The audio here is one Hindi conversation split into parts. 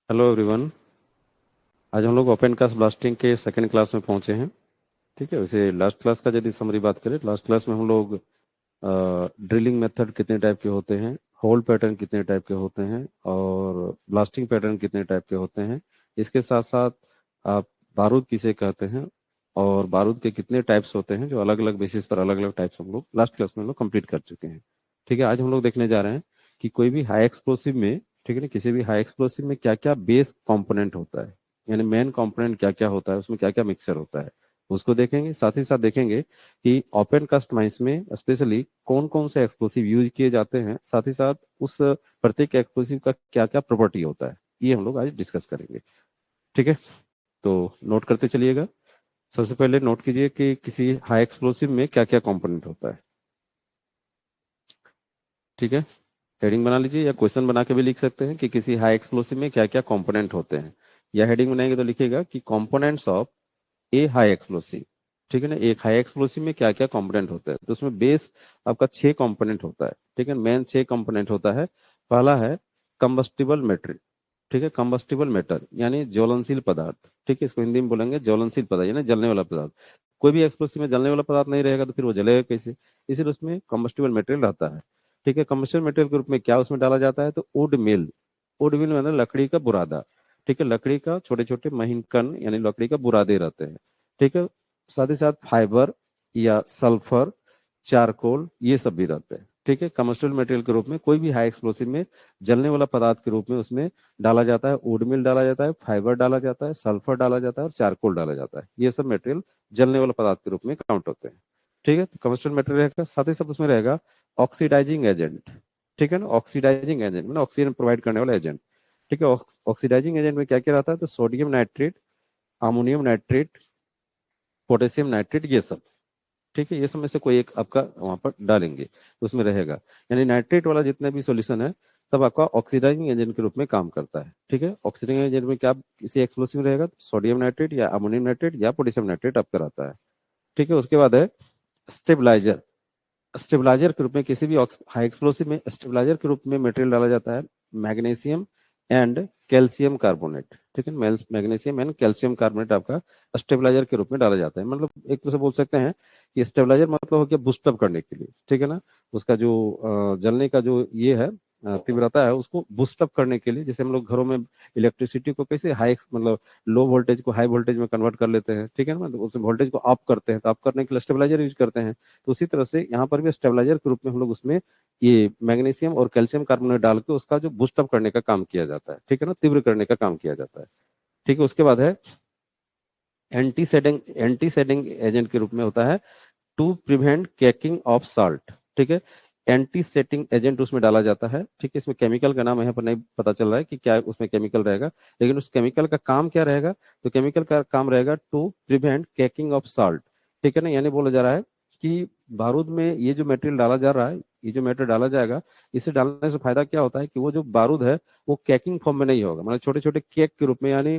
Hello everyone. आज हम लोग ओपन कास्ट ब्लास्टिंग के सेकंड क्लास में पहुंचे हैं। ठीक है, वैसे लास्ट क्लास का यदि समरी बात करें, लास्ट क्लास में हम लोग ड्रिलिंग मेथड कितने टाइप के होते हैं, होल पैटर्न कितने टाइप के होते हैं और ब्लास्टिंग पैटर्न कितने टाइप के होते हैं, इसके साथ साथ आप बारूद किसे कहते हैं और बारूद के कितने टाइप्स होते हैं, जो अलग अलग बेसिस पर अलग अलग टाइप्स हम लोग लास्ट क्लास में हम लोग कंप्लीट कर चुके हैं। ठीक है, आज हम लोग देखने जा रहे हैं कि कोई भी हाई एक्सप्लोसिव में, ठीक है ना, किसी भी हाई एक्सप्लोसिव में क्या क्या बेस कंपोनेंट होता है, यानी मेन कंपोनेंट क्या क्या होता है, उसमें क्या क्या मिक्सर होता है, उसको देखेंगे। साथ ही साथ देखेंगे कि ओपन कास्ट माइंस में स्पेशली कौन कौन से एक्सप्लोसिव यूज किए जाते हैं, साथ ही साथ उस प्रत्येक एक्सप्लोसिव का क्या क्या प्रॉपर्टी होता है, ये हम लोग आज डिस्कस करेंगे। ठीक है, तो नोट करते चलिएगा। सबसे पहले नोट कीजिए कि किसी हाई एक्सप्लोसिव में क्या क्या कंपोनेंट होता है। ठीक है, हेडिंग बना लीजिए या क्वेश्चन बना के भी लिख सकते हैं कि किसी हाई एक्सप्लोसिव में क्या क्या कंपोनेंट होते हैं। या हेडिंग बनाएंगे तो लिखिएगा कि components of A high explosive. ठीक है ना, एक हाई एक्सप्लोसिव में क्या क्या कंपोनेंट होता है, तो उसमें बेस आपका 6 कंपोनेंट होता है। ठीक है, मेन 6 कंपोनेंट होता है। पहला है कंबस्टिबल मेटेरियल। ठीक है, कंबस्टिबल मेटर यानी ज्वलनशील पदार्थ। ठीक है, इसको हिंदी में बोलेंगे ज्वलनशील पदार्थ यानी जलने वाला पदार्थ। कोई भी एक्सप्लोसिव में जलने वाला पदार्थ नहीं रहेगा तो फिर वो जलेगा कैसे, इसीलिए उसमें कंबस्टिबल मटेरियल रहता है। ठीक है, कंबस्टिबल मटेरियल के रूप में क्या उसमें डाला जाता है, तो वुड मिल। वुड मिल मतलब लकड़ी का बुरादा। ठीक है, लकड़ी का छोटे छोटे महीन कण यानी लकड़ी का बुरादे रहते हैं। ठीक है, साथ ही साथ फाइबर या सल्फर, चारकोल, ये सब भी रहते हैं। ठीक है, कमर्शियल मटेरियल के रूप में कोई भी हाई एक्सप्लोसिव में जलने वाला पदार्थ के रूप में उसमें डाला जाता है, वुड मिल डाला जाता है, फाइबर डाला जाता है, सल्फर डाला जाता है और चारकोल डाला जाता है। ये सब मटेरियल जलने वाला पदार्थ के रूप में काउंट होते हैं। ठीक है, तो कमर्शियल मटेरियल रहेगा, साथ ही साथ उसमें रहेगा ऑक्सीडाइजिंग एजेंट। ठीक है ना, ऑक्सीडाइजिंग एजेंट मतलब ऑक्सीजन प्रोवाइड करने वाला एजेंट। ठीक है, ऑक्सीडाइजिंग एजेंट में क्या क्या रहता है, तो sodium nitrate, ammonium nitrate, potassium nitrate, ये सब। ठीक है, ये सब में से कोई एक आपका वहां पर डालेंगे तो उसमें रहेगा, यानी नाइट्रेट वाला जितना भी सॉल्यूशन है तब आपका ऑक्सीडाइजिंग एजेंट के रूप में काम करता है। ठीक है, ऑक्सीडाइजिंग एजेंट में क्या किसी एक्सप्लोसिव में रहेगा, सोडियम नाइट्रेट या अमोनियम नाइट्रेट या पोटेशियम नाइट्रेट आपका रहता है। ठीक है, उसके बाद है स्टेबलाइजर। स्टेबलाइजर के रूप में किसी भी हाई एक्सप्लोसिव में स्टेबलाइजर के रूप में मटेरियल डाला जाता है मैग्नीशियम एंड कैल्शियम कार्बोनेट। ठीक है, मैग्नीशियम एंड कैल्शियम कार्बोनेट आपका स्टेबलाइजर के रूप में डाला जाता है। मतलब एक तरह से बोल सकते हैं कि स्टेबलाइजर मतलब हो गया बूस्टअप करने के लिए। ठीक है ना, उसका जो जलने का जो ये है तीव्रता है उसको बूस्टअप करने के लिए, जैसे हम लोग घरों में इलेक्ट्रिसिटी को कैसे हाई मतलब लो वोल्टेज को हाई वोल्टेज में कन्वर्ट कर लेते हैं। ठीक है ना, मतलब उस वोल्टेज को अप करते हैं, तो अप करने के लिए स्टेबलाइजर यूज करते हैं। तो उसी तरह से यहाँ पर भी स्टेबलाइजर के रूप में हम लोग उसमें ये मैग्नीशियम और कैल्शियम कार्बोनेट डाल के उसका जो बूस्टअप करने का काम किया जाता है। ठीक है ना, तीव्र करने का काम किया जाता है। ठीक है, उसके बाद है एंटी सेडिंग एजेंट के रूप में होता है to prevent caking of salt. ठीक है, एंटी सेटिंग एजेंट उसमें डाला जाता है। ठीक है, इसमें केमिकल का नाम यहाँ पर नहीं पता चल रहा है कि क्या उसमें केमिकल रहेगा, लेकिन उस केमिकल का काम क्या रहेगा, तो केमिकल का काम रहेगा to prevent caking of salt. ठीक है ना, यानी बोला जा रहा है कि बारूद में ये जो मटेरियल डाला जा रहा है, ये जो मटेरियल डाला जाएगा, इसे डालने से फायदा क्या होता है कि वो जो बारूद है वो केकिंग फॉर्म में नहीं होगा, मतलब छोटे छोटे केक के रूप में यानी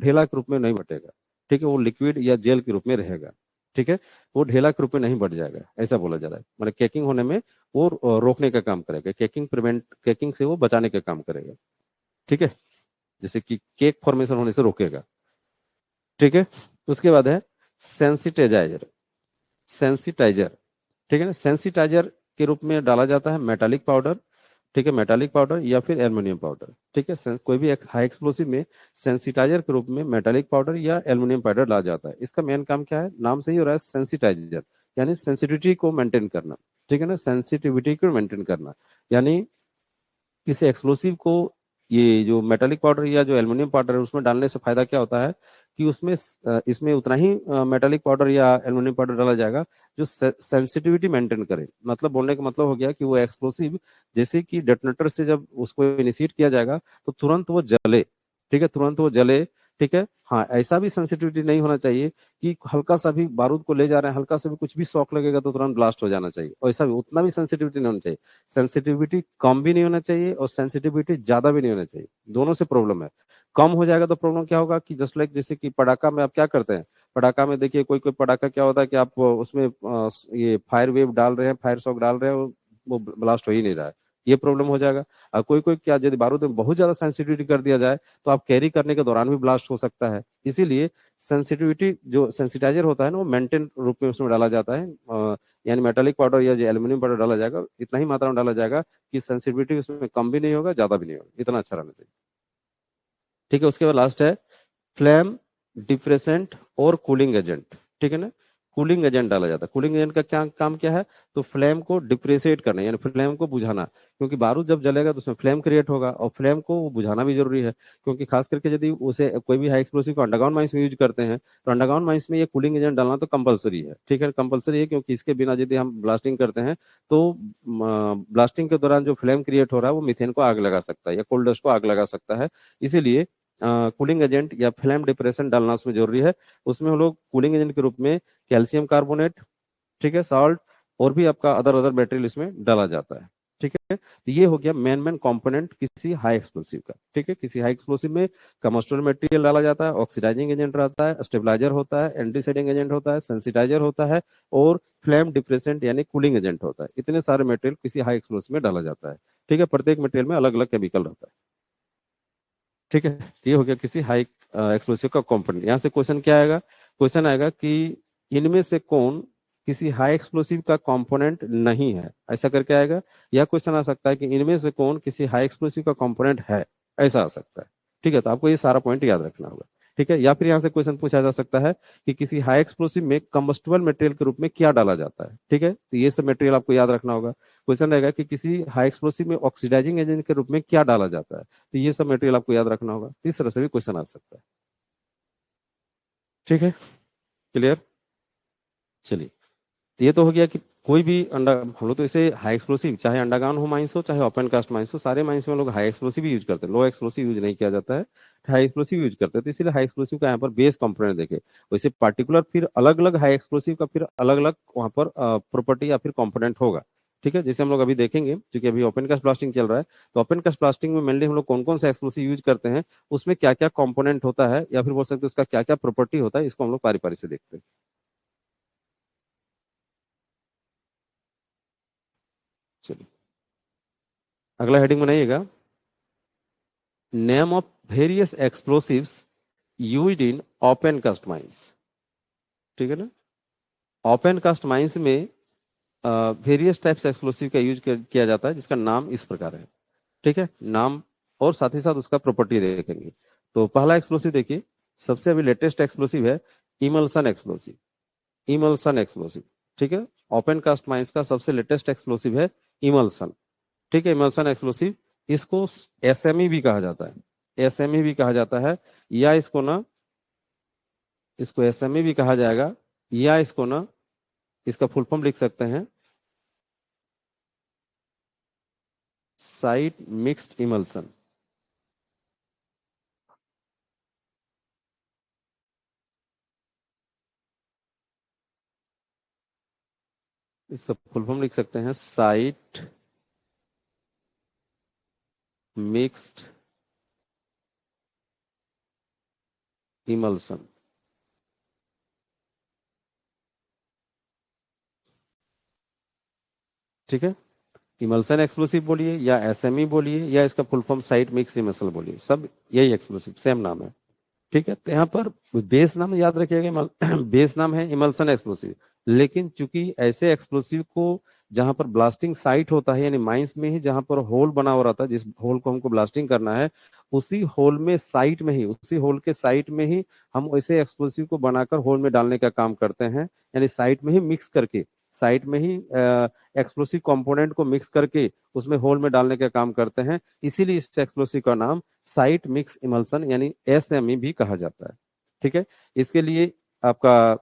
ढेला के रूप में नहीं बटेगा। ठीक है, वो लिक्विड या जेल के रूप में रहेगा। ठीक है, वो ढेला के रूप में नहीं बढ़ जाएगा, ऐसा बोला जा रहा है। मतलब केकिंग होने में वो रोकने का काम करेगा, केकिंग से वो बचाने का काम करेगा। ठीक है, जैसे कि केक फॉर्मेशन होने से रोकेगा। ठीक है, उसके बाद है सेंसिटाइजर। सेंसिटाइजर, ठीक है ना, सेंसिटाइजर के रूप में डाला जाता है मेटालिक पाउडर। ठीक है, मेटालिक पाउडर या फिर एल्युमिनियम पाउडर। ठीक है, कोई भी एक हाई एक्सप्लोसिव में सेंसिटाइजर के रूप में मेटालिक पाउडर या एल्युमिनियम पाउडर डाला जाता है। इसका मेन काम क्या है, नाम से ही हो रहा है सेंसिटाइजर, यानी सेंसिटिविटी को मेंटेन करना। ठीक है ना, सेंसिटिविटी को मेंटेन करना, यानी इस एक्सप्लोसिव को ये जो मेटालिक पाउडर या जो एल्युमिनियम पाउडर है उसमें डालने से फायदा क्या होता है कि उसमें इसमें उतना ही मेटालिक पाउडर या एल्युमिनियम पाउडर डाला जाएगा जो सेंसिटिविटी मेंटेन करे। मतलब बोलने का मतलब हो गया कि वो एक्सप्लोसिव जैसे कि डेटोनेटर से जब उसको इनिशिएट किया जाएगा तो तुरंत वो जले। ठीक है, तुरंत वो जले। ठीक है, हाँ, ऐसा भी सेंसिटिविटी नहीं होना चाहिए कि हल्का सा भी बारूद को ले जा रहे हैं, हल्का सा भी कुछ भी शॉक लगेगा तो तुरंत ब्लास्ट हो जाना चाहिए, ऐसा भी उतना भी सेंसिटिविटी नहीं होना चाहिए। सेंसिटिविटी कम भी नहीं होना चाहिए और सेंसिटिविटी ज्यादा भी नहीं होना चाहिए, दोनों से प्रॉब्लम है। कम हो जाएगा तो प्रॉब्लम क्या होगा कि जस्ट लाइक जैसे कि पटाखा में आप क्या करते हैं, पटाखा में देखिए कोई कोई पटाखा क्या होता है कि आप उसमें ये फायर वेव डाल रहे हैं, फायर शॉक डाल रहे हैं, वो ब्लास्ट हो ही नहीं रहा है। ये प्रॉब्लम हो जाएगा। और कोई कोई क्या, यदि बारूद में बहुत ज्यादा सेंसिटिविटी कर दिया जाए तो आप कैरी करने के दौरान भी ब्लास्ट हो सकता है। इसीलिए सेंसिटिविटी जो सेंसिटाइजर होता है ना, वो मेंटेन रूप में उसमें डाला जाता है। यानी मेटालिक पाउडर या जो एल्यूमिनियम पाउडर डाला जाएगा, इतना ही मात्रा में डाला जाएगा कि सेंसिटिविटी उसमें कम भी नहीं होगा, ज्यादा भी नहीं होगा, इतना अच्छा रहना चाहिए। ठीक है, उसके बाद लास्ट है फ्लेम डिप्रेसेंट और कूलिंग एजेंट। ठीक है ना, कूलिंग एजेंट डाला जाता है। कूलिंग एजेंट का क्या काम क्या है? तो फ्लेम को डिप्रेसेट करना, यानी फ्लेम को बुझाना, क्योंकि बारूद जब जलेगा तो उसमें फ्लेम क्रिएट होगा और फ्लेम को बुझाना भी जरूरी है। क्योंकि खास करके यदि उसे कोई भी हाई एक्सप्लोसिव को अंडरग्राउंड माइंस में यूज करते हैं तो अंडरग्राउंड माइंस में ये कूलिंग एजेंट डालना तो कंपलसरी है। ठीक है, कंपलसरी है, क्योंकि इसके बिना यदि हम ब्लास्टिंग करते हैं तो ब्लास्टिंग के दौरान जो फ्लेम क्रिएट हो रहा है वो मीथेन को आग लगा सकता है या कोल डस्ट को आग लगा सकता है। इसीलिए कूलिंग एजेंट या फ्लेम डिप्रेशन डालना उसमें जरूरी है। उसमें हम लोग कूलिंग एजेंट के रूप में कैल्शियम कार्बोनेट, ठीक है, सॉल्ट, और भी आपका अदर अदर मटेरियल इसमें डाला जाता है। ठीक है, तो ये हो गया मेन मेन कंपोनेंट किसी हाई एक्सप्लोसिव का। ठीक है, किसी हाई एक्सप्लोसिव में कमर्शियल मटेरियल डाला जाता है, ऑक्सीडाइजिंग एजेंट रहता है, स्टेबलाइजर होता है, एंटीसेडिंग एजेंट होता है, सेंसिटाइजर होता है, और फ्लेम डिप्रेसेंट यानी कूलिंग एजेंट होता है। इतने सारे मटेरियल किसी हाई एक्सप्लोसिव में डाला जाता है। ठीक है, प्रत्येक मटेरियल में अलग अलग केमिकल रहता है। ठीक है, ये हो गया किसी हाई एक्सप्लोसिव का कंपोनेंट। यहाँ से क्वेश्चन क्या आएगा? क्वेश्चन आएगा कि इनमें से कौन किसी हाई एक्सप्लोसिव का कंपोनेंट नहीं है, ऐसा करके आएगा। या क्वेश्चन आ सकता है कि इनमें से कौन किसी हाई एक्सप्लोसिव का कंपोनेंट है, ऐसा आ सकता है। ठीक है, तो आपको ये सारा पॉइंट याद रखना होगा। ठीक है, या फिर यहाँ से क्वेश्चन पूछा जा सकता है कि किसी हाई एक्सप्लोसिव में कंबस्टिबल मटेरियल के रूप में क्या डाला जाता है। ठीक है, तो ये सब मटेरियल आपको याद रखना होगा। क्वेश्चन रहेगा कि किसी हाई एक्सप्लोसिव में ऑक्सीडाइजिंग एजेंट के रूप में क्या डाला जाता है, तो ये सब मटेरियल आपको याद रखना होगा। इस तरह से भी क्वेश्चन आ सकता है। ठीक है, क्लियर? चलिए, ये तो हो गया कि कोई भी अंडा, हम लोग तो इसे हाई एक्सप्लोसिव, चाहे अंडरग्राउंड हो माइंस हो चाहे ओपन कास्ट माइंस हो, सारे माइंस में लोग हाई एक्सप्लोसिव यूज करते हैं, लो एक्सप्लोसिव यूज नहीं किया जाता है, हाई एक्सप्लोसिव यूज करते हैं। तो इसीलिए हाई एक्सप्लोसिव का यहाँ पर बेस कंपोनेंट देखे, वैसे पार्टिकुलर फिर अलग अलग हाई एक्सप्लोसिव का फिर अलग अलग वहाँ पर प्रॉपर्टी या फिर कंपोनेंट होगा। ठीक है, जैसे हम लोग अभी देखेंगे, क्योंकि अभी ओपन कास्ट ब्लास्टिंग चल रहा है, तो ओपन कास्ट ब्लास्टिंग में मेनली हम लोग कौन कौन सा एक्सप्लोसिव यूज करते हैं, उसमें क्या क्या कंपोनेंट होता है, या फिर बोल सकते हैं उसका क्या क्या प्रॉपर्टी होता है, इसको हम लोग पारी पारी से देखते हैं। चलिए, अगला हेडिंग बनाइएगा, name of various explosives used in open cast mines. ठीक है ना, ओपन कास्ट माइंस में वेरियस टाइप्स एक्सप्लोसिव का यूज किया जाता है, जिसका नाम इस प्रकार है। ठीक है, नाम और साथ ही साथ उसका प्रॉपर्टी देखेंगे। तो पहला एक्सप्लोसिव देखिए, सबसे अभी लेटेस्ट एक्सप्लोसिव है इमल्सन एक्सप्लोसिव। इमल्सन एक्सप्लोसिव, ठीक है, ओपन कास्ट माइंस का सबसे लेटेस्ट एक्सप्लोसिव है इमल्सन। ठीक है, इमल्सन एक्सप्लोसिव, इसको एसएमई भी कहा जाता है, एसएमई भी कहा जाता है, या इसको ना, इसको एसएमई भी कहा जाएगा, या इसको ना, इसका फुल फॉर्म लिख सकते हैं साइट मिक्स्ड इमल्सन। इसका फुल फॉर्म लिख सकते हैं साइट मिक्स्ड इमल्सन। ठीक है, इमल्सन एक्सप्लोसिव बोलिए या एसएमई बोलिए या इसका full form site mix emulsion बोलिए, सब यही एक्सप्लोसिव सेम नाम है। ठीक है, तो यहाँ पर बेस नाम याद रखिएगा, बेस नाम है इमल्सन एक्सप्लोसिव। लेकिन चूंकि ऐसे एक्सप्लोसिव को जहां पर ब्लास्टिंग साइट होता है, यानी माइंस में ही जहां पर होल बना हुआ रहता है, जिस होल को हमको ब्लास्टिंग करना है, उसी होल में साइट में ही, उसी होल के साइट में ही हम वैसे एक्सप्लोसिव को बनाकर होल में डालने का काम करते हैं। यानी साइट में ही मिक्स करके, साइट में ही एक्सप्लोसिव कंपोनेंट को मिक्स करके उसमें होल में डालने का काम करते हैं। इसीलिए इस एक्सप्लोसिव का नाम साइट मिक्स इमल्सन यानी एसएमई भी कहा जाता है। ठीक है, इसके लिए आपका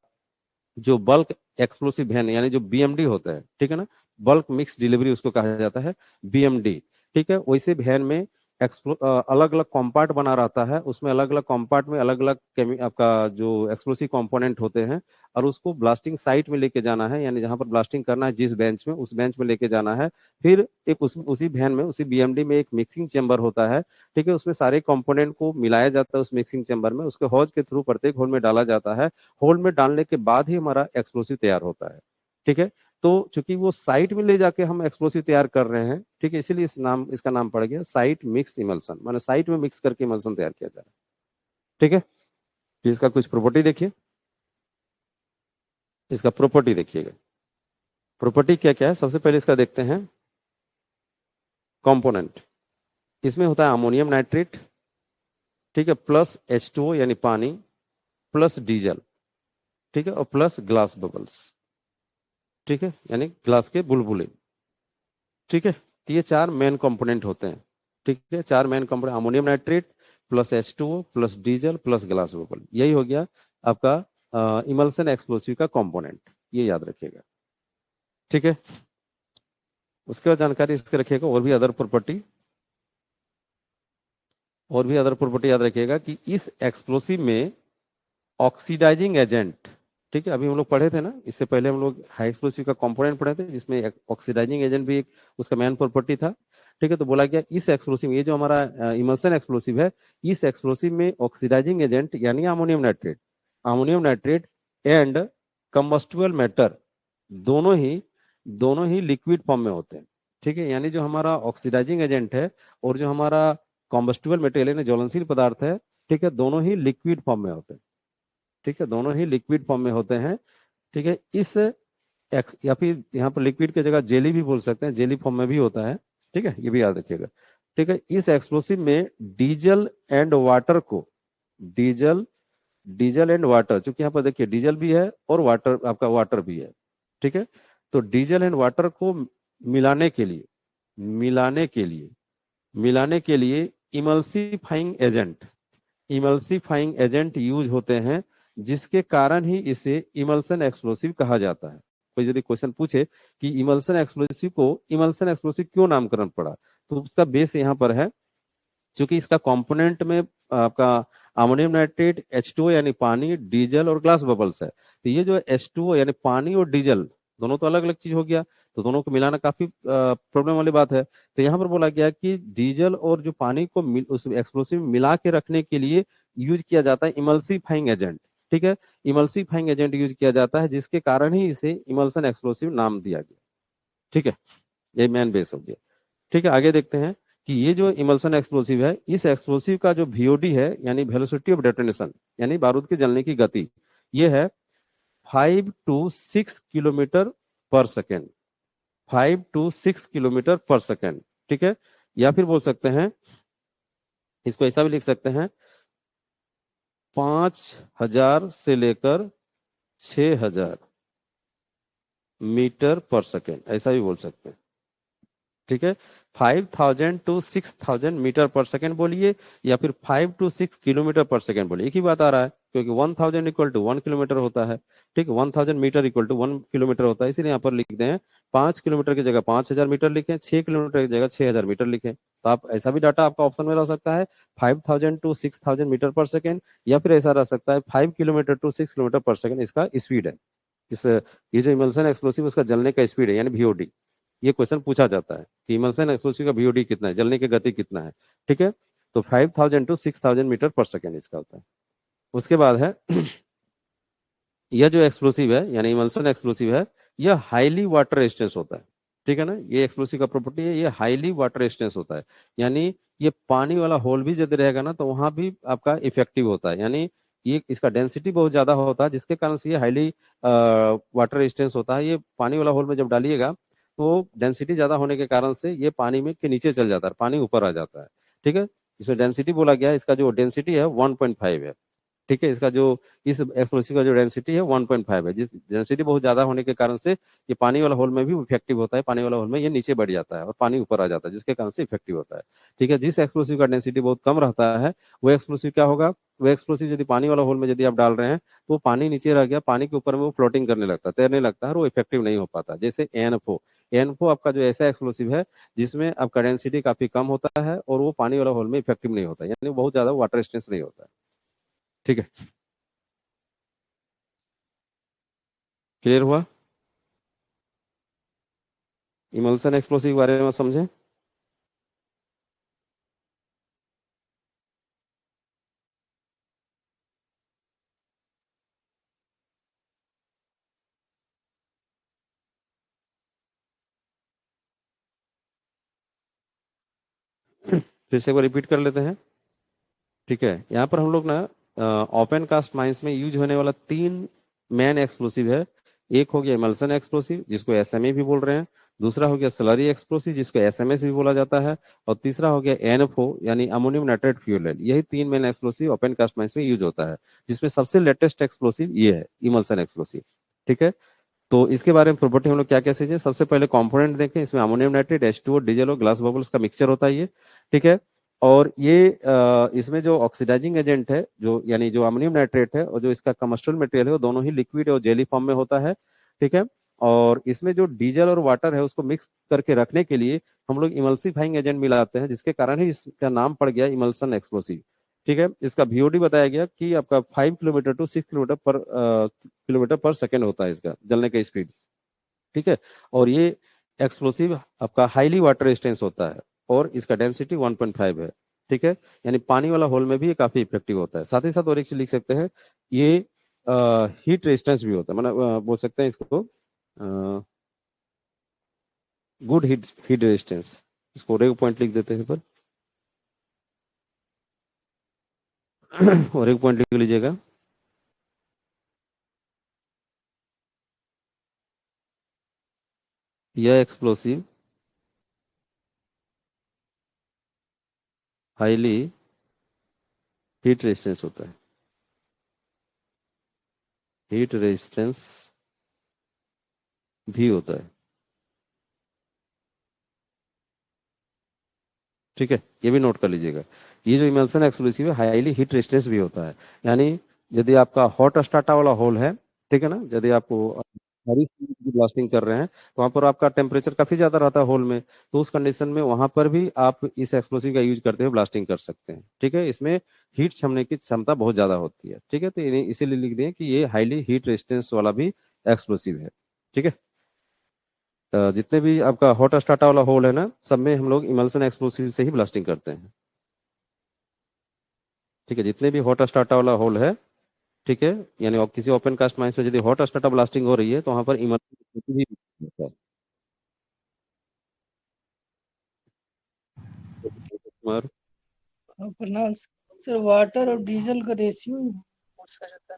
जो बल्क एक्सप्लोसिव वैन यानी जो बीएमडी होता है, ठीक है ना, बल्क मिक्स डिलीवरी उसको कहा जाता है, बीएमडी। ठीक है, वैसे वैन में अलग अलग कॉम्पार्ट बना रहता है, उसमें अलग अलग कॉम्पार्ट में अलग अलग आपका जो एक्सप्लोसिव कंपोनेंट होते हैं, और उसको ब्लास्टिंग साइट में लेके जाना है, यानी जहां पर ब्लास्टिंग करना है जिस बेंच में, उस बेंच में लेके जाना है। फिर एक उसी वैन में, उसी बीएमडी में एक मिक्सिंग चेंबर होता है। ठीक है, उसमें सारे कंपोनेंट को मिलाया जाता है उस मिक्सिंग चेंबर में, उसके हौज के थ्रू प्रत्येक होल में डाला जाता है। होल में डालने के बाद ही हमारा एक्सप्लोसिव तैयार होता है। ठीक है। तो चूंकि वो साइट में ले जाके हम एक्सप्लोसिव तैयार कर रहे हैं, ठीक है, इसीलिए इसका नाम पड़ गया साइट मिक्स इमल्सन, माने साइट में मिक्स करके इमल्सन तैयार किया जा रहा है। ठीक है। फिर इसका कुछ प्रॉपर्टी देखिए, इसका प्रॉपर्टी देखिएगा। प्रॉपर्टी क्या क्या है, सबसे पहले इसका देखते हैं कंपोनेंट। इसमें होता है अमोनियम नाइट्रेट, ठीक है, प्लस H2O यानी पानी, प्लस डीजल, ठीक है, और प्लस ग्लास बबल्स, ठीक है, यानी ग्लास के बुलबुले। ठीक है। तो ये चार मेन कंपोनेंट होते हैं। ठीक है, चार main component, ammonium nitrate plus H2O plus diesel plus glass bubble, यही हो गया आपका इमल्सन एक्सप्लोसिव का कंपोनेंट। ये याद रखिएगा। ठीक है। उसके बाद जानकारी इसके रखिएगा, और भी अदर प्रॉपर्टी याद रखिएगा कि इस एक्सप्लोसिव में ऑक्सीडाइजिंग एजेंट, ठीक है, अभी हम लोग पढ़े थे ना, इससे पहले हम लोग हाई एक्सप्लोसिव का कंपोनेंट पढ़े थे जिसमें ऑक्सीडाइजिंग एजेंट भी एक उसका मेन प्रॉपर्टी था। ठीक है। तो बोला गया इस एक्सप्लोसिव, ये जो हमारा इमल्सन एक्सप्लोसिव है, इस एक्सप्लोसिव में ऑक्सीडाइजिंग एजेंट यानी ammonium nitrate and combustible matter दोनों ही दोनों ही लिक्विड फॉर्म में होते हैं। ठीक है। यानी जो हमारा ऑक्सीडाइजिंग एजेंट है और जो हमारा कॉम्बस्टिबल मटेरियल यानी ज्वलनशील पदार्थ है, ठीक है, दोनों ही लिक्विड फॉर्म में होते हैं। ठीक है, दोनों ही लिक्विड फॉर्म में होते हैं। ठीक है। या फिर यहाँ पर लिक्विड की जगह जेली भी बोल सकते हैं, जेली फॉर्म में भी होता है। ठीक है, ये भी याद रखिएगा। ठीक है। इस एक्सप्लोसिव में डीजल एंड वाटर को डीजल डीजल एंड वाटर, चूंकि यहाँ पर देखिए डीजल भी है और वाटर, आपका वाटर भी है। ठीक है। तो डीजल एंड वाटर को मिलाने के लिए मिलाने के लिए मिलाने के लिए इमल्सीफाइंग एजेंट यूज होते हैं, जिसके कारण ही इसे इमल्सन एक्सप्लोसिव कहा जाता है। कोई यदि क्वेश्चन पूछे कि इमल्सन एक्सप्लोसिव क्यों नामकरण पड़ा, तो उसका बेस यहाँ पर है, क्योंकि इसका कंपोनेंट में आपका अमोनियम नाइट्रेट, H2O यानी पानी, डीजल और ग्लास बबल्स है। तो ये जो H2O यानी पानी और डीजल दोनों तो अलग अलग चीज हो गया, तो दोनों को मिलाना काफी प्रॉब्लम वाली बात है। तो यहाँ पर बोला गया कि डीजल और जो पानी को उस एक्सप्लोसिव में मिला के रखने के लिए यूज किया जाता है इमल्सीफाइंग एजेंट। ठीक है। इमल्सीफाइंग एजेंट यूज किया जाता है, जिसके कारण ही इसे इमल्सन एक्सप्लोसिव नाम दिया गया। ठीक है, ये मेन बेस हो गया। ठीक है, आगे देखते हैं कि ये जो इमल्सन एक्सप्लोसिव है, इस एक्सप्लोसिव का जो VOD है यानी वेलोसिटी ऑफ डेटोनेशन, यानी बारूद के जलने की गति, ये है 5 to 6 किलोमीटर पर सेकेंड। 5 to 6 किलोमीटर पर सेकेंड। ठीक है। या फिर बोल सकते हैं, इसको ऐसा भी लिख सकते हैं, 5,000 से लेकर 6,000 मीटर पर सेकेंड, ऐसा भी बोल सकते हैं। ठीक है। 5,000 to 6,000 मीटर पर सेकेंड बोलिए, या फिर 5 to 6 किलोमीटर पर सेकेंड बोलिए, एक ही बात आ रहा है, क्योंकि 1,000 इक्वल टू 1 किलोमीटर होता है। ठीक है, 1,000 मीटर इक्वल टू 1 किलोमीटर होता है, इसीलिए यहाँ पर लिखते हैं 5 किलोमीटर की जगह 5,000 मीटर लिखें, 6 किलोमीटर की जगह 6,000 मीटर लिखें। तो आप ऐसा भी डाटा आपका ऑप्शन में रह सकता है, 5,000 to 6,000 मीटर पर सेकेंड, या फिर ऐसा रह सकता है 5 किलोमीटर to 6 किलोमीटर पर सेकेंड इसका स्पीड है। इस ये जो इमल्सन एक्सप्लोसिव उसका जलने का स्पीड है यानी VOD। ये क्वेश्चन पूछा जाता है कि इमल्सन एक्सप्लोसिव का VOD कितना है, जलने की गति कितना है। ठीक है। तो 5,000 to 6,000 मीटर पर सेकेंड इसका होता है। उसके बाद है यह जो एक्सप्लोसिव है यानी इमल्सन एक्सप्लोसिव है, यह हाईली वाटर रेजिस्टेंस होता है। ठीक है ना, ये एक्सप्लोसिव का प्रॉपर्टी है, ये हाईली वाटर रेजिस्टेंस होता है। यानी ये पानी वाला होल भी यदि रहेगा ना, तो वहां भी आपका इफेक्टिव होता है। यानी ये इसका डेंसिटी बहुत ज्यादा होता है, जिसके कारण से ये हाईली वाटर रेजिस्टेंस होता है। ये पानी वाला होल में जब डालिएगा, तो डेंसिटी ज्यादा होने के कारण से ये पानी में के नीचे चल जाता है, पानी ऊपर आ जाता है। ठीक है। इसमें डेंसिटी बोला गया है, इसका जो डेंसिटी है 1.5 है। ठीक है, इसका जो इस एक्सप्लोसिव का जो डेंसिटी है 1.5 है, जिस डेंसिटी बहुत ज्यादा होने के कारण से ये पानी वाला होल में भी इफेक्टिव होता है, पानी वाला होल में ये नीचे बढ़ जाता है और पानी ऊपर आ जाता है, जिसके कारण से इफेक्टिव होता है। ठीक है। जिस एक्सप्लोसिव का डेंसिटी बहुत कम रहता है, वो एक्सप्लोसिव क्या होगा, वो एक्सप्लोसिव यदि पानी वाला होल में यदि आप डाल रहे हैं, तो वो पानी नीचे रह गया, पानी के ऊपर में वो फ्लोटिंग करने लगता है, तैरने लगता है, और वो इफेक्टिव नहीं हो पाता। जैसे एनफो आपका जो ऐसा एक्सप्लोसिव है जिसमें आपका डेंसिटी काफी कम होता है और वो पानी वाला होल में इफेक्टिव नहीं होता, यानी वो बहुत ज्यादा वाटर रेजिस्टेंस नहीं होता है। ठीक है, क्लियर हुआ इमल्सन एक्सप्लोसिव के बारे में समझे। फिर से एक बार रिपीट कर लेते हैं। ठीक है, यहाँ पर हम लोग ना ओपन कास्ट माइंस में यूज होने वाला तीन मेन एक्सप्लोसिव है। एक हो गया इमल्सन एक्सप्लोसिव, जिसको एसएमए भी बोल रहे हैं। दूसरा हो गया स्लरी एक्सप्लोसिव, जिसको एसएमएस भी बोला जाता है। और तीसरा हो गया एनएफओ, यानी अमोनियम नाइट्रेट फ्यूल। यही तीन main explosive open cast mines में यूज होता है, जिसमें सबसे लेटेस्ट एक्सप्लोसिव ये है, इमल्सन एक्सप्लोसिव। ठीक है, तो इसके बारे में प्रॉपर्टी हम लोग क्या क्या सीखे। सबसे पहले कंपोनेंट देखें, इसमें अमोनियम नाइट्रेट, H2O, डीजल और ग्लास बबल्स का मिक्सचर होता है ये। ठीक है, और ये इसमें जो ऑक्सीडाइजिंग एजेंट है, जो यानी जो अमोनियम नाइट्रेट है और जो इसका कमर्शियल मटेरियल है, वो दोनों ही लिक्विड और जेली फॉर्म में होता है। ठीक है, और इसमें जो डीजल और वाटर है उसको मिक्स करके रखने के लिए हम लोग इमल्सिफाइंग एजेंट मिलाते हैं, जिसके कारण ही इसका नाम पड़ गया इमल्सन एक्सप्लोसिव। ठीक है, इसका VOD बताया गया कि आपका 5 किलोमीटर टू 6 किलोमीटर पर किलोमीटर पर सेकेंड होता है इसका जलने का स्पीड। ठीक है, और ये एक्सप्लोसिव आपका हाईली वाटर रेजिस्टेंस होता है, और इसका डेंसिटी 1.5 है। ठीक है, यानी पानी वाला होल में भी ये काफी इफेक्टिव होता है। साथ ही साथ और एक चीज लिख सकते हैं, ये हीट रेजिस्टेंस भी होता है, मतलब बोल सकते हैं इसको गुड हीट हीट रेजिस्टेंस। इसको और एक पॉइंट लिख देते हैं पर। और एक पॉइंट लिख लीजिएगा, यह एक्सप्लोसिव हाईली हीट रेजिस्टेंस होता है। हीट रेजिस्टेंस भी होता है। ठीक है, ये भी नोट कर लीजिएगा। ये जो इमल्सन एक्सप्लोसिव है हाईली हीट रेजिस्टेंस भी होता है। यानी यदि आपका हॉट स्टार्टा वाला होल है, ठीक है ना, यदि आपको हरी की ब्लास्टिंग कर रहे हैं, तो वहां पर आपका टेम्परेचर काफी ज्यादा रहता है होल में, तो उस कंडीशन में वहां पर भी आप इस एक्सप्लोसिव का यूज करते हुए ब्लास्टिंग कर सकते हैं। ठीक है, इसमें हीट क्षमने की क्षमता बहुत ज्यादा होती है। ठीक है, तो इसीलिए लिख दें कि ये हाईली हीट रेजिस्टेंस वाला भी एक्सप्लोसिव है। ठीक है, जितने भी आपका हॉट स्टार्टा वाला होल है ना, सब में हम लोग इमल्सन एक्सप्लोसिव से ही ब्लास्टिंग करते हैं। ठीक है, जितने भी हॉट स्टार्टा वाला होल है, ठीक है, यानी किसी ओपन कास्ट माइंस में यदि हॉट स्टार्टा ब्लास्टिंग हो रही है, तो वहां पर इमल्सन भी होता है। और अपना सर वाटर और डीजल का रेशियो पूछा जाता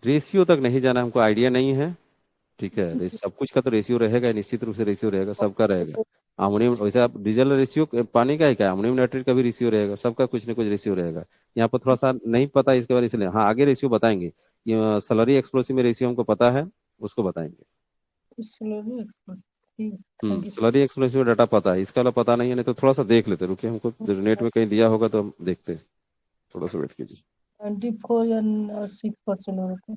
रेशियो तक नहीं जाना, हमको आइडिया नहीं है। ठीक है, सब कुछ का तो रेशियो रहेगा ही, निश्चित रूप से रेशियो रहेगा, सबका रहेगा। अमोनियम वैसे आप डीजल रेशियो पानी का ही क्या, अमोनियम नाइट्रेट का भी रेशियो रहेगा, सबका कुछ ना कुछ रेशियो रहेगा। यहाँ पर थोड़ा सा नहीं पता इसके बारे में, इसलिए हाँ आगे रेशियो बताएंगे। ये सलरी एक्सप्लोसिव में रेशियो हमको पता है, उसको बताएंगे। है। Slowly expert. ठीक, थैंक यू स्लरी एक्सप्लोसिव में डाटा पता है, इसका वाला पता नहीं है, नहीं तो थोड़ा सा देख लेते, रुकिए, हमको नेट सर। में कहीं दिया होगा तो हम देखते हैं। थोड़ा सा वेट कीजिए। 94 या 6% हो रहा था।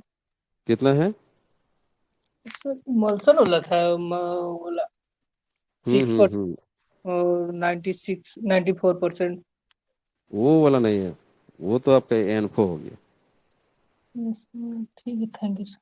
कितना है? सर मॉल्सन वाला था बोला सिक्स पर हम्म। और 94%। वो वाला नहीं है, वो तो आपका एनफो हो गया। ठीक है, थैंक यू सर।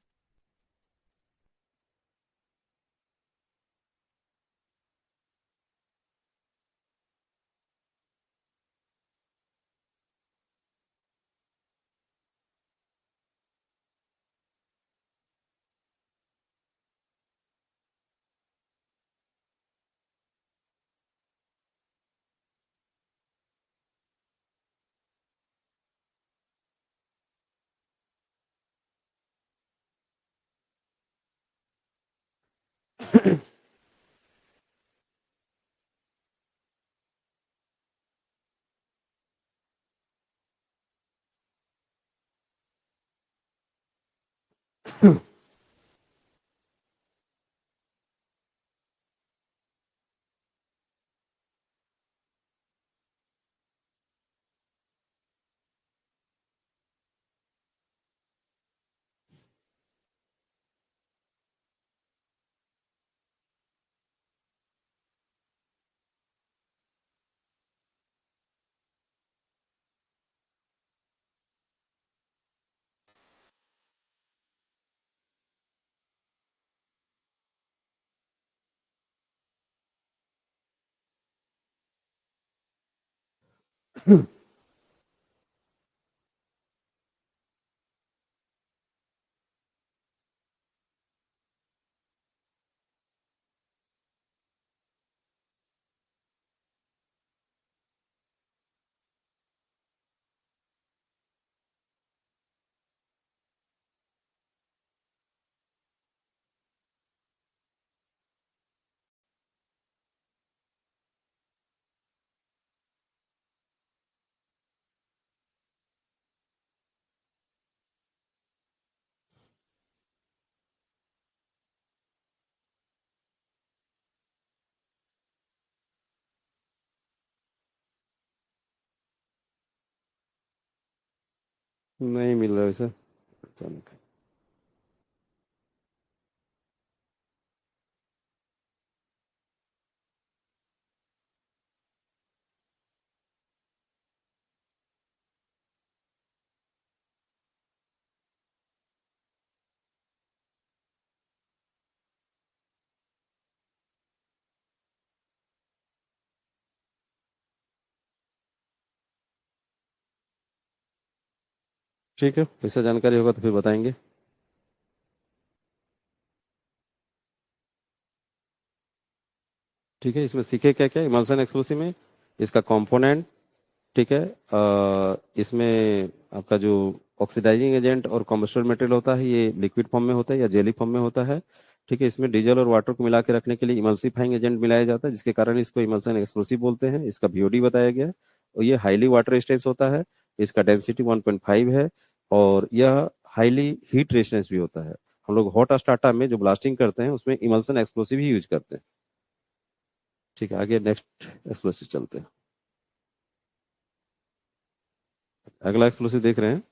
नहीं मिल रहा वैसे अचानक। ठीक है, वैसा जानकारी होगा तो फिर बताएंगे। ठीक है, इसमें सीखे क्या क्या इमल्सन एक्सप्लोसिव में, इसका कंपोनेंट। ठीक है, इसमें आपका जो ऑक्सीडाइजिंग एजेंट और कॉम्बस्टेबल मटेरियल होता है ये लिक्विड फॉर्म में होता है या जेली फॉर्म में होता है। ठीक है, इसमें डीजल और वाटर को मिला के रखने के लिए इमल्सिफाइंग एजेंट मिलाया जाता है, जिसके कारण इसको इमल्सन एक्सप्लोसिव बोलते हैं। इसका बीओडी बताया गया है और ये हाईली वाटर रेजिस्टेंस होता है। इसका डेंसिटी 1.5 है और यह हाईली हीट रेजिस्टेंस भी होता है। हम लोग हॉट स्टार्टर में जो ब्लास्टिंग करते हैं उसमें इमल्सन एक्सप्लोसिव ही यूज करते हैं। ठीक है, आगे नेक्स्ट एक्सप्लोसिव चलते हैं। अगला एक्सप्लोसिव देख रहे हैं।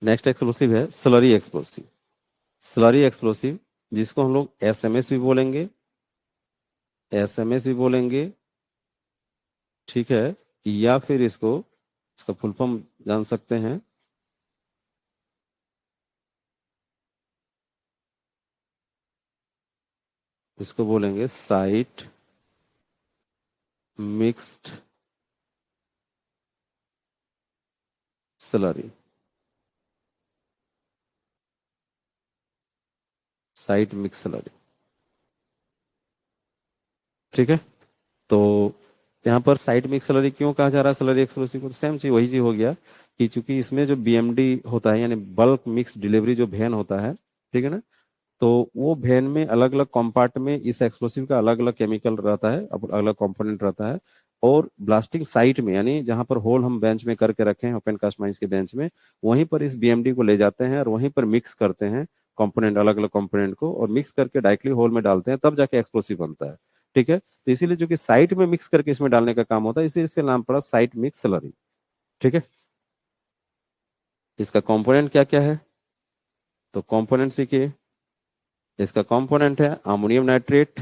नेक्स्ट एक्सप्लोसिव है स्लरी एक्सप्लोसिव। स्लरी एक्सप्लोसिव, जिसको हम लोग एसएमएस भी बोलेंगे, एसएमएस भी बोलेंगे। ठीक है, या फिर इसका फुल फॉर्म जान सकते हैं। इसको बोलेंगे site mixed slurry. Site mix slurry. ठीक है, तो यहाँ पर साइट मिक्स स्लरी क्यों कहा जा रहा है स्लरी एक्सप्लोसिव को? सेम चीज, वही चीज हो गया कि चूंकि इसमें जो बीएमडी होता है यानी बल्क मिक्स डिलीवरी जो वैन होता है, ठीक है ना, तो वो वैन में अलग अलग कंपार्ट में इस एक्सप्लोसिव का अलग अलग केमिकल रहता है, अलग अलग कंपोनेंट रहता है। और ब्लास्टिंग साइट में यानी जहां पर होल हम बेंच में करके रखे हैं ओपन कास्ट माइंस के बेंच में, वहीं पर इस बीएमडी को ले जाते हैं और वहीं पर मिक्स करते हैं कंपोनेंट, अलग अलग कंपोनेंट को, और मिक्स करके डायरेक्टली होल में डालते हैं, तब जाके एक्सप्लोसिव बनता है। ठीक है, तो इसीलिए जो कि साइट में मिक्स करके इसमें डालने का काम होता है, इसीलिए इससे नाम पड़ा साइट मिक्स स्लरी। ठीक है, इसका कंपोनेंट क्या क्या है? तो कंपोनेंट सीखिए। इसका कंपोनेंट है अमोनियम नाइट्रेट।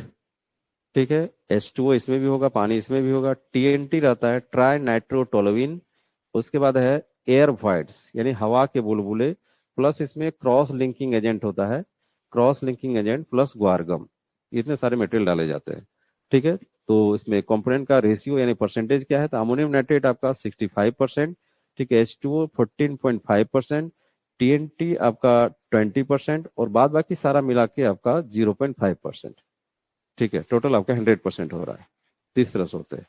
ठीक है, H2O इसमें भी होगा, पानी इसमें भी होगा। TNT रहता है ट्राई नाइट्रोटोलुइन। उसके बाद है एयर वाइड्स यानी हवा के बुलबुले, प्लस इसमें क्रॉस लिंकिंग एजेंट होता है, cross linking agent plus guar gum. इतने सारे मटेरियल डाले जाते हैं। ठीक है, तो इसमें कंपोनेंट का रेशियो यानी परसेंटेज क्या है? तो अमोनियम नाइट्रेट आपका 65%। ठीक है, H2O 14.5%। TNT आपका 20% और बाद बाकी सारा मिला के आपका 0.5%। ठीक है, टोटल आपका 100% हो रहा है। तीस तरह से होते हैं।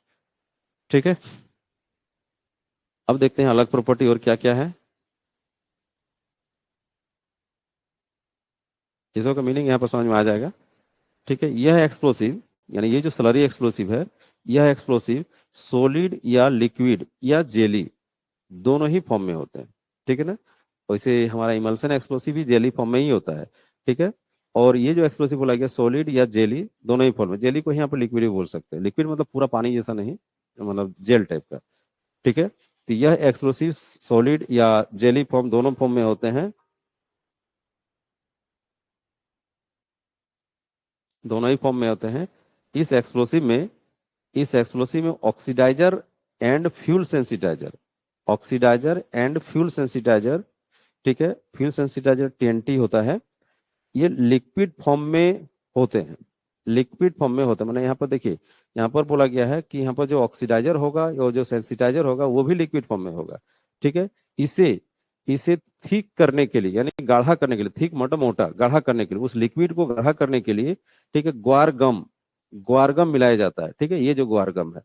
ठीक है, अब देखते हैं अलग प्रॉपर्टी और क्या क्या है। चीजों का मीनिंग यहाँ पर समझ में आ जाएगा। ठीक है, यह एक्सप्लोसिव यानी ये जो स्लरी एक्सप्लोसिव है, यह एक्सप्लोसिव सॉलिड या लिक्विड या जेली दोनों ही फॉर्म में होते हैं। ठीक है ना, वैसे हमारा इमल्सन एक्सप्लोसिव भी जेली फॉर्म में ही होता है। ठीक है, और ये जो एक्सप्लोसिव बोला गया सॉलिड या जेली दोनों ही फॉर्म में, जेली को यहाँ पर लिक्विड भी बोल सकते हैं। लिक्विड मतलब पूरा पानी जैसा नहीं, मतलब जेल टाइप का। ठीक है, तो यह एक्सप्लोसिव सॉलिड या जेली फॉर्म दोनों फॉर्म में होते हैं, दोनों ही फॉर्म में होते हैं। इस एक्सप्लोसिव में इस एक्सप्लोसिव में oxidiser and fuel sensitiser, oxidiser and fuel sensitiser, ठीक है, फ्यूल सेंसिटाइजर TNT होता है, ये लिक्विड फॉर्म में होते हैं। लिक्विड फॉर्म में होते हैं, मैंने यहाँ पर देखिए, यहाँ पर बोला गया है कि यहाँ पर जो ऑक्सीडाइजर होगा और जो सेंसिटाइजर होगा वो भी लिक्विड फॉर्म में होगा। ठीक है, इसे इसे थिक करने के लिए यानी गाढ़ा करने के लिए, थिक मतलब मोटा, गाढ़ा करने के लिए, उस लिक्विड को गाढ़ा करने के लिए, ठीक है, ग्वारगम, ग्वारगम मिलाया जाता है। ठीक है, ये जो ग्वारगम है,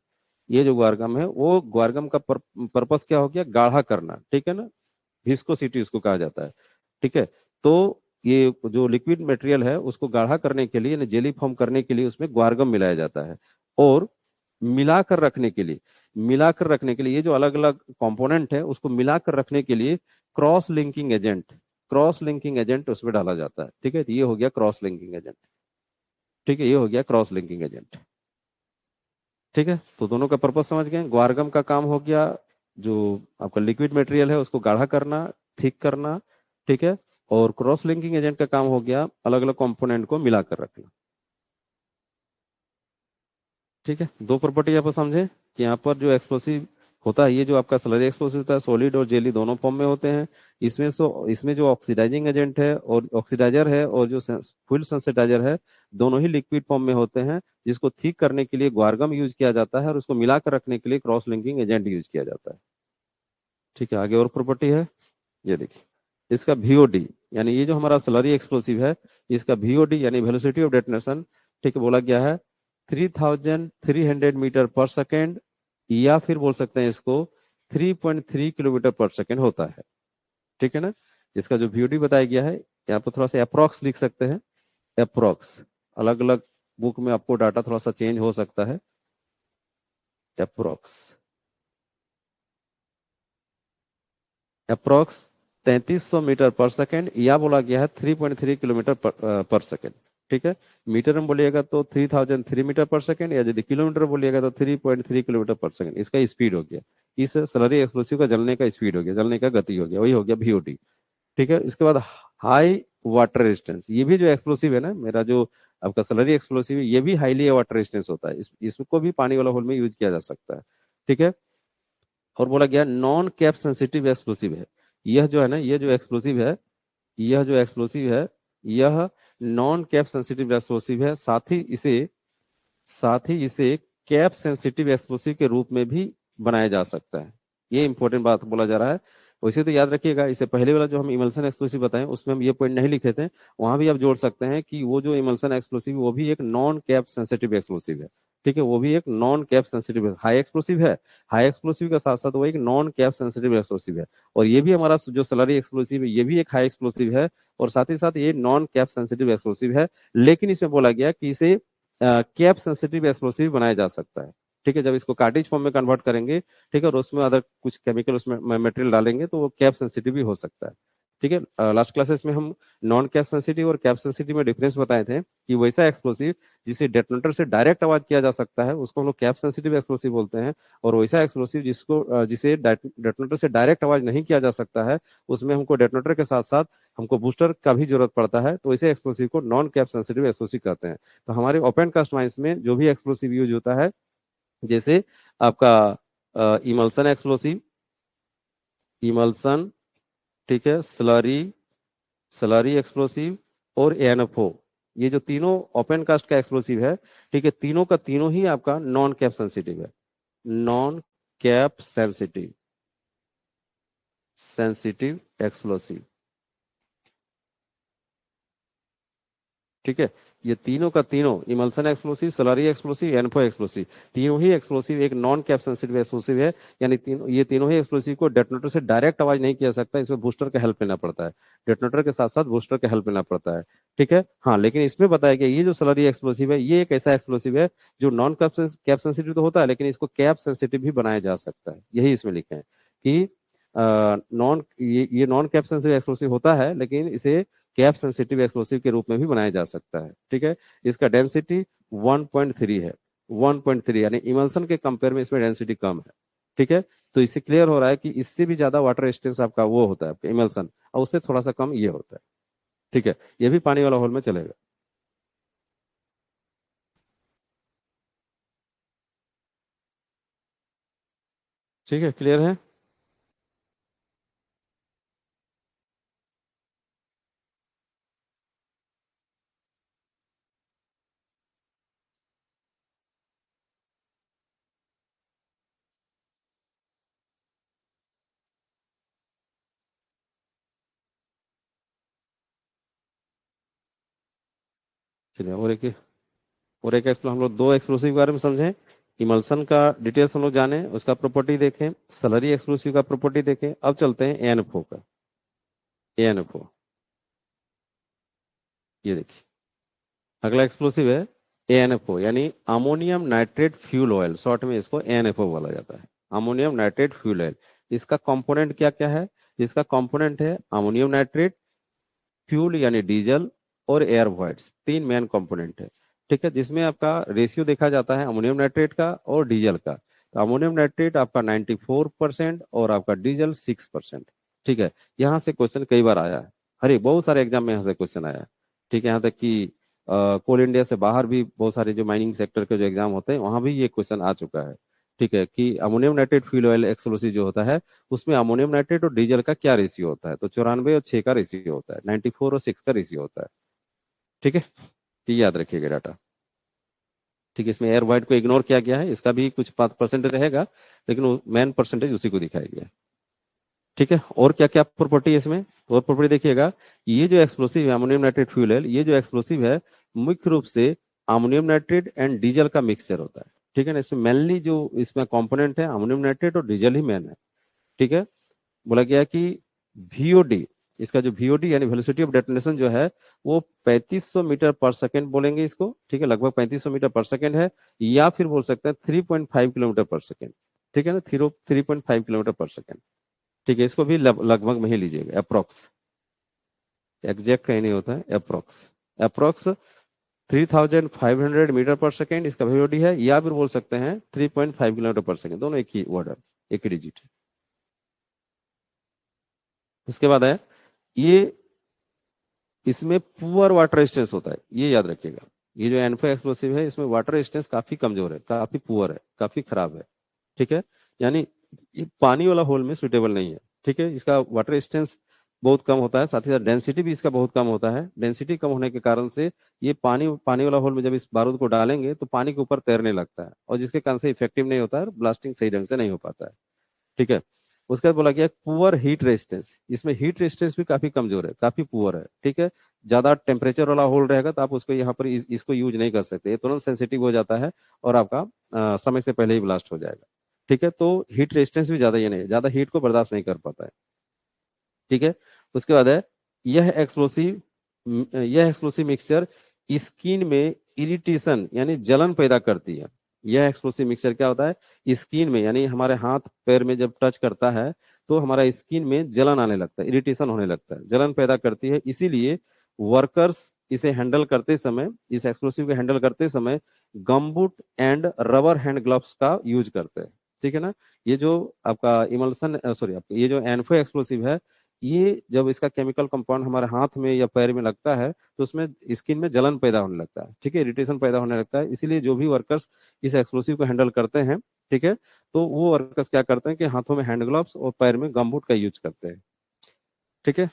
ये जो ग्वारगम है वो ग्वारगम का पर्पस क्या हो गया? गाढ़ा करना। ठीक है ना, विस्कोसिटी उसको कहा जाता है। ठीक है, तो ये जो लिक्विड मटेरियल है उसको गाढ़ा करने के लिए यानी जेली फॉर्म करने के लिए उसमें ग्वारगम मिलाया जाता है। और मिलाकर रखने के लिए, मिलाकर रखने के लिए ये जो अलग अलग कंपोनेंट है उसको मिलाकर रखने के लिए cross linking agent, cross linking agent उसमें डाला जाता है। ठीक है, तो ये हो गया क्रॉस लिंकिंग एजेंट। ठीक है, ये हो गया क्रॉस लिंकिंग एजेंट। ठीक है, तो दोनों का पर्पस समझ गए। ग्वारगम का काम हो गया जो आपका लिक्विड मटेरियल है उसको गाढ़ा करना, थिक करना, ठीक है। और क्रॉस लिंकिंग एजेंट का काम हो गया अलग अलग कंपोनेंट को मिलाकर रखना। ठीक है, दो प्रॉपर्टी आप समझे कि यहाँ पर जो एक्सप्लोसिव होता है, ये जो आपका स्लरी एक्सप्लोसिव होता है, सॉलिड और जेली दोनों फॉर्म में होते हैं। इसमें जो ऑक्सीडाइजिंग एजेंट है और ऑक्सीडाइजर है और जो फ्लूइड सेंसिटाइजर है, दोनों ही लिक्विड फॉर्म में होते हैं, जिसको थिक करने के लिए ग्वारगम यूज किया जाता है और उसको मिलाकर रखने के लिए क्रॉस लिंकिंग एजेंट यूज किया जाता है। ठीक है, आगे और प्रॉपर्टी है, ये देखिए। इसका VOD, यानी ये जो हमारा स्लरी एक्सप्लोसिव है, इसका VOD यानी वेलोसिटी ऑफ डेटोनेशन, ठीक है, बोला गया है 3300 मीटर पर सेकेंड, या फिर बोल सकते हैं इसको 3.3 किलोमीटर पर सेकेंड होता है। ठीक है ना। इसका जो VOD बताया गया है, यहाँ पर थोड़ा सा अप्रोक्स लिख सकते हैं, अप्रोक्स। अलग अलग बुक में आपको डाटा थोड़ा सा चेंज हो सकता है। अप्रोक्स, अप्रोक्स 3300 मीटर पर सेकेंड, या बोला गया है 3.3 किलोमीटर पर सेकेंड। ठीक है, मीटर में बोलिएगा तो 3003 मीटर पर सेकेंड, या यदि किलोमीटर बोलिएगा तो 3.3 किलोमीटर पर सेकेंड। इसका स्पीड हो गया, इस स्लरी एक्सप्लोसिव का जलने का स्पीड हो गया, जलने का गति हो गया, वही हो गया VOD। ठीक है, इसके बाद हाई वाटर रेजिस्टेंस, ये भी जो एक्सप्लोसिव है ना, मेरा जो आपका स्लरी एक्सप्लोसिव है, ये भी हाईली वाटर रेजिस्टेंस होता है। इसको भी पानी वाला होल में यूज किया जा सकता है। ठीक है, और बोला गया नॉन कैप सेंसिटिव एक्सप्लोसिव है। यह जो है ना, ये जो एक्सप्लोसिव है, यह जो एक्सप्लोसिव है, यह नॉन कैप सेंसिटिव एक्सप्लोसिव है। साथ ही इसे कैप सेंसिटिव एक्सप्लोसिव के रूप में भी बनाया जा सकता है। ये इंपॉर्टेंट बात बोला जा रहा है। वैसे तो याद रखिएगा, इससे पहले वाला जो हम इमल्सन एक्सप्लोसिव बताएं उसमें हम ये पॉइंट नहीं लिखे थे, वहां भी आप जोड़ सकते हैं कि वो जो इमल्सन एक्सप्लोसिव वो भी एक नॉन कैप सेंसिटिव एक्सप्लोसिव है। ठीक है, वो भी एक नॉन कैप सेंसिटिव है, हाई एक्सप्लोसिव है। हाई एक्सप्लोसिव के साथ साथ वो एक नॉन कैप सेंसिटिव एक्सप्लोसिव है। और ये भी हमारा जो सलरी एक्सप्लोसिव है, ये भी एक हाई एक्सप्लोसिव है, और साथ ही साथ ये नॉन कैप सेंसिटिव एक्सप्लोसिव है। लेकिन इसमें बोला गया कि इसे कैप सेंसिटिव एक्सप्लोसिव बनाया जा सकता है। ठीक है, जब इसको कार्टेज फॉर्म में कन्वर्ट करेंगे, ठीक है, और उसमें अदर कुछ केमिकल उसमें मटेरियल डालेंगे तो वो कैप सेंसिटिव भी हो सकता है। ठीक है, लास्ट क्लासेस में हम नॉन कैप सेंसिटिव और कैप सेंसिटिव में डिफरेंस बताए थे कि वैसा एक्सप्लोसिव जिसे डेटोनेटर से डायरेक्ट आवाज किया जा सकता है उसको हम लोग कैप सेंसिटिव एक्सप्लोसिव बोलते हैं, और वैसा एक्सप्लोसिव जिसे डेटोनेटर से डायरेक्ट आवाज नहीं किया जा सकता है, उसमें हमको डेटोनेटर के साथ साथ हमको बूस्टर का भी जरूरत पड़ता है, तो इसे एक्सप्लोसिव को नॉन कैप सेंसिटिव एक्सप्लोसिव कहते हैं। तो हमारे ओपन कास्ट माइंस में जो भी एक्सप्लोसिव यूज होता है, जैसे आपका इमल्सन एक्सप्लोसिव, इमल्सन, ठीक है, स्लरी, स्लरी एक्सप्लोसिव और एनएफओ, ये जो तीनों ओपन कास्ट का एक्सप्लोसिव है, ठीक है, तीनों का तीनों ही आपका नॉन कैप सेंसिटिव है। Non cap sensitive, sensitive explosive. ठीक है, ये तीनों का तीनों emulsion explosive, slurry explosive, ANFO explosive, तीनों ही एक्सप्लोसिव एक नॉन कैप सेंसिटिव एक्सप्लोसिव है। यानी ये तीनों ही एक्सप्लोसिव को डेटोनेटर से डायरेक्ट आवाज नहीं किया सकता, इसमें बूस्टर का हेल्प लेना पड़ता है। डेटोनेटर के साथ साथ बूस्टर का हेल्प लेना पड़ता है। ठीक है, हाँ, लेकिन इसमें बताया गया ये जो सलारी एक्सप्लोसिव है, ये एक ऐसा एक्सप्लोसिव है जो नॉन कैप सेंसिटिव तो होता है, लेकिन इसको कैप सेंसिटिव भी बनाया जा सकता है। यही इसमें लिखे हैं कि नॉन ये नॉन कैप सेंसिटिव एक्सप्लोसिव होता है, लेकिन इसे कैप सेंसिटिव एक्सप्लोसिव के रूप में भी बनाया जा सकता है। ठीक है, इसका डेंसिटी 1.3 है। 1.3 यानी इमल्सन के कंपेयर में इसमें डेंसिटी कम है। ठीक है, तो इससे क्लियर हो रहा है कि इससे भी ज्यादा वाटर रेजिस्टेंस आपका वो होता है आपका इमल्सन, और उससे थोड़ा सा कम ये होता है। ठीक है, ये भी पानी वाला होल में चलेगा। ठीक है, क्लियर है। चलिए, और एक हम लोग दो एक्सप्लोसिव के बारे में समझें। इमल्सन का डिटेल्स हम लोग जाने, उसका प्रॉपर्टी देखें, सलरी एक्सप्लोसिव का प्रॉपर्टी देखें। अब चलते हैं एनएफओ का। एनएफओ, ये देखिए, अगला एक्सप्लोसिव है एएनएफओ, यानी ammonium nitrate fuel oil, short में इसको एएनएफओ बोला जाता है। अमोनियम नाइट्रेट फ्यूल ऑयल, इसका कंपोनेंट क्या क्या है? इसका कंपोनेंट है अमोनियम नाइट्रेट, फ्यूल यानी डीजल, और एयर वॉइड्स, तीन मेन कंपोनेंट है। ठीक है, जिसमें आपका रेशियो देखा जाता है अमोनियम नाइट्रेट का और डीजल का। तो अमोनियम नाइट्रेट आपका 94% और आपका डीजल 6%। ठीक है, यहाँ से क्वेश्चन कई बार आया है, अरे बहुत सारे एग्जाम में यहाँ से क्वेश्चन आया है। ठीक है, यहाँ तक कि कोल इंडिया से बाहर भी बहुत सारे जो माइनिंग सेक्टर के जो एग्जाम होते हैं वहां भी ये क्वेश्चन आ चुका है। ठीक है, कि ammonium nitrate fuel oil explosive जो होता है उसमें अमोनियम नाइट्रेट और डीजल का क्या रेशियो होता है, तो 94 और 6 का रेशियो होता है, 94 और 6 का रेशियो होता है। ठीक है, तो ये याद रखिएगा डाटा। ठीक है, इसमें एयर वाइड को इग्नोर किया गया है, इसका भी कुछ 5% रहेगा, लेकिन मेन परसेंटेज उसी को दिखाया गया है। ठीक है, और क्या क्या प्रॉपर्टी है इसमें, और प्रॉपर्टी देखिएगा, ये जो एक्सप्लोसिव है अमोनियम नाइट्रेट फ्यूल है, ये जो एक्सप्लोसिव है मुख्य रूप से अमोनियम नाइट्रेट एंड डीजल का मिक्सचर होता है। ठीक है ना, इसमें मेनली जो इसमें कंपोनेंट है अमोनियम नाइट्रेट और डीजल ही मेन है। ठीक है, बोला गया कि वीओडी, इसका जो वीओडी यानी वेलोसिटी ऑफ डेटोनेशन जो है वो 3500 मीटर पर सेकेंड बोलेंगे इसको। ठीक है, लगभग 3500 मीटर पर सेकेंड है, या फिर बोल सकते हैं 3.5 किलोमीटर पर सेकेंड। ठीक है ना, 3.5 किलोमीटर पर सेकेंड। ठीक है, इसको भी लगभग में ही लीजिएगा, अप्रोक्स, एग्जैक्ट कहीं नहीं होता है, अप्रोक्स। अप्रोक्स 3500 मीटर पर सेकेंड इसका वीओडी है, या फिर बोल सकते हैं 3.5 किलोमीटर पर सेकेंड, दोनों एक ही वर्ड है, एक ही डिजिट है। उसके बाद है ये, इसमें पुअर वाटर रेजिस्टेंस होता है, ये याद रखिएगा। ये जो एनफो एक्सप्लोसिव है इसमें वाटर रेजिस्टेंस काफी कमजोर है, काफी पुअर है, काफी खराब है। ठीक है, यानी ये पानी वाला होल में सुटेबल नहीं है। ठीक है, इसका वाटर रेजिस्टेंस बहुत कम होता है, साथ ही साथ डेंसिटी भी इसका बहुत कम होता है। डेंसिटी कम होने के कारण से ये पानी पानी वाला होल में जब इस बारूद को डालेंगे तो पानी के ऊपर तैरने लगता है, और जिसके कारण से इफेक्टिव नहीं होता है, ब्लास्टिंग सही ढंग से नहीं हो पाता है। ठीक है, उसके बाद बोला गया पुअर हीट रेजिस्टेंस, इसमें हीट रेजिस्टेंस भी काफी कमजोर है, काफी पुअर है। ठीक है, ज्यादा टेम्परेचर वाला होल रहेगा तो आप उसको यहाँ पर इसको यूज नहीं कर सकते, ये तुरंत सेंसिटिव हो जाता है और आपका समय से पहले ही ब्लास्ट हो जाएगा। ठीक है, तो हीट रेजिस्टेंस भी ज्यादा, ये नहीं, ज्यादा हीट को बर्दाश्त नहीं कर पाता है। ठीक है, उसके बाद है यह एक्सप्लोसिव यह एक्सप्लोसिव मिक्सचर स्किन में इरिटेशन यानी जलन पैदा करती है। यह एक्सप्लोसिव मिक्सचर क्या होता है, स्किन में यानी हमारे हाथ पैर में जब टच करता है तो हमारा स्किन में जलन आने लगता है, इरिटेशन होने लगता है, जलन पैदा करती है। इसीलिए वर्कर्स इसे हैंडल करते समय, इस एक्सप्लोसिव को हैंडल करते समय gumboot and rubber hand gloves का यूज करते हैं। ठीक है ना, ये जो आपका इमल्सन सॉरी आपका ये जो एनफो एक्सप्लोसिव है, ये जब इसका केमिकल कंपाउंड हमारे हाथ में या पैर में लगता है तो उसमें स्किन में जलन पैदा होने लगता है। ठीक है, इरिटेशन पैदा होने लगता है। इसीलिए जो भी वर्कर्स इस एक्सप्लोसिव को हैंडल करते हैं, ठीक है, तो वो वर्कर्स क्या करते हैं कि हाथों में हैंड ग्लव्स और पैर में गमबूट का यूज करते हैं। ठीक है,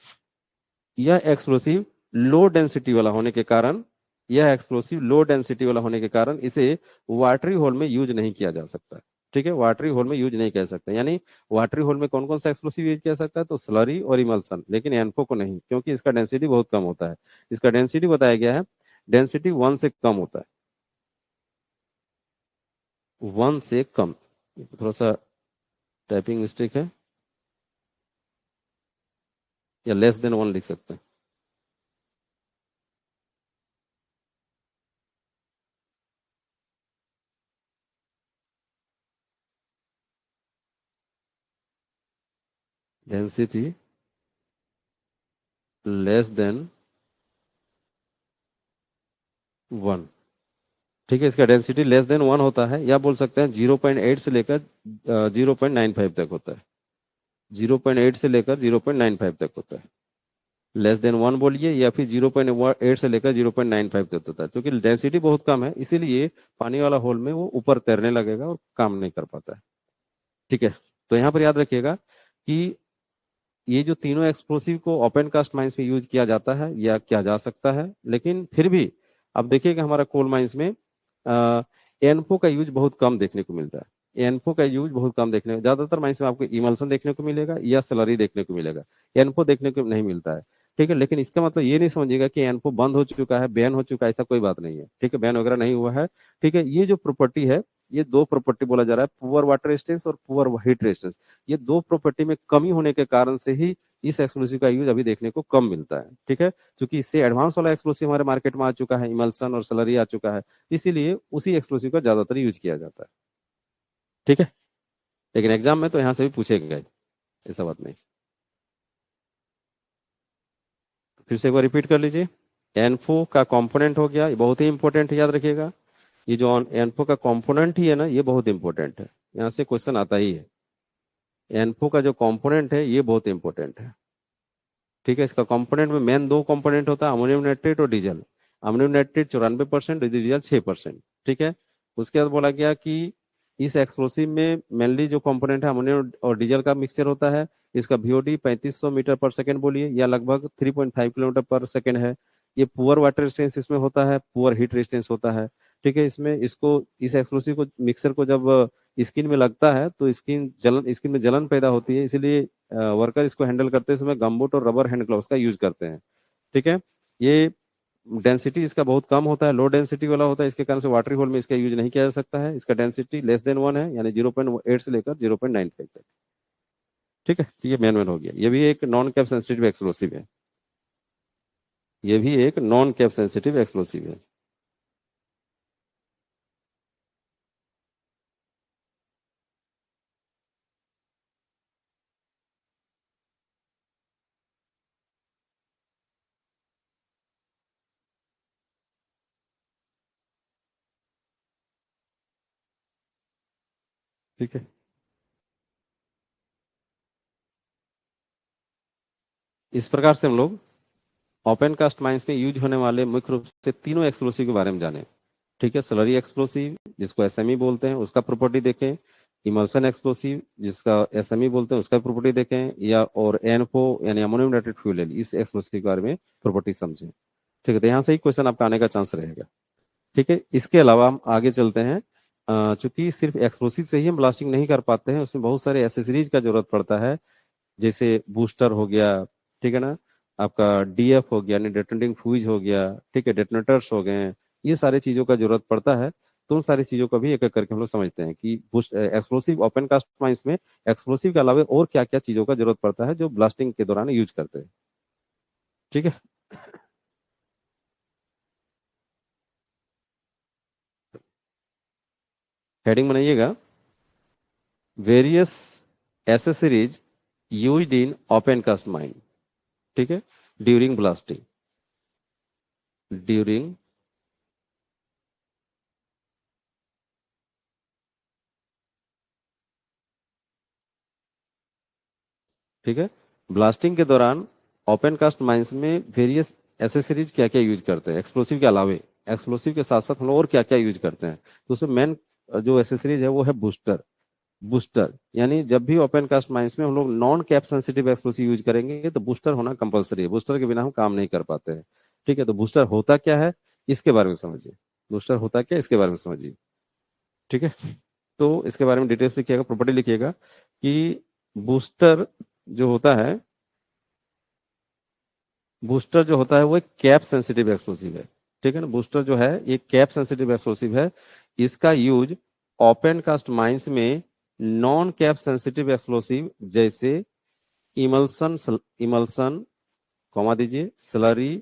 यह एक्सप्लोसिव लो डेंसिटी वाला होने के कारण, यह एक्सप्लोसिव लो डेंसिटी वाला होने के कारण इसे वाटरी होल में यूज नहीं किया जा सकता। ठीक है, वाटरी होल में यूज नहीं कर सकते, यानी वाटरी होल में कौन कौन सा एक्सप्लोसिव यूज किया सकता है, तो स्लरी और इमल्सन, लेकिन एनफो को नहीं, क्योंकि इसका डेंसिटी बहुत कम होता है। इसका डेंसिटी बताया गया है, डेंसिटी 1 से कम होता है, 1 से कम। थोड़ा सा टाइपिंग मिस्टेक है, या लेस देन 1 लिख सकते हैं। Density less than 1। ठीक है, इसका डेंसिटी लेस देन 1 होता है, या बोल सकते हैं 0.8 से लेकर 0.95 तक होता है, 0.8 से लेकर 0.95 तक होता है। लेस देन 1 बोलिए, या फिर 0.8 से लेकर 0.95 तक होता है। क्योंकि डेंसिटी बहुत कम है, इसीलिए पानी वाला होल में वो ऊपर तैरने लगेगा और काम नहीं कर पाता है। ठीक है, तो यहाँ पर याद रखिएगा कि ये जो तीनों एक्सप्लोसिव को ओपन कास्ट माइंस में यूज किया जाता है या किया जा सकता है, लेकिन फिर भी अब देखिएगा हमारा कोल माइंस में एनफो का यूज बहुत कम देखने को मिलता है। एनफो का यूज बहुत कम देखने को, ज्यादातर माइंस में आपको इमल्सन देखने को मिलेगा या स्लरी देखने को मिलेगा, एनफो देखने को नहीं मिलता है। ठीक है, लेकिन इसका मतलब ये नहीं समझिएगा कि एनफो बंद हो चुका है, बैन हो चुका है, ऐसा कोई बात नहीं है। ठीक है, बैन वगैरह नहीं हुआ है। ठीक है, ये जो प्रॉपर्टी है, ये दो प्रॉपर्टी बोला जा रहा है, पुअर वाटर रेजिस्टेंस और पुअर हीट रेजिस्टेंस, ये दो प्रॉपर्टी में कमी होने के कारण से ही इस एक्सप्लोसिव का यूज अभी देखने को कम मिलता है। ठीक है, क्योंकि इससे एडवांस वाला एक्सप्लोसिव हमारे मार्केट में आ चुका है, इमल्सन और स्लरी आ चुका है, इसीलिए उसी एक्सप्लोसिव का ज्यादातर यूज किया जाता है। ठीक है, लेकिन एग्जाम में तो यहाँ से भी पूछेगा, ऐसा बात नहीं। फिर से एक बार रिपीट कर लीजिए, एनफो का कंपोनेंट हो गया, ये बहुत ही इंपॉर्टेंट है, याद रखिएगा। ये जो एनफो का कंपोनेंट ही है ना, ये बहुत इंपॉर्टेंट है। यहाँ से क्वेश्चन आता ही है। एनफो का जो कंपोनेंट है ये बहुत इंपॉर्टेंट है। ठीक है, इसका कंपोनेंट में मेन दो कंपोनेंट होता है, अमोनियम नाइट्रेट और डीजल। Ammonium nitrate 94%, diesel 6%। ठीक है। उसके बाद बोला गया कि इस एक्सप्लोसिव में मेनली जो कंपोनेंट है अमोनियम और डीजल का मिक्सचर होता है। इसका VOD 3500 मीटर पर सेकंड बोलिए, या लगभग 3.5 किलोमीटर पर सेकंड है। ये पुअर वाटर रेजिस्टेंस इसमें होता है, पुअर हीट रेजिस्टेंस होता है। ठीक है, इसमें इसको इस एक्सप्लोसिव को मिक्सर को जब स्किन में लगता है तो स्किन में जलन पैदा होती है, इसलिए वर्कर इसको हैंडल करते समय गमबूट और रबर हैंड ग्लव्स का यूज करते हैं। ठीक है। ये डेंसिटी इसका बहुत कम होता है, लो डेंसिटी वाला होता है, इसके कारण से वाटरी होल में इसका यूज नहीं किया जा सकता है। इसका डेंसिटी लेस देन 1 है, यानी 0.8 से लेकर 0.95 तक। ठीक है, तो ये मैन हो गया। ये भी एक नॉन कैप सेंसिटिव एक्सप्लोसिव है। ये भी एक नॉन कैप सेंसिटिव एक्सप्लोसिव है। ठीक है, इस प्रकार से हम लोग ओपन कास्ट माइंस में यूज होने वाले मुख्य रूप से तीनों एक्सप्लोसिव के बारे में जाने। ठीक है, स्लरी एक्सप्लोसिव जिसको SME बोलते हैं उसका प्रॉपर्टी देखें। इमल्सन एक्सप्लोसिव जिसका SME बोलते हैं उसका प्रॉपर्टी देखें, या और एनफो यानी अमोनियम नाइट्रेट फ्यूल, इस एक्सप्लोसिव के बारे में प्रॉपर्टी समझें। ठीक है, तो यहाँ से ही क्वेश्चन आपका आने का चांस रहेगा। ठीक है, इसके अलावा हम आगे चलते हैं। चूंकि सिर्फ एक्सप्लोसिव से ही हम ब्लास्टिंग नहीं कर पाते हैं, उसमें बहुत सारे एसेसरीज का जरूरत पड़ता है। जैसे बूस्टर हो गया, ठीक है ना, आपका DF हो गया यानी डेटोनेटिंग फ्यूज हो गया, ठीक है, डेटोनेटर्स हो गए। ये सारी चीजों का जरूरत पड़ता है। तो उन सारी चीजों का भी एक एक करके हम लोग समझते हैं कि एक्सप्लोसिव ओपन कास्ट माइंस में एक्सप्लोसिव के अलावा और क्या क्या चीजों का जरूरत पड़ता है जो ब्लास्टिंग के दौरान यूज करते हैं। ठीक है, हेडिंग बनाइएगा, various accessories used in open cast mine. ठीक है, ड्यूरिंग ब्लास्टिंग, ड्यूरिंग, ठीक है, ब्लास्टिंग के दौरान ओपन कास्ट माइंस में वेरियस एसेसरीज क्या क्या यूज करते हैं एक्सप्लोसिव के अलावे। एक्सप्लोसिव के साथ साथ हम लोग और क्या क्या यूज करते हैं, तो उसमें मेन जो एसेसरीज है वो है बूस्टर। बूस्टर यानी जब भी ओपन कास्ट माइंस में हम लोग non cap sensitive explosive use करेंगे तो बूस्टर होना कंपलसरी है, बूस्टर के बिना हम काम नहीं कर पाते हैं। ठीक है, तो बूस्टर होता क्या है इसके बारे में समझिए। बूस्टर होता क्या है इसके बारे में समझिए। ठीक है, तो इसके बारे में डिटेल्स लिखिएगा, प्रॉपर्टी लिखिएगा कि बूस्टर जो होता है, बूस्टर जो होता है वो एक कैप सेंसिटिव एक्सप्लोसिव है। ठीक है ना, बूस्टर जो है ये कैप सेंसिटिव एक्सप्लोसिव है। इसका यूज ओपन कास्ट माइंस में नॉन कैप सेंसिटिव एक्सप्लोसिव जैसे इमल्सन, इमल्सन, कॉमा दीजिए, स्लरी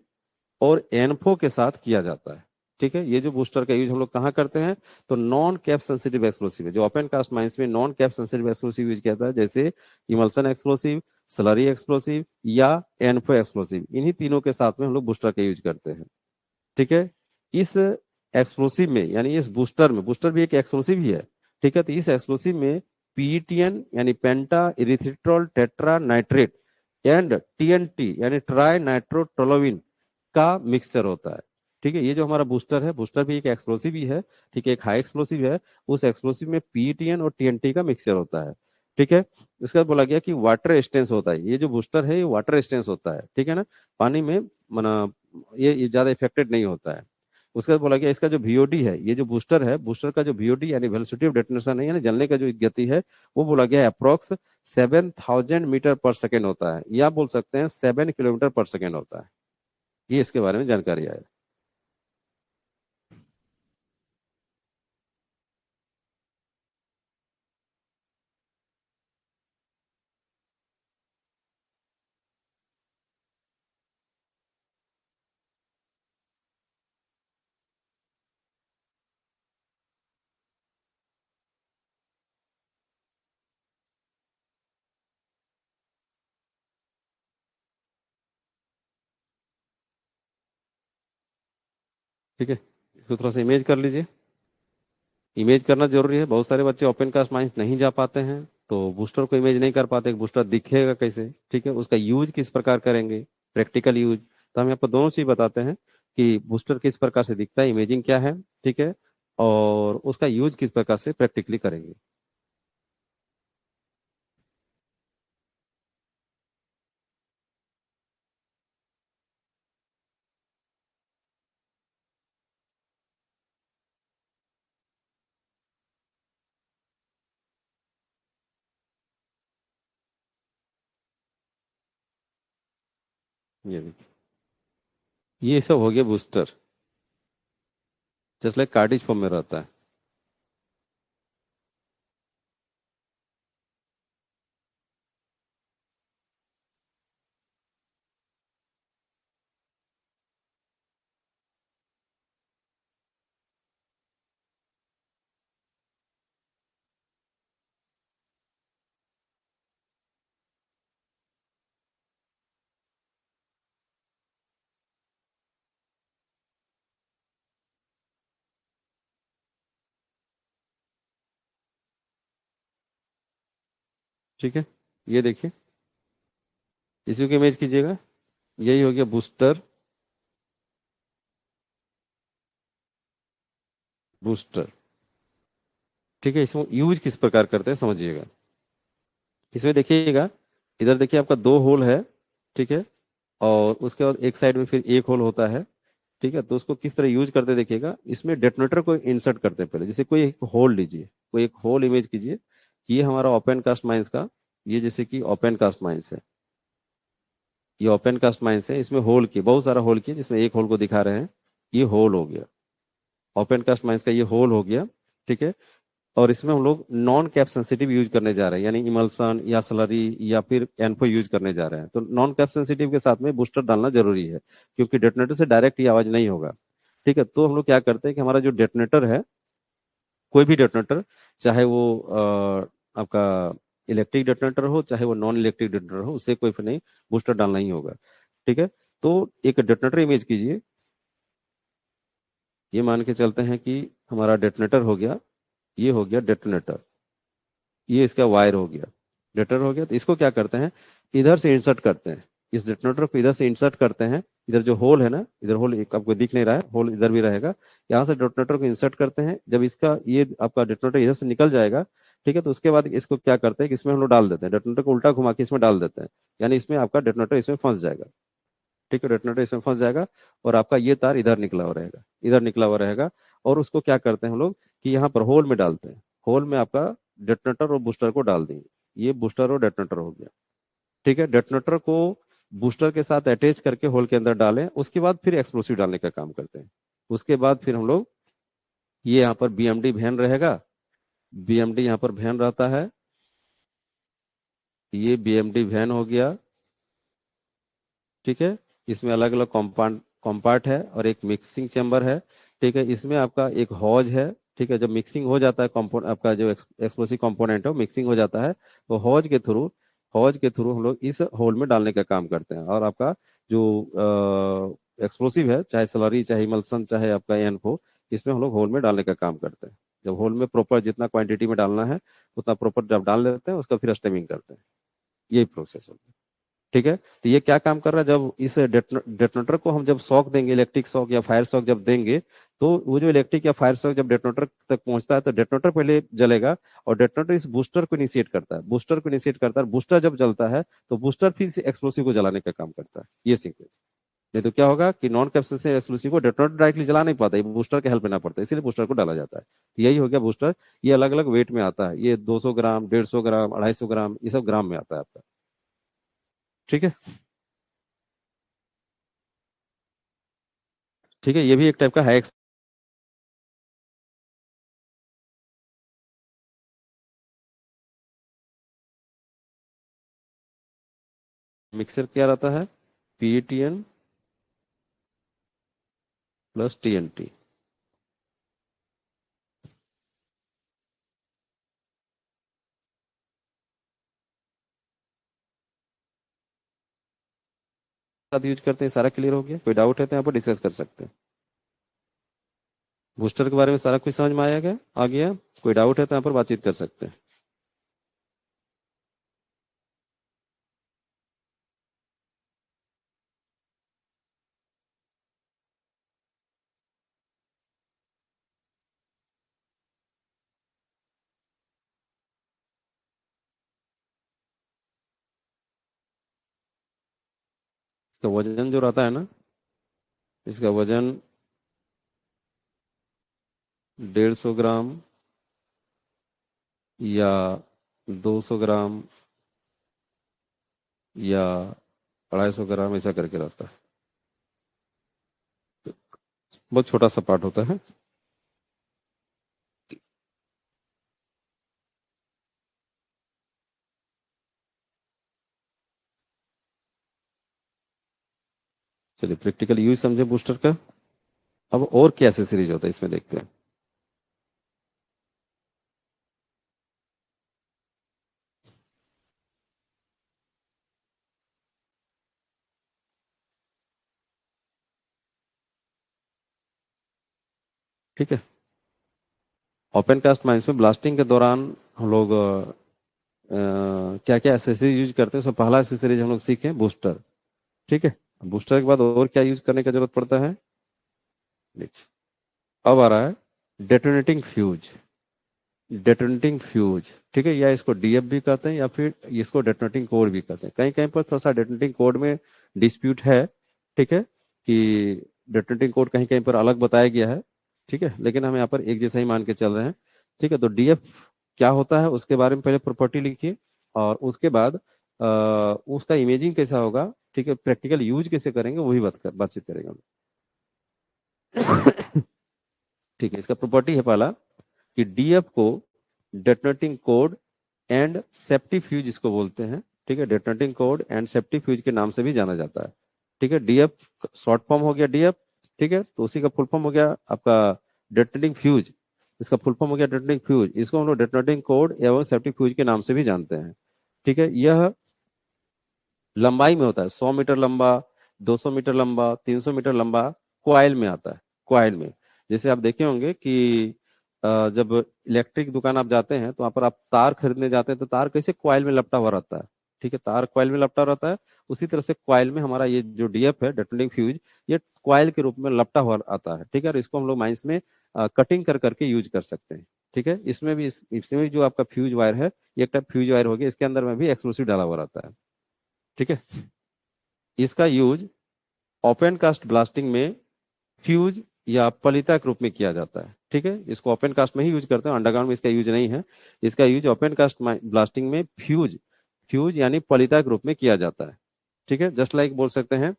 और एनफो के साथ किया जाता है। ठीक है, ये जो बूस्टर का यूज हम लोग कहाँ करते हैं, तो नॉन कैप सेंसिटिव एक्सप्लोसिव है जो ओपन कास्ट माइंस में non cap sensitive explosive use किया जाता है, जैसे इमल्सन एक्सप्लोसिव, स्लरी एक्सप्लोसिव या एनफो एक्सप्लोसिव। इन्हीं तीनों के साथ में हम लोग बूस्टर का यूज करते हैं। ठीक है, इस एक्सप्लोसिव में यानी इस बूस्टर में, बूस्टर भी एक एक्सप्लोसिव ही है। ठीक है, तो इस एक्सप्लोसिव में PETN यानी पेंटा इरिथ्रिट्रॉल टेट्रा नाइट्रेट एंड TNT यानी ट्राई नाइट्रोटोलोइन का मिक्सचर होता है। ठीक है, ये जो हमारा बूस्टर है, बूस्टर भी एक एक्सप्लोसिव ही है। ठीक है, एक हाई एक्सप्लोसिव है। उस एक्सप्लोसिव में PETN और TNT का मिक्सचर होता है। ठीक है, उसके बाद बोला गया कि वाटर रेजिस्टेंस होता है, ये जो बूस्टर है ये वाटर रेजिस्टेंस होता है। ठीक है ना, पानी में मना ये ज्यादा इफेक्टेड नहीं होता है। उसके बाद बोला गया इसका जो VOD है, ये जो बूस्टर है, बूस्टर का जो VOD यानी वेलोसिटी ऑफ डेटोनेशन है, यानी जलने का जो गति है, वो बोला गया अप्रोक्स 7000 मीटर पर सेकेंड होता है, या बोल सकते हैं 7 किलोमीटर पर सेकेंड होता है। ये इसके बारे में जानकारी है। ठीक है, इसको थोड़ा सा इमेज कर लीजिए। इमेज करना जरूरी है। बहुत सारे बच्चे ओपन कास्ट माइंस नहीं जा पाते हैं, तो बूस्टर को इमेज नहीं कर पाते, बूस्टर दिखेगा कैसे, ठीक है, उसका यूज किस प्रकार करेंगे, प्रैक्टिकल यूज। तो हम आपको दोनों चीज बताते हैं कि बूस्टर किस प्रकार से दिखता है, इमेजिंग क्या है, ठीक है, और उसका यूज किस प्रकार से प्रैक्टिकली करेंगे। ये देखिए, ये सब हो गया booster, just like cartridge form में रहता है। ठीक है, ये देखिए, इसी को इमेज कीजिएगा, यही हो गया बूस्टर। बूस्टर, ठीक है, इसमें यूज किस प्रकार करते हैं समझिएगा। इसमें देखिएगा, इधर देखिए आपका दो होल है, ठीक है, और उसके बाद एक साइड में फिर एक होल होता है, ठीक है। तो उसको किस तरह यूज करते देखिएगा, इसमें डेटोनेटर को इंसर्ट करते हैं पहले। जैसे कोई एक होल लीजिए, कोई एक होल इमेज कीजिए कि ये हमारा ओपन कास्ट माइंस का, ये जैसे कि ओपन कास्ट माइंस है, ये ओपन कास्ट माइंस है, इसमें होल की बहुत सारा होल किए, जिसमें एक होल को दिखा रहे हैं, ये होल हो गया, ओपन कास्ट माइंस का ये होल हो गया, ठीक है। और इसमें हम लोग नॉन कैप सेंसिटिव यूज करने जा रहे हैं, यानी इमल्सन या स्लरी या फिर एनफो यूज करने जा रहे हैं। तो नॉन कैप सेंसिटिव के साथ में बूस्टर डालना जरूरी है, क्योंकि डेटोनेटर से डायरेक्ट ये आवाज नहीं होगा, ठीक है। तो हम लोग क्या करते हैं कि हमारा जो डेटोनेटर है, कोई भी डेटोनेटर, चाहे वो आपका इलेक्ट्रिक डेटोनेटर हो, चाहे वो नॉन इलेक्ट्रिक डेटोनेटर हो, उससे कोई नहीं, बूस्टर डालना ही होगा, ठीक है। तो एक डेटोनेटर इमेज कीजिए, ये मान के चलते हैं कि हमारा डेटोनेटर हो गया, ये हो गया डेटोनेटर, ये इसका वायर हो गया, डेटोनेटर हो गया। तो इसको क्या करते हैं, इधर से इंसर्ट करते हैं, इस डेटोनेटर को इधर से इंसर्ट करते हैं, इधर जो होल है ना, इधर होल एक आपको दिख नहीं रहा है, होल इधर भी रहेगा, यहाँ से डेटोनेटर को इंसर्ट करते हैं। जब इसका ये आपका डेटोनेटर इधर से निकल जाएगा, ठीक है, तो उसके बाद इसको क्या करते हैं कि इसमें हम लोग डाल देते हैं, डेटोनेटर को उल्टा घुमा के इसमें डाल देते हैं, यानी इसमें आपका डेटोनेटर इसमें फंस जाएगा, ठीक है, डेटोनेटर इसमें फंस जाएगा, और आपका ये तार इधर निकला हुआ रहेगा, इधर निकला हुआ रहेगा। और उसको क्या करते हैं हम लोग कि यहाँ पर होल में डालते हैं, होल में आपका डेटोनेटर और बूस्टर को डाल देंगे, ये बूस्टर और डेटोनेटर हो गया, ठीक है। डेटोनेटर को बूस्टर के साथ अटैच करके होल के अंदर डालें, उसके बाद फिर एक्सप्लोसिव डालने का काम करते हैं। उसके बाद फिर हम लोग, ये यहाँ पर बीएमडी वैन रहेगा, बीएमडी यहाँ पर वैन रहता है, ये बीएमडी वैन हो गया, ठीक है। इसमें अलग अलग कॉम्पाउंड कॉम्पार्ट है और एक मिक्सिंग चैम्बर है, ठीक है। इसमें आपका एक हॉज है, ठीक है। जब मिक्सिंग हो जाता है कंपोनेंट, आपका जो एक्सप्लोसिव कंपोनेंट है वो मिक्सिंग हो जाता है, तो हॉज के थ्रू हम लोग इस होल में डालने का काम करते हैं। और आपका जो एक्सप्लोसिव है, चाहे स्लरी, चाहे इमल्सन, चाहे आपका एनफो, इसमें हम लोग होल में डालने का काम करते हैं। जब होल में प्रॉपर जितना क्वांटिटी में डालना है उतना प्रॉपर जब डाल लेते हैं, उसका फिर स्टेमिंग करते हैं, यही प्रोसेस होता है, ठीक है। तो ये क्या काम कर रहा है, जब इस डेटोनेटर को हम जब शॉक देंगे, इलेक्ट्रिक शॉक या फायर शॉक जब देंगे, तो वो जो इलेक्ट्रिक या फायर शॉक जब डेटोनेटर तक पहुंचता है, तो डेटोनेटर पहले जलेगा, और डेटोनेटर इस बूस्टर को इनिशिएट करता है, बूस्टर को इनिशिएट करता है, बूस्टर जब जलता है तो बूस्टर फिर से एक्सप्लोसिव को जलाने का काम करता है, ये सीक्वेंस। नहीं तो क्या होगा कि नॉन कैप्सन से एक्सप्लोसिव को डेटोनेटर डायरेक्टली जला नहीं पाता, ये बूस्टर के हेल्प लेना पड़ता है, इसीलिए बूस्टर को डाला जाता है। तो यही हो गया बूस्टर। ये अलग अलग वेट में आता है, ये 200 ग्राम, 150 ग्राम, 250 ग्राम, ये सब ग्राम में आता है आपका, ठीक है। ठीक है, ये भी एक टाइप का है। मिक्सर क्या रहता है, पीईटीएन प्लस टीएनटी। साथ यूज करते हैं, सारा क्लियर हो गया, कोई डाउट है तो यहाँ पर डिस्कस कर सकते हैं। बूस्टर के बारे में सारा कुछ समझ में आया क्या? आ गया? कोई डाउट है तो यहाँ पर बातचीत कर सकते हैं। इसका वजन जो रहता है ना, इसका वजन 150 ग्राम या 200 ग्राम या 250 ग्राम ऐसा करके रहता है। बहुत छोटा सा पार्ट होता है। चलिए प्रैक्टिकल यूज समझे बूस्टर का। अब और क्या एसेसरीज होता है इसमें देखते हैं। ठीक है। ओपन कास्ट माइंस में ब्लास्टिंग के दौरान हम लोग क्या क्या एसेसरीज यूज करते हैं। उसमें पहला एसेसरीज हम लोग सीखे बूस्टर। ठीक है। बूस्टर के बाद और क्या यूज करने का जरूरत पड़ता है? देखिए, अब आ रहा है डेटोनेटिंग फ्यूज। डेटोनेटिंग फ्यूज, ठीक है, या इसको डीएफ भी कहते हैं या फिर इसको डेटोनेटिंग कोड भी कहते हैं। कहीं कहीं पर थोड़ा सा डेटोनेटिंग कोड में डिस्प्यूट है। ठीक है, कि डेटोनेटिंग कोड कहीं कहीं पर अलग बताया गया है। ठीक है, लेकिन हम यहाँ पर एक जैसा ही मान के चल रहे हैं। ठीक है, तो डीएफ क्या होता है उसके बारे में पहले प्रॉपर्टी लिखिए, और उसके बाद उसका इमेजिंग कैसा होगा, ठीक है, प्रैक्टिकल यूज कैसे करेंगे वही बातचीत करेंगे हम। ठीक है, इसका प्रॉपर्टी है पहला कि डीएफ को detonating code and safety fuse इसको बोलते हैं। ठीक है, detonating code and safety fuse के नाम से भी जाना जाता है। ठीक है, डीएफ शॉर्ट फॉर्म हो गया डीएफ। ठीक है, तो उसी का फुल फॉर्म हो गया आपका डेटोनेटिंग फ्यूज। इसका फुल फॉर्म हो गया डेटोनेटिंग फ्यूज। इसको हम लोग डेटोनेटिंग कोड एवं सेफ्टी फ्यूज के नाम से भी जानते हैं। ठीक है, यह लंबाई में होता है 100 मीटर लंबा, 200 मीटर लंबा, 300 मीटर लंबा। क्वाइल में आता है, क्वाइल में। जैसे आप देखे होंगे कि जब इलेक्ट्रिक दुकान आप जाते हैं तो वहां पर आप तार खरीदने जाते हैं तो तार कैसे क्वाइल में लपटा हुआ रहता है। ठीक है, तार क्वाइल में लपटा रहता है। उसी तरह से क्वाइल में हमारा ये जो डीएफ है डेटोनेटिंग फ्यूज, ये क्वाइल के रूप में लपटा हुआ आता है। ठीक है, और इसको हम लोग माइंस में कटिंग कर करके यूज कर सकते हैं। ठीक है, इसमें भी इसमें भी जो आपका फ्यूज वायर है, ये एक टाइप फ्यूज वायर हो गया, इसके अंदर में भी एक्सप्लोसिव डाला हुआ रहता है। ठीक है, इसका यूज ओपन कास्ट ब्लास्टिंग में फ्यूज या पलिता के रूप में किया जाता है। ठीक है, इसको ओपन कास्ट में ही यूज करते हैं, अंडरग्राउंड में इसका यूज नहीं है। इसका यूज ओपन कास्ट ब्लास्टिंग में फ्यूज, फ्यूज यानी पलिता के रूप में किया जाता है। ठीक है, जस्ट लाइक बोल सकते हैं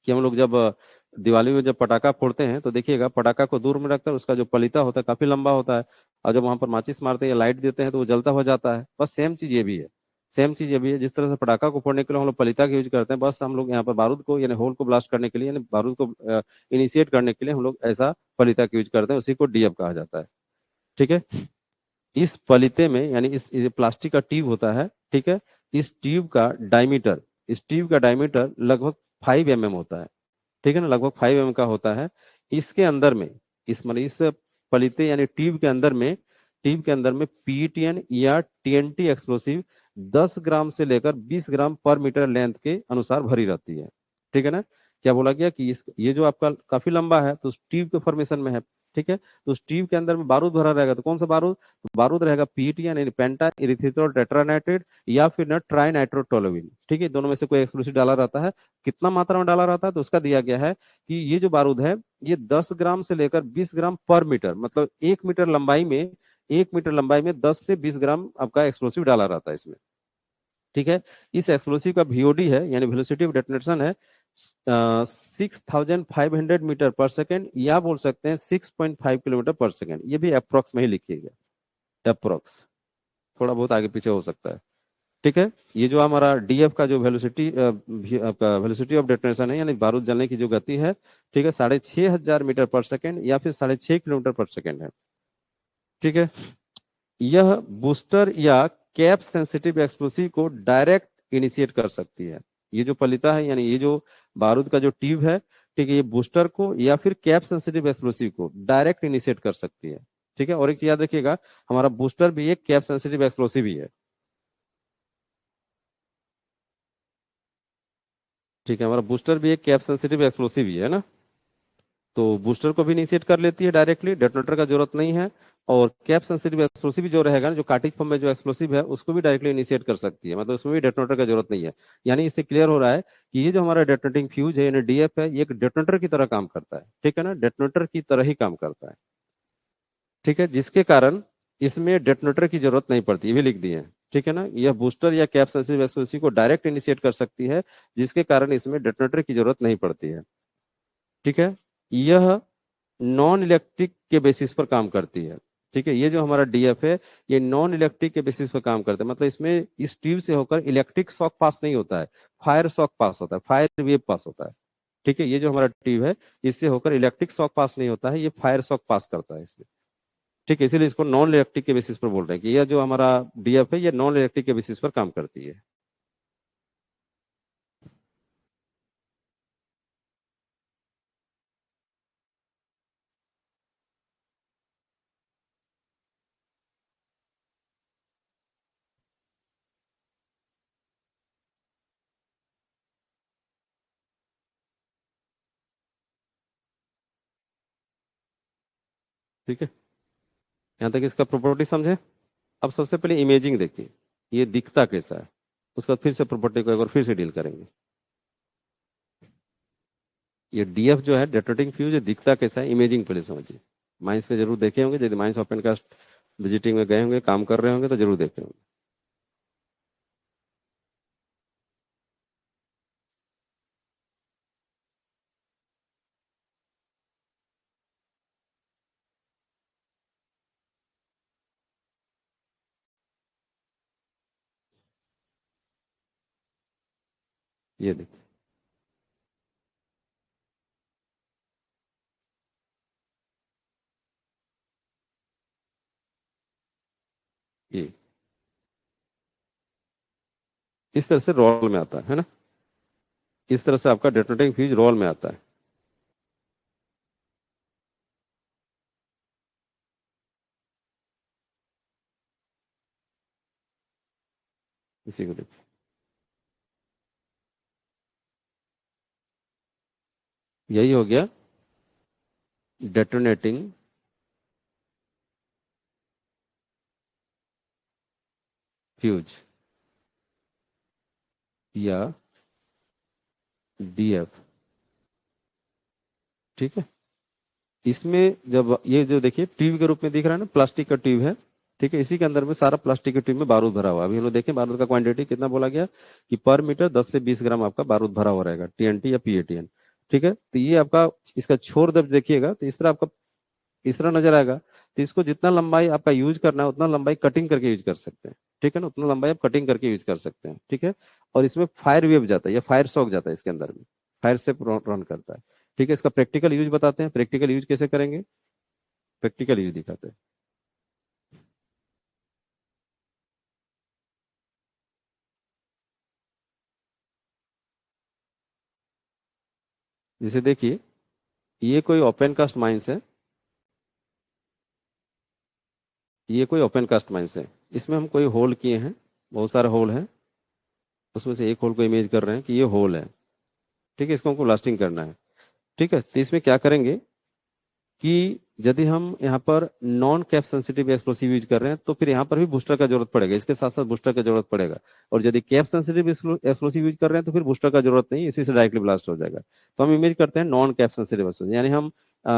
कि हम लोग जब दिवाली में जब पटाखा फोड़ते हैं तो देखिएगा पटाखा को दूर में रखकर उसका जो पलिता होता है काफी लंबा होता है, और जब वहां पर माचिस मारते हैं या लाइट देते हैं तो वो जलता हो जाता है। बस सेम चीज ये भी है। सेम चीज ये भी है, जिस तरह से पटाखा को फोड़ने के लिए हम लोग पलिता का यूज करते हैं, बस हम लोग यहाँ पर बारूद को यानी होल को ब्लास्ट करने के लिए यानी बारूद को इनिशिएट करने के लिए हम लोग ऐसा पलिता का यूज करते हैं, उसी को डीएफ कहा जाता है। ठीक है, इस पलिते में यानी इस प्लास्टिक का ट्यूब होता है। ठीक है, इस ट्यूब का डायमीटर लगभग 5 mm होता है। ठीक है ना, लगभग 5 mm का होता है। इसके अंदर में इस मतलब इस पलिते यानी ट्यूब के अंदर में पीटीएन या टीएनटी एक्सप्लोसिव 10 ग्राम से लेकर 20 ग्राम पर मीटर लेंथ के अनुसार भरी रहती है। ठीक है ना, क्या बोला गया कि ये जो आपका काफी लंबा है तो उस ट्यूब के फॉर्मेशन में है। ठीक है, तो उस ट्यूब के अंदर में बारूद भरा रहेगा, तो कौन सा बारूद? तो बारूद रहेगा पीटीएन यानी पेंटा इरिथ्रिथ्रोल टेट्रानाइट्रेट या फिर ना ट्राई नाइट्रोटोलोइन। ठीक है, दोनों में से कोई एक्सप्लोसिव डाला रहता है। कितना मात्रा में डाला रहता है तो उसका दिया गया है कि ये जो बारूद है ये 10 ग्राम से लेकर 20 ग्राम पर मीटर, मतलब 1 मीटर लंबाई में 10 से 20 ग्राम आपका एक्सप्लोसिव डाला रहता है इसमें। ठीक है, इस एक्सप्लोसिव का VOD है यानी वेलोसिटी ऑफ डेटोनेशन है 6500 मीटर पर सेकेंड, या बोल सकते हैं 6.5 किलोमीटर पर सेकेंड। ये भी अप्रोक्स में ही लिखिएगा, अप्रोक्स, थोड़ा बहुत आगे पीछे हो सकता है। ठीक है, ये जो हमारा डीएफ का जो आपका वेलोसिटी ऑफ डेटोनेशन है यानी बारूद जलने की जो गति है, ठीक है, 6500 मीटर पर सेकेंड या फिर 6.5 किलोमीटर पर सेकेंड है। ठीक है, यह बूस्टर या कैप सेंसिटिव एक्सप्लोसिव को डायरेक्ट इनिशिएट कर सकती है। ये जो पलिता है यानी ये जो बारूद का जो ट्यूब है, ठीक है, ये बूस्टर को या फिर कैप सेंसिटिव एक्सप्लोसिव को डायरेक्ट इनिशिएट कर सकती है। ठीक है, और एक चीज याद रखिएगा, हमारा बूस्टर भी एक कैप सेंसिटिव एक्सप्लोसिव ही है। ठीक है, हमारा बूस्टर भी एक कैप सेंसिटिव एक्सप्लोसिव ही है ना। तो बूस्टर को भी इनिशिएट कर लेती है डायरेक्टली, डेटोनेटर का जरूरत नहीं है। और कैप सेंसिटिव एक्सप्लोसिव जो रहेगा ना, जो कार्टिक फॉर्म में जो एक्सप्लोसिव है, उसको भी डायरेक्टली इनिशिएट कर सकती है, मतलब उसमें भी डेटोनेटर का जरूरत नहीं है। यानी इससे क्लियर हो रहा है कि ये जो हमारा डेटोनेटिंग फ्यूज है यानी डीएफ है, ये एक डेटोनेटर की तरह काम करता है। ठीक है ना, डेटोनेटर की तरह ही काम करता है। ठीक है, जिसके कारण इसमें डेटोनेटर की जरूरत नहीं पड़ती, ये भी लिख दिए हैं। ठीक है ना, यह बूस्टर या कैप सेंसिटिव एक्सप्लोसिव को डायरेक्ट इनिशिएट कर सकती है, जिसके कारण इसमें डेटोनेटर की जरूरत नहीं पड़ती है। ठीक है, यह नॉन इलेक्ट्रिक के बेसिस पर काम करती है। ठीक है, ये जो हमारा डीएफ है, ये नॉन इलेक्ट्रिक के बेसिस पर काम करता है, मतलब इसमें इस ट्यूब से होकर इलेक्ट्रिक शॉक पास नहीं होता है, फायर शॉक पास होता है, फायर वेव पास होता है। ठीक है, ये जो हमारा ट्यूब है, इससे होकर इलेक्ट्रिक शॉक पास नहीं होता है, ये फायर शॉक पास करता है इसमें। ठीक है, इसीलिए इसको नॉन इलेक्ट्रिक के बेसिस पर बोल रहे हैं कि यह जो हमारा डीएफ है, ये नॉन इलेक्ट्रिक के बेसिस पर काम करती है। ठीक है, यहाँ तक इसका प्रॉपर्टी समझे। अब सबसे पहले इमेजिंग देखिए, ये दिखता कैसा है, उसका फिर से प्रॉपर्टी को एक बार फिर से डील करेंगे। ये डीएफ जो है डेटोनेटिंग फ्यूज, ये दिखता कैसा है, इमेजिंग पहले समझिए। माइंस में जरूर देखे होंगे, यदि माइंस ओपन कास्ट विजिटिंग में गए होंगे, काम कर रहे होंगे, तो जरूर देखे होंगे। ये देखिए, ये इस तरह से रोल में आता है ना, इस तरह से आपका डेटोनेटिंग फ्यूज रोल में आता है। इसी को देखिए, यही हो गया डेटोनेटिंग फ्यूज या डीएफ। ठीक है, इसमें जब ये जो देखिए ट्यूब के रूप में दिख रहा है ना, प्लास्टिक का ट्यूब है। ठीक है, इसी के अंदर में सारा प्लास्टिक के ट्यूब में बारूद भरा हुआ है। अभी हम लोग देखें बारूद का क्वांटिटी कितना बोला गया कि पर मीटर 10 से 20 ग्राम आपका बारूद भरा हुआ रहेगा, टीएनटी या पीएटीएन। ठीक है, तो ये आपका इसका छोर जब देखिएगा तो इस तरह आपका इस तरह नजर आएगा। तो इसको जितना लंबाई आपका यूज करना है, उतना लंबाई कटिंग करके यूज कर सकते हैं। ठीक है ना, उतना लंबाई आप कटिंग करके यूज कर सकते हैं। ठीक है, और इसमें फायर वेव जाता है या फायर शॉक जाता है इसके अंदर में, फायर से रन करता है। ठीक है, इसका प्रैक्टिकल यूज बताते हैं, प्रैक्टिकल यूज कैसे करेंगे, प्रैक्टिकल यूज दिखाते हैं। जैसे देखिए, ये कोई ओपन कास्ट माइंस है, ये कोई ओपन कास्ट माइंस है। इसमें हम कोई होल किए हैं, बहुत सारे होल हैं, उसमें से एक होल को इमेज कर रहे हैं कि ये होल है। ठीक है, इसको हमको ब्लास्टिंग करना है। ठीक है, तो इसमें क्या करेंगे कि यदि हम यहाँ पर non cap sensitive explosive use कर रहे हैं, तो फिर यहाँ पर भी बूस्टर का जरूरत पड़ेगा, इसके साथ साथ बूस्टर का जरूरत पड़ेगा। और यदि कैप सेंसिटिव एक्सप्लोसिव यूज कर रहे हैं, तो फिर बूस्टर का जरूरत नहीं, इसी से डायरेक्टली ब्लास्ट हो जाएगा। तो हम इमेज करते हैं नॉन कैप सेंसिटिव एक्सप्लोसिव, यानी हम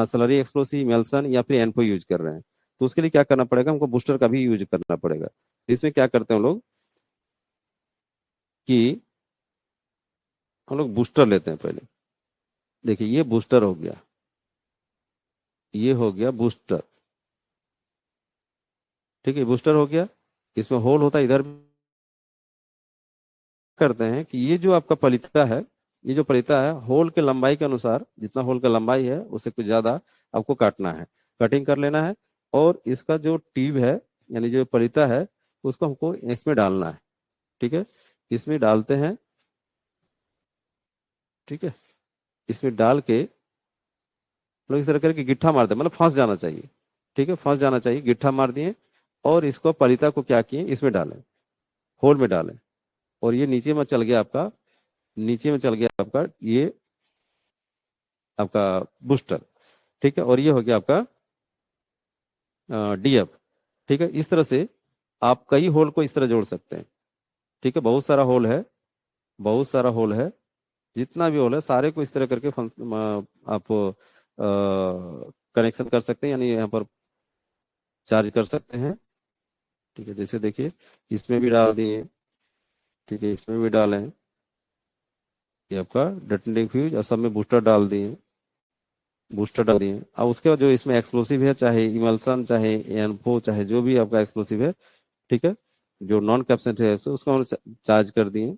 स्लरी एक्सप्लोसिव, मेल्सन या फिर एनपो यूज कर रहे हैं। तो उसके लिए क्या करना पड़ेगा, हमको बूस्टर का भी यूज करना पड़ेगा। तो इसमें क्या करते हैं हम लोग कि हम लोग बूस्टर लेते हैं पहले। देखिए, ये बूस्टर हो गया, ये हो गया बूस्टर। ठीक है, बूस्टर हो गया, इसमें होल होता है इधर। करते हैं कि ये जो आपका पलिता है, ये जो पलिता है, होल के लंबाई के अनुसार, जितना होल का लंबाई है उससे कुछ ज्यादा आपको काटना है, कटिंग कर लेना है। और इसका जो ट्यूब है, यानी जो पलिता है, उसको हमको इसमें डालना है। ठीक है, इसमें डालते हैं। ठीक है, इसमें डाल के लोग इस तरह करके गिट्ठा मारते हैं, मतलब फंस जाना चाहिए। ठीक है, फंस जाना चाहिए, गिट्ठा मार दिए और इसको पलिता को क्या किए, इसमें डालें, होल में डालें, और ये नीचे में चल गया आपका, नीचे में चल गया आपका ये आपका बूस्टर। ठीक है, और ये हो गया आपका डीएफ। ठीक है, इस तरह से आप कई होल को इस तरह जोड़ सकते हैं। ठीक है, बहुत सारा होल है, बहुत सारा होल है, जितना भी होल है सारे को इस तरह करके आप कनेक्शन कर सकते हैं, यानी यहाँ पर चार्ज कर सकते हैं। ठीक है, जैसे देखिए इसमें भी डाल दिए, ठीक है, इसमें भी डालें, ये आपका डेटोनेटिंग फ्यूज, और सब में बूस्टर डाल दिए, बूस्टर डाल दिए। अब उसके बाद जो इसमें एक्सप्लोसिव है, चाहे इमल्सन, चाहे एनफो, चाहे जो भी आपका एक्सप्लोसिव है, ठीक है, जो नॉन कैप्सेंट है उसको हम चार्ज कर दिए।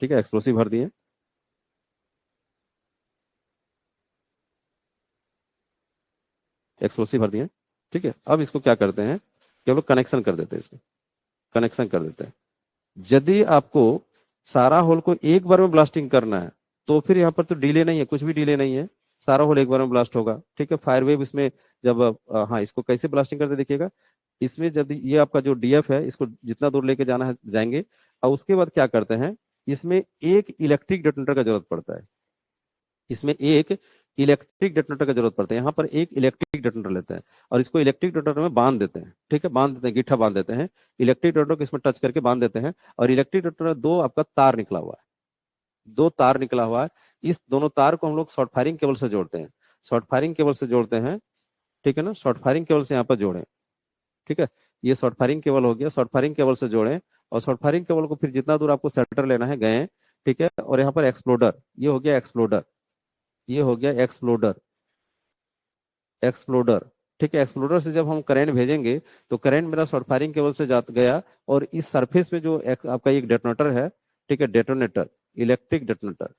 ठीक है, एक्सप्लोसिव भर दिए, एक्सप्लोसिव भर दिए। ठीक है, अब इसको क्या करते हैं कि हम लोग कनेक्शन कर देते हैं, इसको कनेक्शन कर देते हैं। यदि आपको सारा होल को एक बार में ब्लास्टिंग करना है तो फिर यहाँ पर तो डिले नहीं है, कुछ भी डिले नहीं है, सारा होल एक बार में ब्लास्ट होगा। ठीक है, फायर वेव इसमें जब हाँ, इसको कैसे ब्लास्टिंग करते देखिएगा। इसमें जब ये आपका जो डीएफ है, इसको जितना दूर लेके जाना है जाएंगे, और उसके बाद क्या करते हैं, इसमें एक इलेक्ट्रिक डेटोनेटर का जरूरत पड़ता है, इसमें एक इलेक्ट्रिक डेटोनेटर का जरूरत पड़ता है। यहाँ पर एक इलेक्ट्रिक डेटोनेटर लेते हैं और इसको इलेक्ट्रिक डेटोनेटर में बांध देते हैं। ठीक है, बांध देते हैं, गिट्ठा बांध देते हैं, इलेक्ट्रिक डेटोनेटर को इसमें टच करके बांध देते हैं, और इलेक्ट्रिक डेटोनेटर दो आपका तार निकला हुआ है, दो तार निकला हुआ है, इस दोनों तार को हम लोग शॉर्ट फायरिंग केबल से जोड़ते हैं, शॉर्ट फायरिंग केबल से जोड़ते हैं। ठीक है ना, शॉर्ट फायरिंग केबल से यहाँ पर जोड़ें। ठीक है, ये शॉर्ट फायरिंग केबल हो गया, शॉर्ट फायरिंग केबल से जोड़ें, और शॉर्ट फायरिंग केबल को फिर जितना दूर आपको सेंटर लेना है गए। ठीक है, और यहाँ पर एक्सप्लोडर, ये हो गया एक्सप्लोडर, ये हो गया एक्सप्लोडर, एक्सप्लोडर। ठीक है, एक्सप्लोडर से जब हम करंट भेजेंगे तो करंट मेरा शॉर्ट फायरिंग केबल से जा गया, और इस सरफेस में जो आपका एक डेटोनेटर है, ठीक है, डेटोनेटर, इलेक्ट्रिक डेटोनेटर,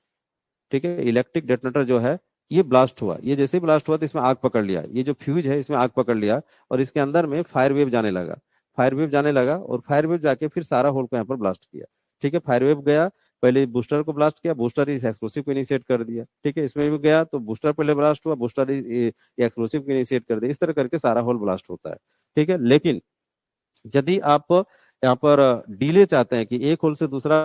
ठीक है, इलेक्ट्रिक डेटोनेटर जो है, ये ब्लास्ट हुआ, ये जैसे ही ब्लास्ट हुआ तो इसमें आग पकड़ लिया, ये जो फ्यूज है इसमें आग पकड़ लिया, और इसके अंदर में फायर वेव जाने लगा, फायर वेव जाने लगा, और फायर वेव जाके फिर सारा होल को यहाँ पर ब्लास्ट किया। ठीक है, फायर वेव गया, पहले बूस्टर को ब्लास्ट किया, बूस्टर इस एक्सप्लोसिव को इनिशिएट कर दिया। ठीक है, इसमें भी गया तो बूस्टर पहले ब्लास्ट हुआ, बूस्टर एक्सप्लोसिव को इनिशिएट कर दिया, इस तरह करके सारा होल ब्लास्ट होता है। ठीक है, लेकिन यदि आप यहाँ पर डिले चाहते हैं कि एक होल से दूसरा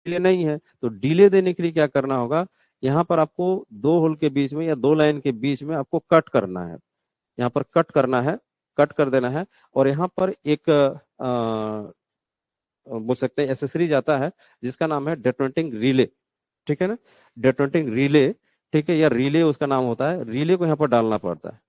डिले नहीं है, तो डिले देने के लिए क्या करना होगा, यहाँ पर आपको दो होल के बीच में या दो लाइन के बीच में आपको कट करना है, यहाँ पर कट करना है, कट कर देना है, और यहाँ पर एक बोल सकते हैं एसेसरीज आता है जिसका नाम है डेटोनेटिंग रिले। ठीक है ना, डेटोनेटिंग रिले, ठीक है, या रिले उसका नाम होता है, रिले को यहाँ पर डालना पड़ता है,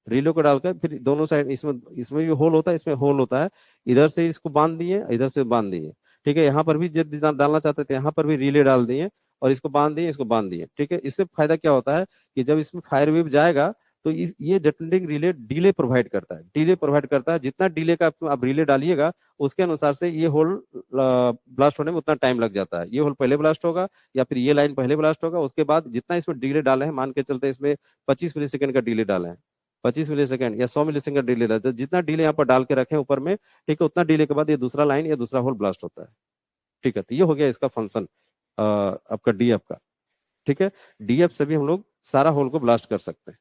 रिले को डालकर फिर दोनों साइड, इसमें इसमें भी होल होता है, इसमें होल होता है, इधर से इसको बांध दिए, इधर से बांध दिए। ठीक है, यहाँ पर भी जब डालना चाहते थे यहाँ पर भी रिले डाल दिए, और इसको बांध दिए, इसको बांध दिए। ठीक है, इससे फायदा क्या होता है कि जब इसमें फायर वेव जाएगा तो ये डेटोनेटिंग रिले डिले प्रोवाइड करता है, डिले प्रोवाइड करता है, जितना डिले का आप रिले डालिएगा उसके अनुसार से ये होल ब्लास्ट होने में उतना टाइम लग जाता है। ये होल पहले ब्लास्ट होगा, या फिर ये लाइन पहले ब्लास्ट होगा, उसके बाद जितना इसमें डिले डाले हैं, मान के चलते इसमें 25 मिली सेकंड का डिले डाले हैं, 25 मिली सेकंड या 100 मिली सेकंड डिले रहता है, जितना डिले यहाँ पर डाल के रखे ऊपर में, ठीक है, उतना डिले के बाद ये दूसरा लाइन या दूसरा होल ब्लास्ट होता है। ठीक है, तो ये हो गया इसका फंक्शन आपका डीएफ का। ठीक है, डीएफ से भी हम लोग सारा होल को ब्लास्ट कर सकते हैं।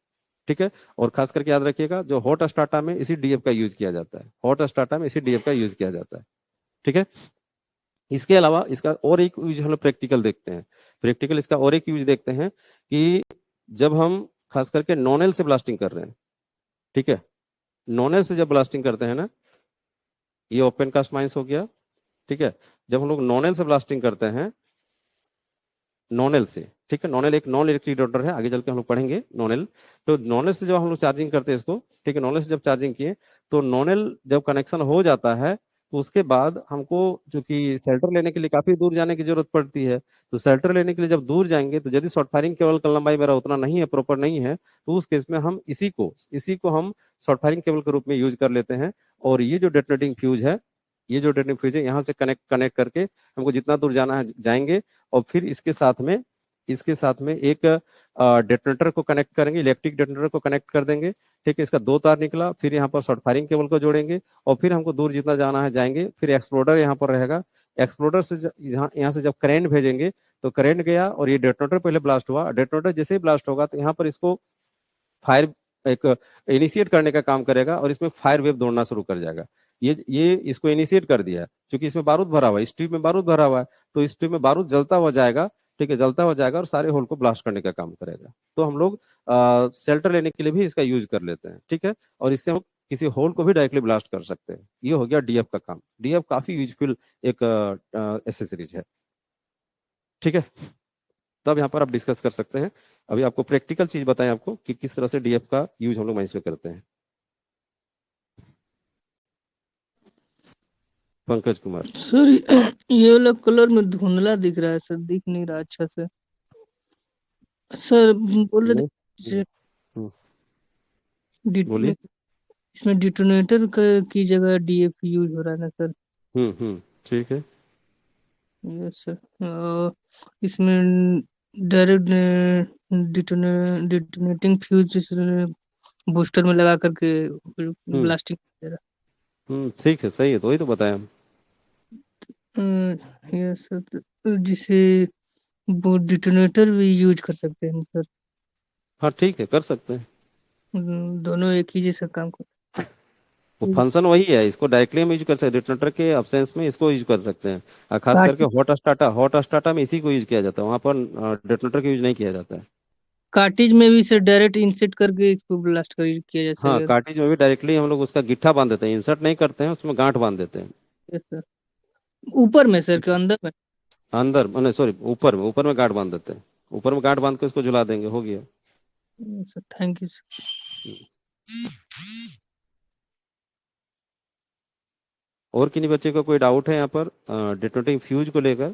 ठीक है, और खास करके याद रखिएगा जो हॉट स्टार्टा में इसी डीएफ का यूज किया जाता है, हॉट स्टार्टा में इसी डीएफ का यूज किया जाता है। ठीक है, इसके अलावा इसका और एक यूज हम लोग प्रैक्टिकल देखते हैं, प्रैक्टिकल इसका और एक यूज देखते हैं कि जब हम खास करके नॉनेल से ब्लास्टिंग कर रहे हैं। ठीक है, नॉनेल से जब ब्लास्टिंग करते हैं ना, ये ओपन कास्ट माइंस हो गया। ठीक है, जब हम लोग नॉनेल से ब्लास्टिंग करते हैं, नॉनेल से, ठीक है, नॉनेल एक नॉन इलेक्ट्रिक डिटोनेटर है, आगे चल के हम लोग पढ़ेंगे नॉनेल। तो नॉनेल से जब हम लोग चार्जिंग करते हैं इसको, ठीक है, नॉनेल से जब चार्जिंग किए तो नॉनेल जब कनेक्शन हो जाता है तो उसके बाद हमको जो कि शेल्टर लेने के लिए काफी दूर जाने की जरूरत पड़ती है, तो शेल्टर लेने के लिए जब दूर जाएंगे तो यदि शॉर्ट फायरिंग केबल का लंबाई मेरा उतना नहीं है, प्रॉपर नहीं है, तो उस केस में हम इसी को हम शॉर्ट फायरिंग केबल के रूप में यूज कर लेते हैं। और ये जो डेटोनेटिंग फ्यूज है, ये जो डेटोनेटिंग फ्यूज है, यहाँ से कनेक्ट कनेक्ट करके हमको जितना दूर जाना है जाएंगे, और फिर इसके साथ में एक डेटोनेटर को कनेक्ट करेंगे, इलेक्ट्रिक डेटोनेटर को कनेक्ट कर देंगे। ठीक है, इसका दो तार निकला, फिर यहाँ पर शॉर्ट फायरिंग केबल को जोड़ेंगे, और फिर हमको दूर जितना जाना है जाएंगे, फिर एक्सप्लोडर यहाँ पर रहेगा, एक्सप्लोडर से यहाँ से जब करंट भेजेंगे तो करंट गया और ये डेटोनेटर पहले ब्लास्ट हुआ। डेटोनेटर जैसे ही ब्लास्ट होगा तो यहाँ पर इसको फायर एक इनिशिएट करने का काम करेगा और इसमें फायर वेव दौड़ना शुरू कर जाएगा। ये इसको इनिशिएट कर दिया है, क्योंकि इसमें बारूद भरा हुआ है, इस ट्यूब में बारूद भरा हुआ है, तो इस ट्यूब में बारूद जलता हुआ जाएगा। ठीक है, जलता हुआ जाएगा और सारे होल को ब्लास्ट करने का काम करेगा। तो हम लोग शेल्टर लेने के लिए भी इसका यूज कर लेते हैं। ठीक है, और इससे हम किसी होल को भी डायरेक्टली ब्लास्ट कर सकते हैं। ये हो गया डीएफ का काम। डीएफ काफी यूजफुल एक एसेसरीज है। ठीक है, तब यहाँ पर आप डिस्कस कर सकते हैं। अभी आपको प्रैक्टिकल चीज बताएं आपको कि किस तरह से डीएफ का यूज हम लोग माइंस में करते हैं। पंकज कुमार। सर ये वाला कलर में धुंधला दिख रहा है सर, दिख नहीं रहा अच्छा से। सर बोल रहे थे हम्म, डिट- बोलिए। इसमें डिटोनेटर की जगह डीएफ यूज हो रहा है ना सर? ठीक है। Yes sir. इसमें डायरेक्ट डिटोनेटिंग फ्यूज बूस्टर में लगा करके हम्म ब्लास्टिंग कर ठीक है, सही है, तो वही तो बताया हम। रहा। यस सर, तो जिसे वो डिटोनेटर भी यूज कर सकते हैं सर? हाँ ठीक है, कर सकते हैं। दोनों एक ही जैसा काम वो करते फंक्शन वही है, इसको डायरेक्टली हम यूज कर सकते हैं, डिटोनेटर के अब्सेंस में इसको यूज कर सकते हैं। और खास करके हैं। हॉट स्टार्टा में इसी को यूज किया जाता है, वहां पर डिटोनेटर का यूज नहीं किया जाता है। कार्टिज में भी सर डायरेक्ट इंसेट करके इसको ब्लास्ट कर किया जा हाँ, सके? कार्टिज में भी डायरेक्टली हम लोग उसका गिट्ठा बांध देते हैं, इंसर्ट नहीं करते हैं, उसमें गांठ बांध देते हैं। Yes sir. ऊपर में सर के अंदर में? अंदर मैंने सॉरी, ऊपर में गांठ बांध देते हैं। ऊपर में गांठ बांध के उसको जला देंगे, हो गया। Sir thank you sir. और किन्हीं बच्चे का कोई डाउट है यहाँ पर डिटोनेटिंग फ्यूज को लेकर?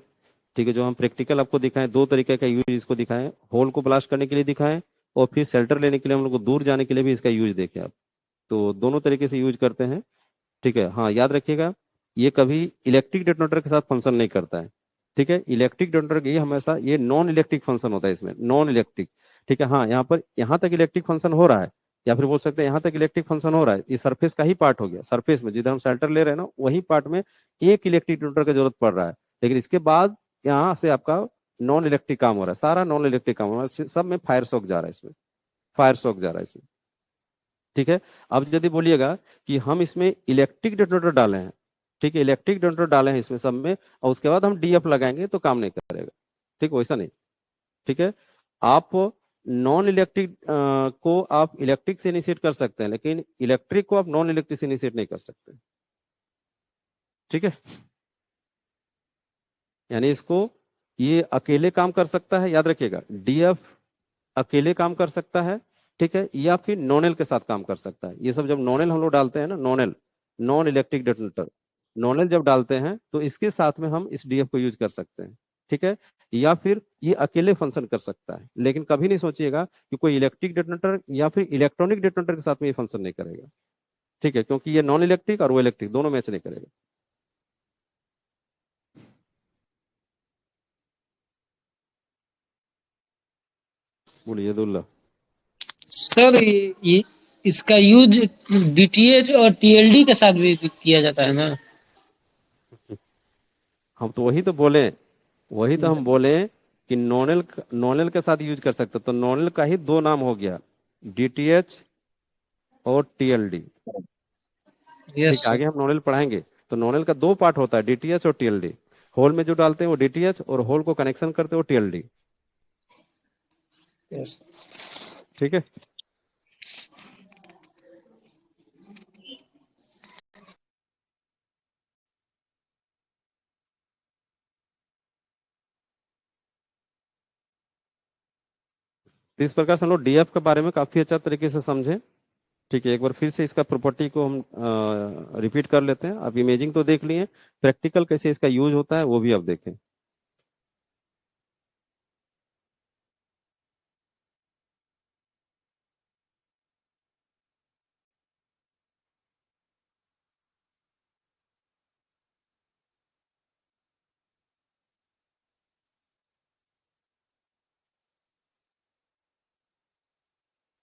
ठीक है, जो हम प्रैक्टिकल आपको दिखाएं, दो तरीके का यूज इसको दिखाएं, होल को ब्लास्ट करने के लिए दिखाएं और फिर शेल्टर लेने के लिए हम लोग को दूर जाने के लिए भी इसका यूज देखें आप। तो दोनों तरीके से यूज करते हैं। ठीक है, हाँ याद रखिएगा, ये कभी इलेक्ट्रिक डेटोनेटर के साथ फंक्शन नहीं करता है। ठीक है, इलेक्ट्रिक डेटोनेटर ये हमेशा ये नॉन इलेक्ट्रिक फंक्शन होता है इसमें, नॉन इलेक्ट्रिक। ठीक है, हाँ यहाँ पर यहाँ तक इलेक्ट्रिक फंक्शन हो रहा है, या फिर बोल सकते हैं यहाँ तक इलेक्ट्रिक फंक्शन हो रहा है, ये सरफेस का ही पार्ट हो गया। सरफेस में जिधर हम शेल्टर ले रहे हैं ना, वही पार्ट में एक इलेक्ट्रिक डेटोनेटर की जरूरत पड़ रहा है। लेकिन इसके बाद यहाँ से आपका नॉन इलेक्ट्रिक काम हो रहा है, सारा नॉन इलेक्ट्रिक काम हो रहा है, सब में फायर शॉक जा रहा है इसमें, फायर शॉक जा रहा है इसमें। ठीक है, अब यदि बोलिएगा कि हम इसमें इलेक्ट्रिक डेटोनेटर डाले हैं, ठीक है, इलेक्ट्रिक डेटोनेटर डाले हैं इसमें सब में, और उसके बाद हम डीएफ लगाएंगे तो काम नहीं करेगा। ठीक, वैसा नहीं। ठीक है, आप नॉन इलेक्ट्रिक को आप इलेक्ट्रिक से इनिशिएट कर सकते हैं, लेकिन इलेक्ट्रिक को आप नॉन इलेक्ट्रिक से इनिशिएट नहीं कर सकते। ठीक है, यानी इसको ये अकेले काम कर सकता है, याद रखिएगा, डीएफ अकेले काम कर सकता है। ठीक है, या फिर नॉनेल के साथ काम कर सकता है। ये सब जब नॉनेल हम लोग डालते हैं ना, नॉनेल, नॉन इलेक्ट्रिक डेटोनेटर, नॉनेल जब डालते हैं तो इसके साथ में हम इस डीएफ को यूज कर सकते हैं। ठीक है, या फिर ये अकेले फंक्शन कर सकता है, लेकिन कभी नहीं सोचिएगा कि कोई इलेक्ट्रिक डेटोनेटर या फिर इलेक्ट्रॉनिक डेटोनेटर के साथ में ये फंक्शन नहीं करेगा। ठीक है, क्योंकि ये नॉन इलेक्ट्रिक और वो इलेक्ट्रिक दोनों मैच नहीं करेगा। बोलिए दुल्ला। सर ये इसका यूज डीटीएच और टीएलडी के साथ भी किया जाता है ना? हम तो वही तो बोले, वही तो हम बोले कि नॉनेल, नॉनेल के साथ यूज कर सकते, तो नॉनेल का ही दो नाम हो गया, डीटीएच और टीएलडी। यस ठीक, सर। आगे हम नॉनेल पढ़ाएंगे। तो नॉनेल का दो पार्ट होता है, डीटीएच और टीएलडी। होल में जो डालते हैं वो डीटीएच, और होल को कनेक्शन करते हैं वो टीएलडी। यस। ठीक है, तो इस प्रकार से हम लोग डीएफ के बारे में काफी अच्छा तरीके से समझे। ठीक है, एक बार फिर से इसका प्रॉपर्टी को हम रिपीट कर लेते हैं। आप इमेजिंग तो देख लिए, प्रैक्टिकल कैसे इसका यूज होता है वो भी आप देखें।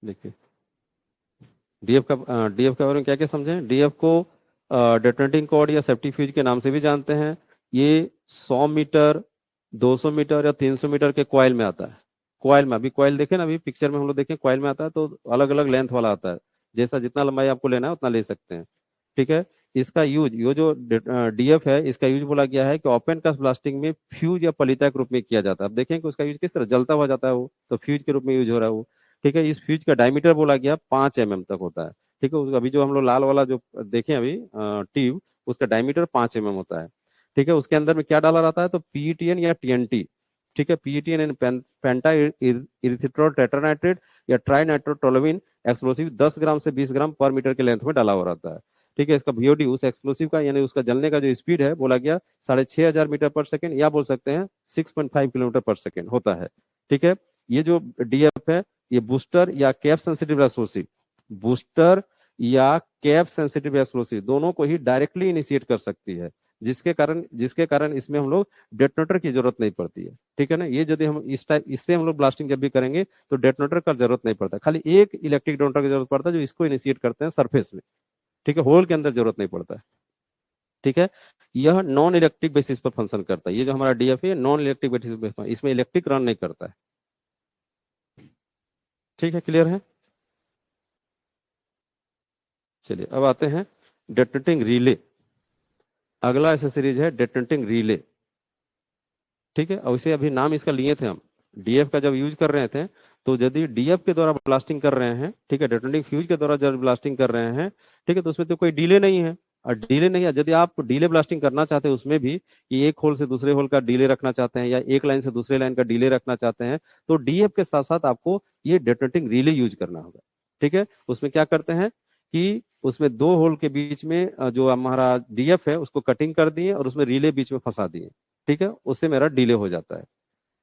देखिए, डीएफ के बारे में क्या क्या समझे। डीएफ को डेटोनेटिंग कॉर्ड या सेफ्टी फ्यूज के नाम से भी जानते हैं। ये 100 मीटर 200 मीटर या 300 मीटर के कॉइल में आता है। कॉइल में, अभी कॉइल देखें ना, अभी पिक्चर में हम लोग देखें कॉइल में आता है तो अलग अलग लेंथ वाला आता है। जैसा जितना लंबाई आपको लेना है उतना ले सकते हैं। ठीक है। इसका यूज, ये जो डीएफ है, इसका यूज बोला गया है कि ओपन कास्ट ब्लास्टिंग में फ्यूज या पलीता के रूप में किया जाता है। अब देखें कि उसका यूज किस तरह, जलता हुआ जाता है वो, तो फ्यूज के रूप में यूज हो रहा है वो। ठीक है। इस फ्यूज का डायमीटर बोला गया 5 mm तक होता है। ठीक है। अभी जो हम लोग लाल वाला जो देखें अभी ट्यूब, उसका डायमीटर 5 mm होता है। ठीक है। उसके अंदर में क्या डाला रहता है, तो पीईटीएन या टीएनटी। ठीक है। पीईटीएन यानी पेंटा इरिथ्रिट्रोल टेट्रानाइट्रेट या ट्राई नाइट्रोटोलुइन एक्सप्लोसिव 10 ग्राम से 20 ग्राम पर मीटर के लेंथ में डाला हुआ रहता है। ठीक है। इसका वीओडी, उस एक्सप्लोसिव का यानी उसका जलने का जो स्पीड है बोला गया 6500 मीटर पर सेकेंड, या बोल सकते हैं 6.5 किलोमीटर पर सेकेंड होता है। ठीक है। ये जो डीएफ है, ये बूस्टर या कैप सेंसिटिव एक्सप्लोसिव, बूस्टर या कैप सेंसिटिव एक्सप्लोसिव दोनों को ही डायरेक्टली इनिशिएट कर सकती है, जिसके कारण इसमें हम लोग डेटोनेटर की जरूरत नहीं पड़ती है। ठीक है ना। ये यदि हम इस टाइप इससे हम लोग ब्लास्टिंग जब भी करेंगे तो डेटोनेटर का जरूरत नहीं पड़ता, खाली एक इलेक्ट्रिक डेटोनेटर की जरूरत पड़ता है जो इसको इनिशिएट करते हैं सरफेस में। ठीक है। होल के अंदर जरूरत नहीं पड़ता है। ठीक है। यह नॉन इलेक्ट्रिक बेसिस पर फंक्शन करता है। ये जो हमारा डीएफ है नॉन इलेक्ट्रिक बेसिस पर, इसमें इलेक्ट्रिक रन नहीं करता है। ठीक है। क्लियर है। चलिए अब आते हैं डेटोनेटिंग रिले। अगला एसेसरीज है डेटोनेटिंग रिले। ठीक है। और इसे अभी नाम इसका लिए थे हम, डीएफ का जब यूज कर रहे थे, तो यदि डीएफ के द्वारा ब्लास्टिंग कर रहे हैं, ठीक है, डेटोनेटिंग फ्यूज के द्वारा जब ब्लास्टिंग कर रहे हैं, ठीक है, तो उसमें तो कोई डीले नहीं है। और डीले नहीं है, यदि आप डीले ब्लास्टिंग करना चाहते हैं उसमें भी, कि एक होल से दूसरे होल का डीले रखना चाहते हैं या एक लाइन से दूसरे लाइन का डीले रखना चाहते हैं, तो डीएफ के साथ साथ आपको ये डेटोनेटिंग रिले यूज करना होगा। ठीक है। उसमें क्या करते हैं कि उसमें दो होल के बीच में जो हमारा डीएफ है उसको कटिंग कर दिए और उसमें रिले बीच में फंसा दिए। ठीक है। उससे मेरा डिले हो जाता है।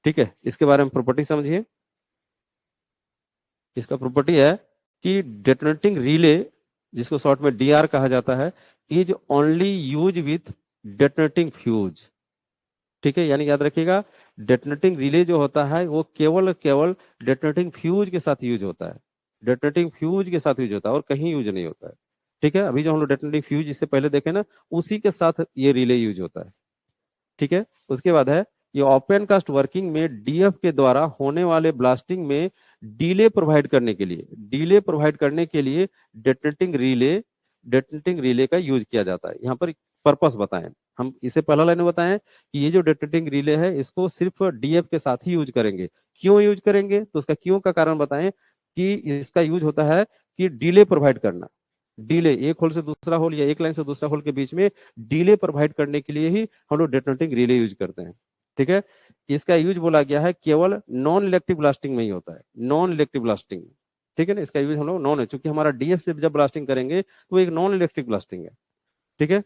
ठीक है। इसके बारे में प्रॉपर्टी समझिए। इसका प्रॉपर्टी है कि डेटोनेटिंग रिले, जिसको शॉर्ट में डीआर कहा जाता है, is only use with detonating fuse. ठीक है। यानी याद रखिएगा, डेटोनेटिंग रिले जो होता है वो केवल केवल डेटोनेटिंग फ्यूज के साथ यूज होता है। डेटोनेटिंग फ्यूज के साथ यूज होता है और कहीं यूज नहीं होता है। ठीक है। अभी जो हम लोग डेटोनेटिंग फ्यूज इससे पहले देखे ना, उसी के साथ ये रिले यूज होता है। ठीक है। उसके बाद है, ये ओपन कास्ट वर्किंग में डीएफ के द्वारा होने वाले ब्लास्टिंग में डिले प्रोवाइड करने के लिए डेटोनेटिंग रिले का यूज किया जाता है। यहाँ पर पर्पस बताएं, हम इसे पहला लाइन में बताएं कि ये जो डेटोनेटिंग रिले है इसको सिर्फ डीएफ के साथ ही यूज करेंगे। क्यों यूज करेंगे, तो उसका क्यों का कारण बताएं कि इसका यूज होता है कि डिले प्रोवाइड करना। डिले, एक होल से दूसरा होल या एक लाइन से दूसरा होल के बीच में डिले प्रोवाइड करने के लिए ही हम लोग डेटोनेटिंग रिले यूज करते हैं। ठीक है। इसका यूज बोला गया है केवल नॉन इलेक्ट्रिक ब्लास्टिंग में ही होता है, नॉन इलेक्ट्रिक ब्लास्टिंग। ठीक है ना। इसका यूज हम लोग नॉन है, चूंकि हमारा डीएफ से जब ब्लास्टिंग करेंगे तो एक नॉन इलेक्ट्रिक ब्लास्टिंग है। ठीक है।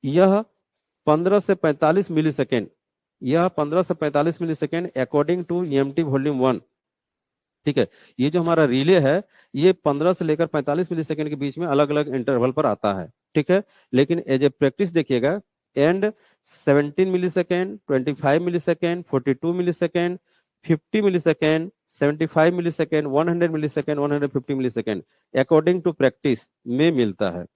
यह 15 से 45 मिली सेकेंड, यह 15 से 45 millisecond according to EMT volume 1। ठीक है। ये जो हमारा रिले है, ये 15 से लेकर 45 मिली सेकेंड के बीच में अलग अलग इंटरवल पर आता है। ठीक है। लेकिन एज ए प्रैक्टिस देखिएगा, and 17 millisecond, 25 millisecond, 42 millisecond, 50 millisecond, 75 millisecond, 100 millisecond, 150 millisecond according to practice में मिलता है।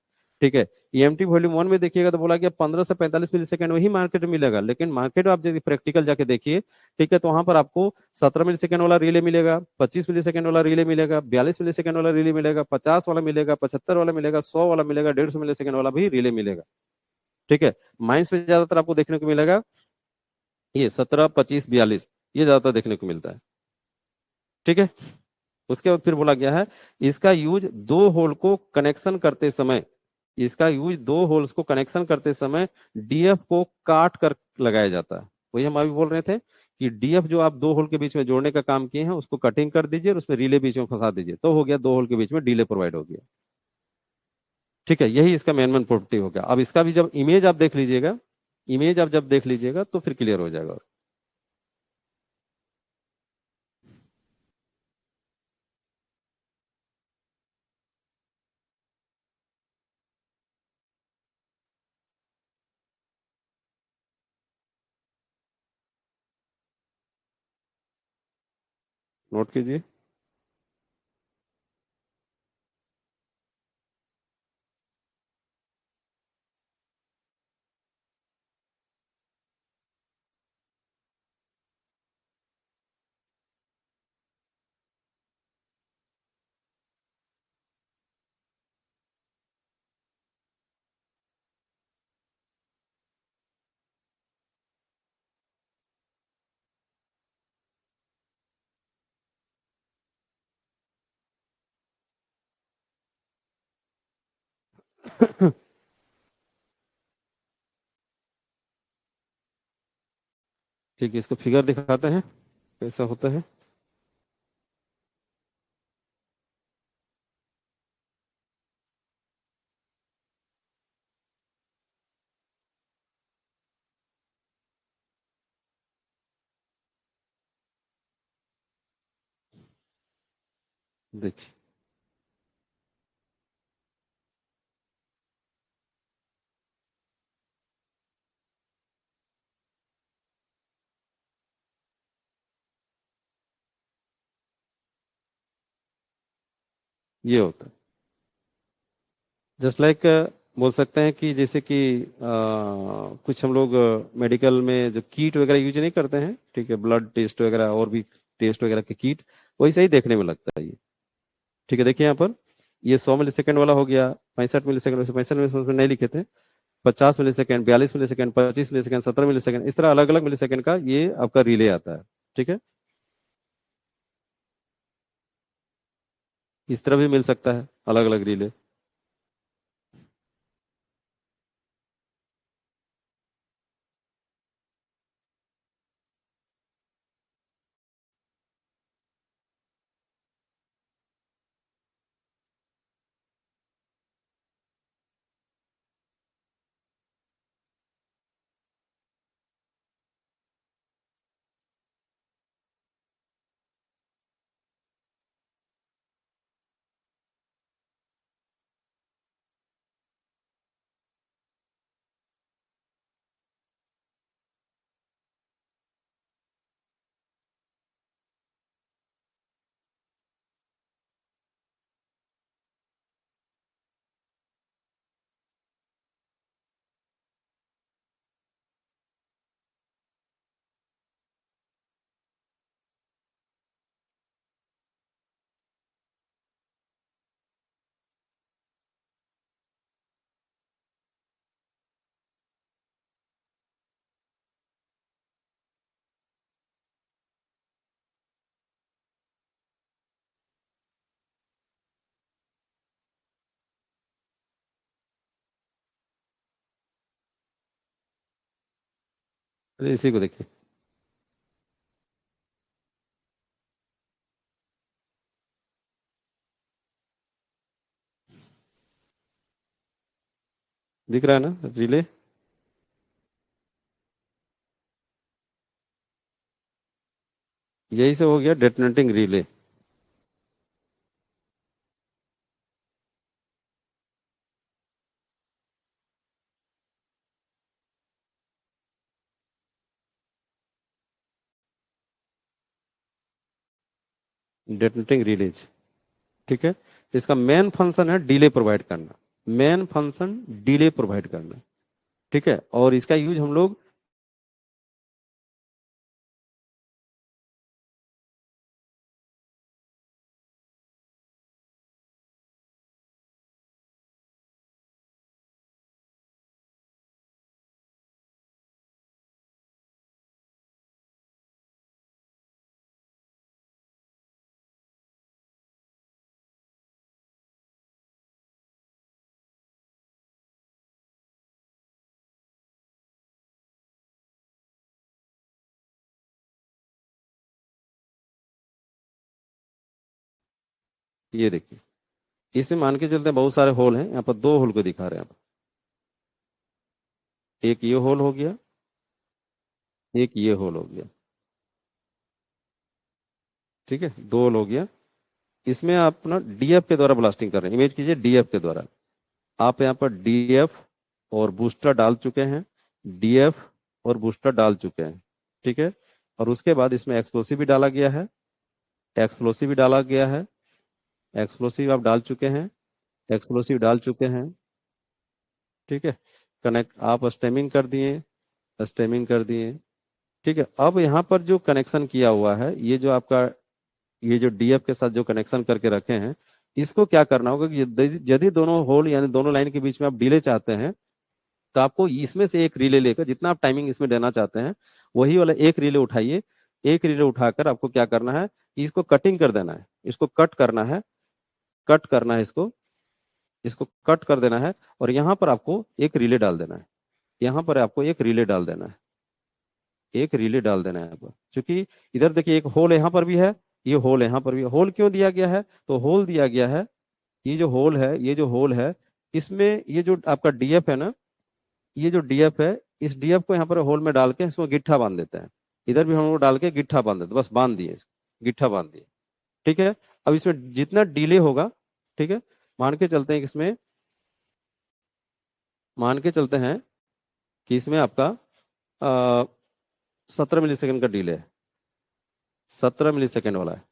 ठीक है। ईएमटी वॉल्यूम 1 में देखिएगा तो बोला गया 15 से 45 मिली सेकेंड वही मार्केट में मिलेगा, लेकिन मार्केट में आप यदि प्रैक्टिकल जाके देखिए, ठीक है, तो वहां पर आपको 17 मिली सेकेंड वाला रिले मिलेगा, 25 मिली सेकेंड वाला रिले मिलेगा, 42 मिली सेकेंड वाला रिले मिलेगा, 50 वाला मिलेगा, 75 वाला मिलेगा, 100 वाला मिलेगा, 150 मिली सेकेंड वाला भी रिले मिलेगा। ठीक है। माइंस में ज्यादातर आपको देखने को मिलेगा ये 17, 25, 42, ये ज्यादातर देखने को मिलता है। ठीक है। उसके बाद फिर बोला गया है, इसका यूज दो होल को कनेक्शन करते समय, इसका यूज दो होल्स को कनेक्शन करते समय डीएफ को काट कर लगाया जाता है। वही हम अभी बोल रहे थे कि डीएफ जो आप दो होल के बीच में जोड़ने का काम किए हैं उसको कटिंग कर दीजिए और उसमें रिले बीच में फंसा दीजिए, तो हो गया दो होल के बीच में डिले प्रोवाइड हो गया। ठीक है। यही इसका मेन मेन प्रॉपर्टी हो गया। अब इसका भी जब इमेज आप देख लीजिएगा, इमेज आप जब देख लीजिएगा तो फिर क्लियर हो जाएगा। नोट कीजिए। ठीक है, इसको फिगर दिखाते हैं कैसा होता है। देखिए, ये होता है जस्ट लाइक, बोल सकते हैं कि जैसे कि कुछ हम लोग मेडिकल में जो कीट वगैरह यूज नहीं करते हैं, ठीक है, ब्लड टेस्ट वगैरह और भी टेस्ट वगैरह के कीट, वैसे ही देखने में लगता है ये। ठीक है, देखिए यहाँ पर ये 100 मिली सेकेंड वाला हो गया, 65 मिली सेकेंड, वैसे 65 मिली नहीं लिखे थे, 50 मिली सेकेंड, 42 मिली सेकेंड, 25 मिली सेकेंड, 17 मिली सेकेंड, इस तरह अलग अलग मिली सेकेंड का ये आपका रिले आता है। ठीक है, इस तरह भी मिल सकता है अलग अलग रिले। अरे इसी को देखिए, दिख रहा है ना रिले। यही से हो गया डेटोनेटिंग रिले। डेटोनेटिंग रिलेज, ठीक है, इसका मेन फंक्शन है डिले प्रोवाइड करना। मेन फंक्शन डिले प्रोवाइड करना। ठीक है, और इसका यूज हम लोग ये देखिए, इसमें मान के चलते हैं बहुत सारे होल हैं, यहाँ पर दो होल को दिखा रहे हैं आप। एक ये होल हो गया, एक ये होल हो गया। ठीक है, दो होल हो गया। इसमें आप ना डीएफ के द्वारा ब्लास्टिंग कर रहे हैं, इमेज कीजिए डीएफ के द्वारा। आप यहाँ पर डीएफ और बूस्टर डाल चुके हैं, डीएफ और बूस्टर डाल चुके हैं। ठीक है, और उसके बाद इसमें एक्सप्लोसिव भी डाला गया है, एक्सप्लोसिव भी डाला गया है, एक्सप्लोसिव आप डाल चुके हैं, एक्सप्लोसिव डाल चुके हैं। ठीक है, कनेक्ट आप स्टेमिंग कर दिए, स्टेमिंग कर दिए। ठीक है, अब यहाँ पर जो कनेक्शन किया हुआ है, ये जो आपका ये जो डीएफ के साथ जो कनेक्शन करके रखे हैं, इसको क्या करना होगा कि यदि दोनों होल यानी दोनों लाइन के बीच में आप डिले चाहते हैं, तो आपको इसमें से एक रिले लेकर जितना आप टाइमिंग इसमें देना चाहते हैं, वही वाला एक रिले उठाइए। एक रिले उठाकर आपको क्या करना है, इसको कटिंग कर देना है, इसको कट करना है, कट करना है इसको। इसको कट कर देना है और यहाँ पर आपको एक रिले डाल देना है। यहाँ पर आपको एक रिले डाल देना है, एक रिले डाल देना है आपको, क्योंकि इधर देखिए एक होल यहाँ पर भी है, ये होल यहाँ पर भी है। होल क्यों दिया गया है? तो होल दिया गया है, ये जो होल है, ये जो होल है, इसमें ये जो आपका डीएफ है ना, ये जो डीएफ है, इस डीएफ को यहाँ पर होल में डाल के इसमें गिट्ठा बांध देते हैं। इधर भी हम लोग डाल के गिट्ठा बांध देते हैं, बस बांध दिए इसको, गिट्ठा बांध दिए। ठीक है, अब इसमें जितना डिले होगा, ठीक है, मान के चलते हैं कि इसमें, मान के चलते हैं कि इसमें आपका 17 मिली सेकेंड का डिले है, 17 मिली सेकेंड वाला है।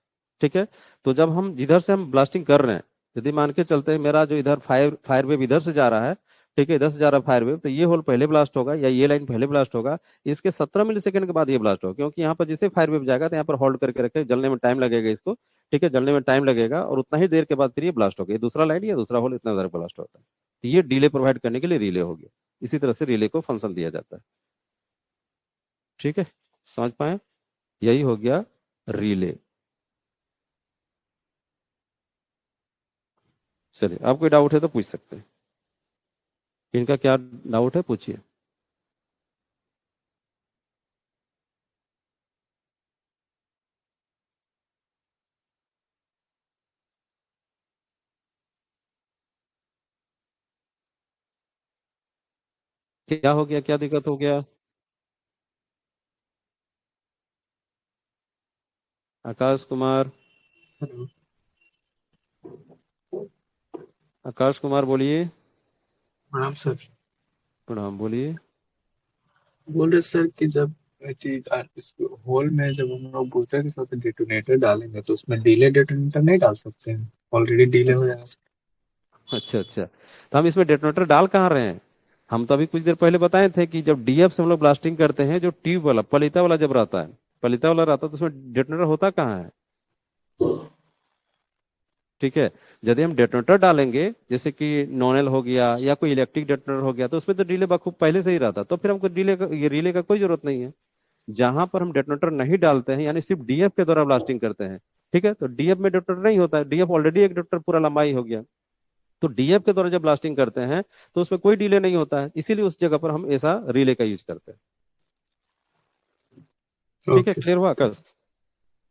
ठीक है, तो जब हम जिधर से हम ब्लास्टिंग कर रहे हैं, यदि मान के चलते हैं मेरा जो इधर फायर फायर वेव इधर से जा रहा है, ठीक है, इधर से जा रहा है फायर वेव, तो ये होल पहले ब्लास्ट होगा या ये लाइन पहले ब्लास्ट होगा, इसके 17 मिली सेकेंड के बाद ये ब्लास्ट होगा, क्योंकि यहाँ पर जैसे फायर वेव जाएगा तो यहाँ पर होल्ड करके रखे, जलने में टाइम लगेगा इसको। ठीक है, जलने में टाइम लगेगा और उतना ही देर के बाद फिर ये ब्लास्ट होगा, ये दूसरा लाइन या दूसरा होल इतना देर ब्लास्ट होता है। तो ये डिले प्रोवाइड करने के लिए रिले हो गया। इसी तरह से रिले को फंक्शन दिया जाता है। ठीक है, समझ पाए? यही हो गया रिले। चलिए, आप कोई डाउट है तो पूछ सकते हैं। इनका क्या डाउट है, पूछिए। क्या हो गया, क्या दिक्कत हो गया? आकाश कुमार, हेलो। आकाश कुमार बोलिए। प्रणाम सर। प्रणाम, बोलिए। बोल रहे सर कि जब इस होल में जब हम लोग बूस्टर के साथ डेटोनेटर डालेंगे तो उसमें डीले डेटोनेटर नहीं डाल सकते हैं? ऑलरेडी डीले हो जाएगा सर। अच्छा अच्छा, तो हम इसमें डेटोनेटर डाल कहाँ रहे हैं? हम तो अभी कुछ देर पहले बताए थे कि जब डीएफ से हम लोग ब्लास्टिंग करते हैं, जो ट्यूब वाला पलिता वाला जब रहता है, पलिता वाला रहता है, तो उसमें डेटोनेटर होता कहाँ है? ठीक है, यदि हम डेटोनेटर डालेंगे, जैसे कि नॉनेल हो गया या कोई इलेक्ट्रिक डेटोनेटर हो गया, तो उसमें तो डिले बखूब पहले से ही रहता, तो फिर हमको डिले का, ये रिले का कोई जरूरत नहीं है। जहां पर हम डेटोनेटर नहीं डालते हैं, यानी सिर्फ डीएफ के द्वारा ब्लास्टिंग करते हैं, ठीक है, तो डीएफ में डेटोनेटर नहीं होता है, डीएफ ऑलरेडी एक डेटोनेटर पूरा लंबाई हो गया। तो डीएफ के द्वारा जब ब्लास्टिंग करते हैं तो उसमें कोई डिले नहीं होता है, इसीलिए उस जगह पर हम ऐसा रिले का यूज करते हैं। ठीक है, ओके क्लियर हुआ सर। आकाश?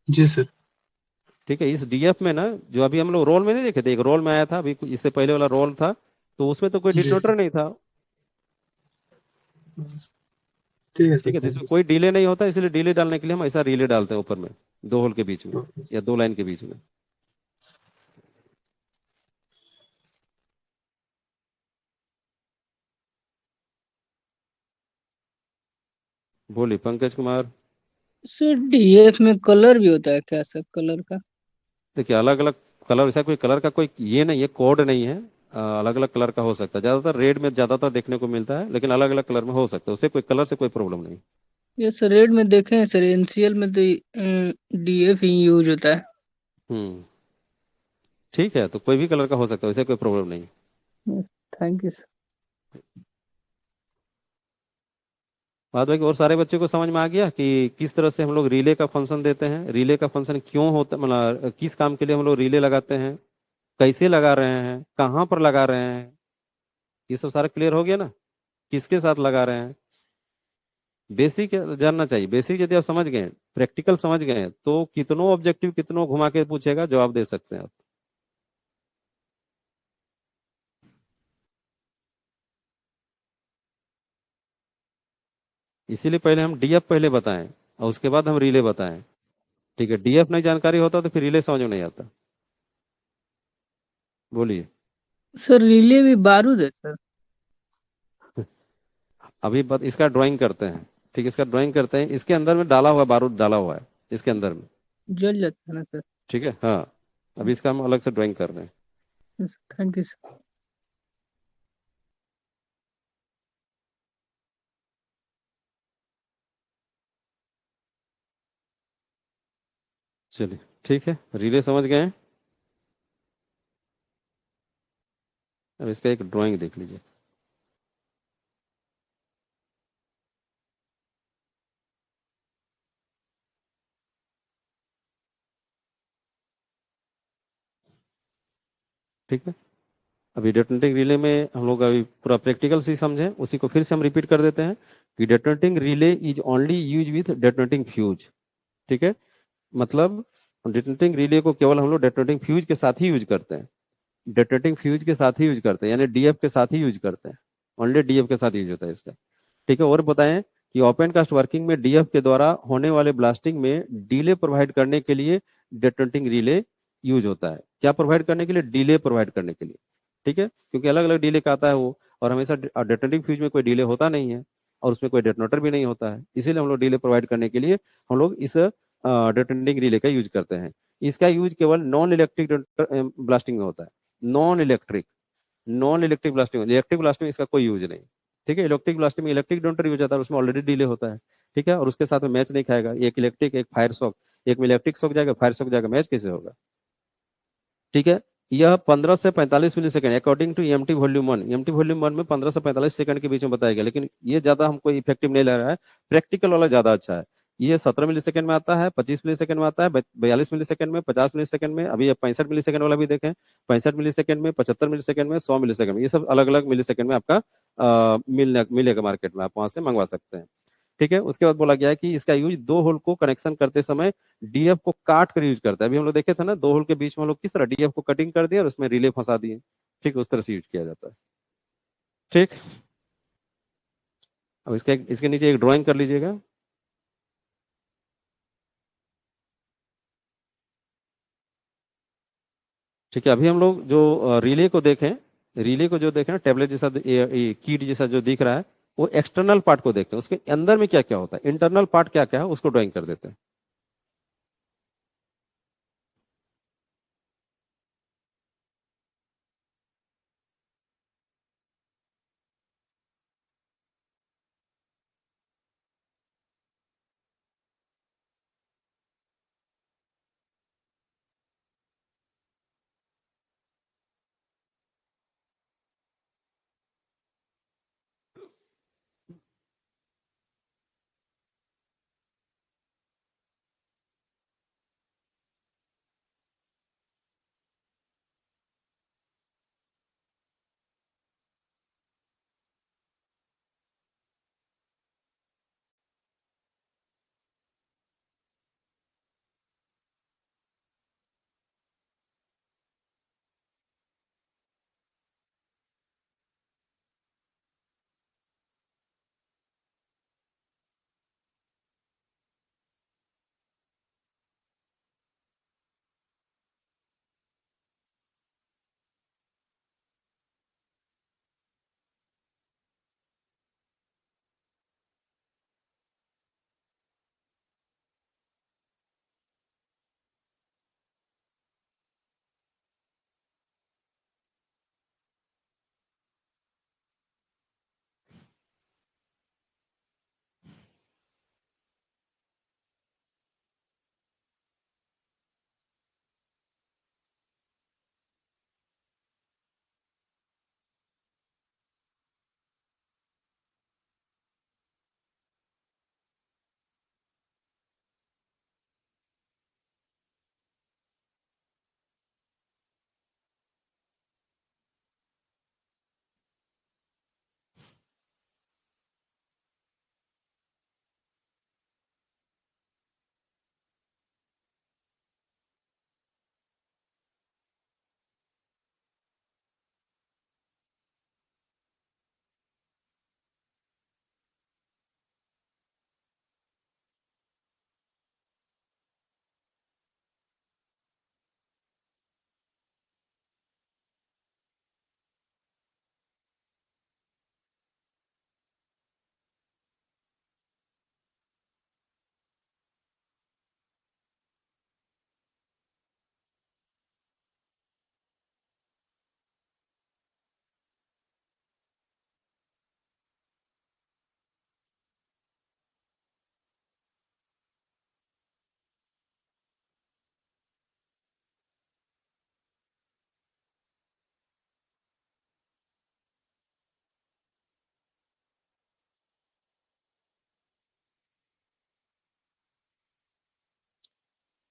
जी सर। ठीक है, इस डीएफ में ना, जो अभी हम लोग रोल में नहीं देखे थे, एक रोल में आया था अभी इससे पहले वाला रोल था, तो उसमें तो कोई जी डिटोनेटर सर। नहीं था। ठीक है सर, ठीक है, तो थैंक इसमें यू कोई सर। डिले नहीं होता, इसलिए डिले डालने के लिए हम ऐसा रिले डालते हैं ऊपर में, दो होल के बीच में ओके। या दो लाइन के बीच में। बोलिए पंकज कुमार। सर डीएफ में कलर भी होता है क्या सर, कलर का? देखिए, अलग अलग कलर, ऐसा कोई कलर का कोई ये नहीं है, कोड नहीं है। अलग अलग कलर का हो सकता है, ज्यादातर रेड में ज्यादातर देखने को मिलता है, लेकिन अलग अलग कलर में हो सकता है, उससे कोई कलर से कोई प्रॉब्लम नहीं। ये सर रेड में देखे हैं सर, एनसीएल में तो डीएफ ही यूज होता है। हम्म, ठीक है, तो कोई भी कलर का हो सकता है, उससे कोई प्रॉब्लम नहीं। Thank you sir. बात है कि और सारे बच्चों को समझ में आ गया कि किस तरह से हम लोग रिले का फंक्शन देते हैं, रिले का फंक्शन क्यों होता, मतलब किस काम के लिए हम लोग रिले लगाते हैं, कैसे लगा रहे हैं, कहाँ पर लगा रहे हैं, ये सब सारा क्लियर हो गया ना? किसके साथ लगा रहे हैं, बेसिक जानना चाहिए। बेसिक यदि आप समझ गए, प्रैक्टिकल समझ गए, तो कितनों ऑब्जेक्टिव कितनों घुमा के पूछेगा, जवाब दे सकते हैं आप। इसीलिए पहले हम डीएफ पहले बताएं और उसके बाद हम रिले बताएं। ठीक है, डीएफ नहीं जानकारी होता तो फिर रिले समझ में नहीं आता। बोलिए। सर रिले भी बारूद है सर? अभी इसका ड्राइंग करते हैं। ठीक है, इसका ड्राइंग करते हैं, इसके अंदर में डाला हुआ बारूद डाला हुआ है इसके अंदर में। जल जाता है ना सर? ठीक है, हाँ, अभी इसका हम अलग से ड्राइंग कर रहे हैं। Thank you sir. चलिए, ठीक है, रिले समझ गए हैं? अब इसका एक ड्राइंग देख लीजिए। ठीक है, अभी डेटोनेटिंग रिले में हम लोग अभी पूरा प्रैक्टिकल से समझें, उसी को फिर से हम रिपीट कर देते हैं कि detonating relay is only use with detonating fuse. ठीक है, मतलब डेटोनेटिंग रिले को केवल हम लोग डेटोनेटिंग फ्यूज के साथ ही यूज करते हैं, डेटोनेटिंग फ्यूज के साथ ही यूज करते हैं, यानी डीएफ के साथ ही यूज करते हैं, ओनली डीएफ के साथ यूज होता है इसका। ठीक है, और बताएं कि ओपन कास्ट वर्किंग में डीएफ के द्वारा होने वाले ब्लास्टिंग में डिले प्रोवाइड करने के लिए डेटोनेटिंग रिले यूज होता है। क्या प्रोवाइड करने के लिए? डिले प्रोवाइड करने के लिए। ठीक है, क्योंकि अलग अलग डिले का आता है वो, और हमेशा डेटोनेटिंग फ्यूज में कोई डिले होता नहीं है और उसमें कोई डेटोनेटर भी नहीं होता है, इसीलिए हम लोग डिले प्रोवाइड करने के लिए हम लोग इस डेटोनेटिंग रिले का यूज करते हैं। इसका यूज केवल नॉन इलेक्ट्रिक ब्लास्टिंग में होता है, non electric, non electric blasting, electric blasting इसका कोई यूज नहीं। ठीक है, इलेक्ट्रिक ब्लास्टिंग में इलेक्ट्रिक डोंटर यूज होता है, उसमें ऑलरेडी डिले होता है। ठीक है, और उसके साथ में मैच नहीं खाएगा, एक इलेक्ट्रिक एक फायर शॉक, एक में इलेक्ट्रिक शॉक जाएगा फायर शॉक जाएगा, मैच कैसे होगा? ठीक है, यह 15 से 45 millisecond according to MT volume one, MT volume one में 15 से 45 सेकंड के बीच में बताया गया, लेकिन ये ज्यादा हमको इफेक्टिव नहीं लग रहा है, प्रैक्टिकल वाला ज्यादा अच्छा है। ये 17 मिली सेकंड में आता है, 25 मिली सेकंड में आता है, 42 मिली सेकंड में, 50 मिली सेकंड में, अभी 65 मिली सेकंड वाला भी देखें, 65 मिली सेकंड में, 75 मिली सेकंड में, 100 मिली सेकंड में, ये सब अलग अलग मिली सेकंड में आपका मिलेगा मार्केट में, आप वहां से मंगवा सकते हैं। ठीक है, उसके बाद बोला गया है कि इसका यूज दो होल को कनेक्शन करते समय डीएफ को काट कर यूज करता है। अभी हम लोग देखे थे ना, दो होल के बीच में हम लोग किस तरह डीएफ को कटिंग कर दिया और उसमें रिले फंसा दिए। ठीक, उस तरह से यूज किया जाता है। ठीक, अब इसके इसके नीचे एक ड्राइंग कर लीजिएगा। ठीक है, अभी हम लोग जो रिले को देखें, रिले को जो देखें ना, टेबलेट जैसा कीट जैसा जो दिख रहा है, वो एक्सटर्नल पार्ट को देखते हैं, उसके अंदर में क्या क्या होता है, इंटरनल पार्ट क्या क्या है, उसको ड्राइंग कर देते हैं।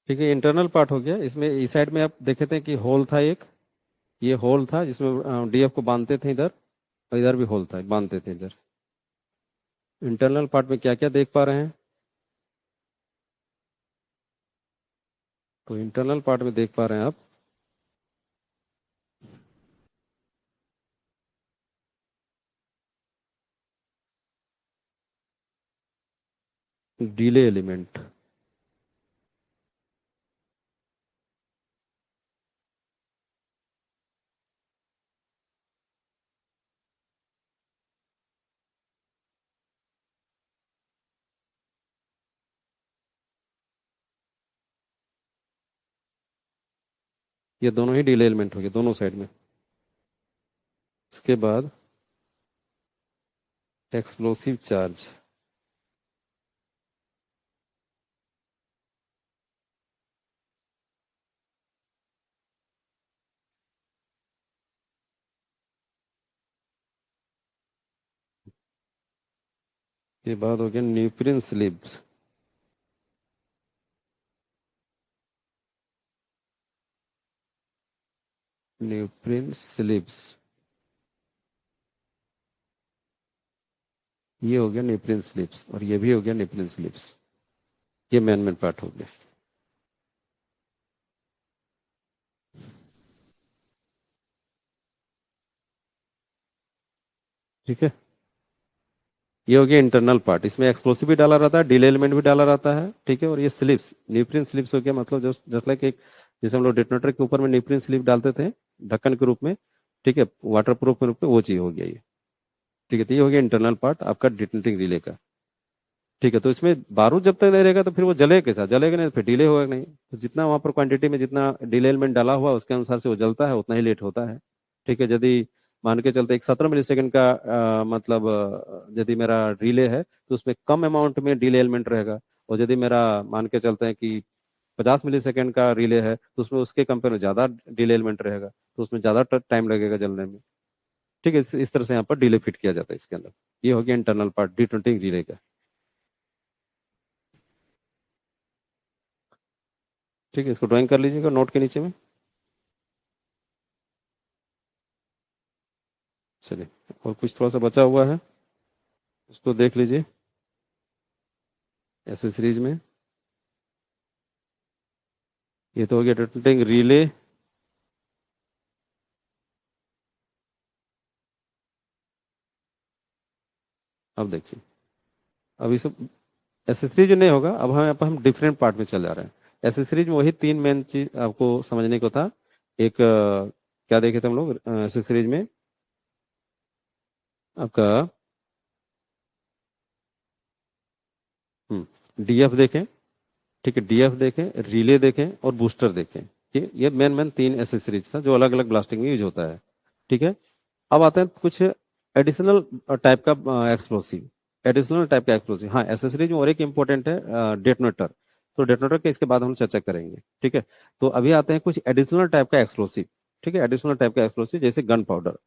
ठीक है, इंटरनल पार्ट हो गया। इसमें इस साइड में आप देखे थे कि होल था एक, ये होल था जिसमें डीएफ को बांधते थे इधर, और इधर भी होल था, बांधते थे इधर। इंटरनल पार्ट में क्या क्या देख पा रहे हैं? तो इंटरनल पार्ट में देख पा रहे हैं आप डिले एलिमेंट। ये दोनों ही डिले एलिमेंट हो गए दोनों साइड में। इसके बाद एक्सप्लोसिव चार्ज। के बाद हो गया न्यूक्लियन स्लिप्स। न्यूक्लियन स्लिप्स, ये हो गया न्यूक्लियन स्लिप्स, और ये भी हो गया न्यूक्लियन स्लिप्स। ये मेन पार्ट हो गया। ठीक है, ये हो गया इंटरनल पार्ट। इसमें एक्सप्लोसिव भी डाला रहता है, डिले एलिमेंट भी डाला रहता है। ठीक है, और ये स्लिप्स, न्यूक्लियन स्लिप्स हो गया, मतलब जस्ट लाइक एक, जैसे हम लोग डेटोनेटर के ऊपर में न्यूक्लियन स्लिप डालते थे ढक्कन के रूप में, ठीक है, वाटर प्रूफ के रूप में, वो चीज हो गया ये। ठीक है, तो ये हो गया इंटरनल पार्ट आपका डिटोनेटिंग रिले का। ठीक है, तो इसमें बारूद जब तक नहीं रहेगा तो फिर वो जलेगा कैसा? जलेगा नहीं तो फिर डिले होगा नहीं। तो जितना वहां पर क्वांटिटी में जितना डिले एलिमेंट डाला हुआ उसके अनुसार से वो जलता है, उतना ही लेट होता है। ठीक है, यदि मान के चलते एक 17 मिली सेकंड का मतलब यदि मेरा डिले है तो उसमें कम अमाउंट में डिले एलिमेंट रहेगा, और यदि मेरा मान के चलते हैं कि 50 मिली सेकंड का रिले है तो उसमें उसके कंपेयर में ज्यादा डिले एलिमेंट रहेगा, तो उसमें ज्यादा टाइम लगेगा जलने में। ठीक है, इस तरह से यहाँ पर डिले फिट किया जाता है इसके अंदर। ये हो गया इंटरनल पार्ट डी20 रिले का। ठीक है, इसको ड्राइंग कर लीजिएगा नोट के नीचे में। चलिए, और कुछ थोड़ा सा बचा हुआ है उसको देख लीजिए एसेसरीज में। ये तो हो गया डेटोनेटिंग रिले। अब देखिए, अब ये सब एसेसरीज नहीं होगा, अब हम डिफरेंट पार्ट में चल जा रहे हैं। एसेसरीज में वही तीन मेन चीज आपको समझने को था। एक क्या देखे थे हम लोग एसेसरीज में? आपका डीएफ देखें, ठीक है, डीएफ देखें, रिले देखें और बूस्टर देखें। ये मेन तीन एसेसरीज था जो अलग अलग ब्लास्टिंग में यूज होता है। ठीक है, अब आते हैं कुछ एडिशनल टाइप का एक्सप्लोसिव। एडिशनल टाइप का एक्सप्लोसिव, हाँ, एसेसरीज में और एक इम्पोर्टेंट है डेटोनेटर। तो डेटोनेटर के इसके बाद हम चर्चा करेंगे। ठीक है, तो अभी आते हैं कुछ एडिशनल टाइप का एक्सप्लोसिव। ठीक है, एडिशनल टाइप का एक्सप्लोसिव जैसे गन पाउडर।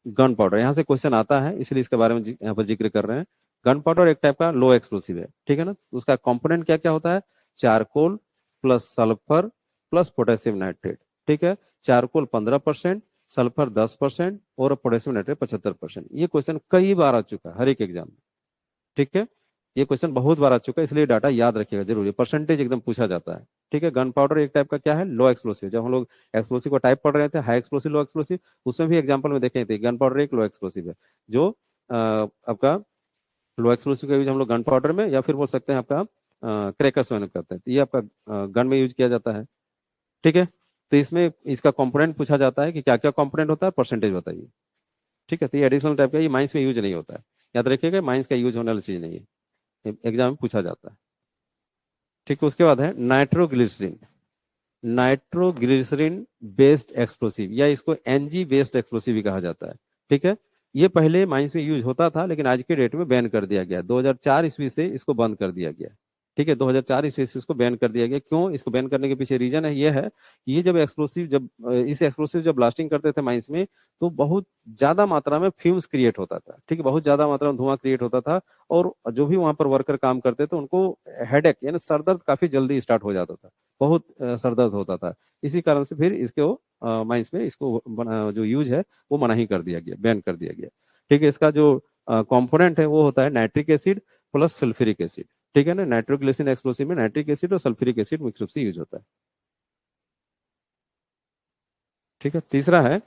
गन पाउडर यहाँ से क्वेश्चन आता है, इसलिए इसके बारे में यहाँ पर जिक्र कर रहे हैं। गन पाउडर एक टाइप का लो एक्सप्लोसिव है। ठीक है ना, उसका कंपोनेंट क्या क्या होता है? Charcoal plus sulphur plus potassium nitrate. ठीक है, चारकोल 15%, सल्फर 10% और पोटेशियम नाइट्रेट 75%। ये क्वेश्चन कई बार आ चुका है हर एक एग्जाम में। ठीक है, ये क्वेश्चन बहुत बार आ चुका है, इसलिए डाटा याद रखिएगा जरूरी, परसेंटेज एकदम पूछा जाता है। ठीक है, गन पाउडर एक टाइप का क्या है? लो एक्सप्लोसिव। जब हम लोग एक्सप्लोसिव का टाइप पढ़ रहे थे, हाई एक्सप्लोसिव, लो एक्सप्लोसिव, उसमें भी एग्जाम्पल में देखे थे गन पाउडर एक लो एक्सप्लोसिव है, जो आपका लो एक्सप्लोसिव का यूज हम लोग गन पाउडर में या फिर बोल सकते हैं आपका क्रैकर्स में करते हैं। तो ये आपका गन में यूज किया जाता है। ठीक है, तो इसमें इसका कंपोनेंट पूछा जाता है कि क्या क्या कंपोनेंट होता है, परसेंटेज बताइए। ठीक है, तो ये एडिशनल टाइप का, ये माइंस में यूज नहीं होता है, याद रखिएगा, माइंस का यूज होने वाली चीज नहीं है, एग्जाम में पूछा जाता है। ठीक है, उसके बाद है नाइट्रोग्लिसरीन। नाइट्रोग्लिसरीन बेस्ड एक्सप्लोसिव, या इसको एनजी बेस्ड एक्सप्लोसिव भी कहा जाता है। ठीक है, ये पहले माइंस में यूज होता था लेकिन आज के डेट में बैन कर दिया गया, 2004 ईस्वी से इसको बंद कर दिया गया। ठीक है, 2004 ईस्वी से इसको बैन कर दिया गया। क्यों इसको बैन करने के पीछे रीजन है, ये है कि ये जब एक्सप्लोसिव जब इस एक्सप्लोसिव जब ब्लास्टिंग करते थे माइंस में, तो बहुत ज्यादा मात्रा में फ्यूम्स क्रिएट होता था। ठीक है, बहुत ज्यादा मात्रा में धुआं क्रिएट होता था, और जो भी वहां पर वर्कर काम करते थे उनको हेडेक यानी सरदर्द काफी जल्दी स्टार्ट हो जाता था, बहुत सरदर्द होता था। इसी कारण से फिर इसको माइंस में इसको जो यूज है वो मना ही कर दिया गया, बैन कर दिया गया। ठीक है, इसका जो कंपोनेंट है वो होता है nitric acid plus sulphuric acid. ठीक है ना, नाइट्रोग्लिसरीन एक्सप्लोसिव में नाइट्रिक एसिड और सल्फ्यूरिक एसिड मुख्य रूप से यूज होता है। ठीक है, तीसरा है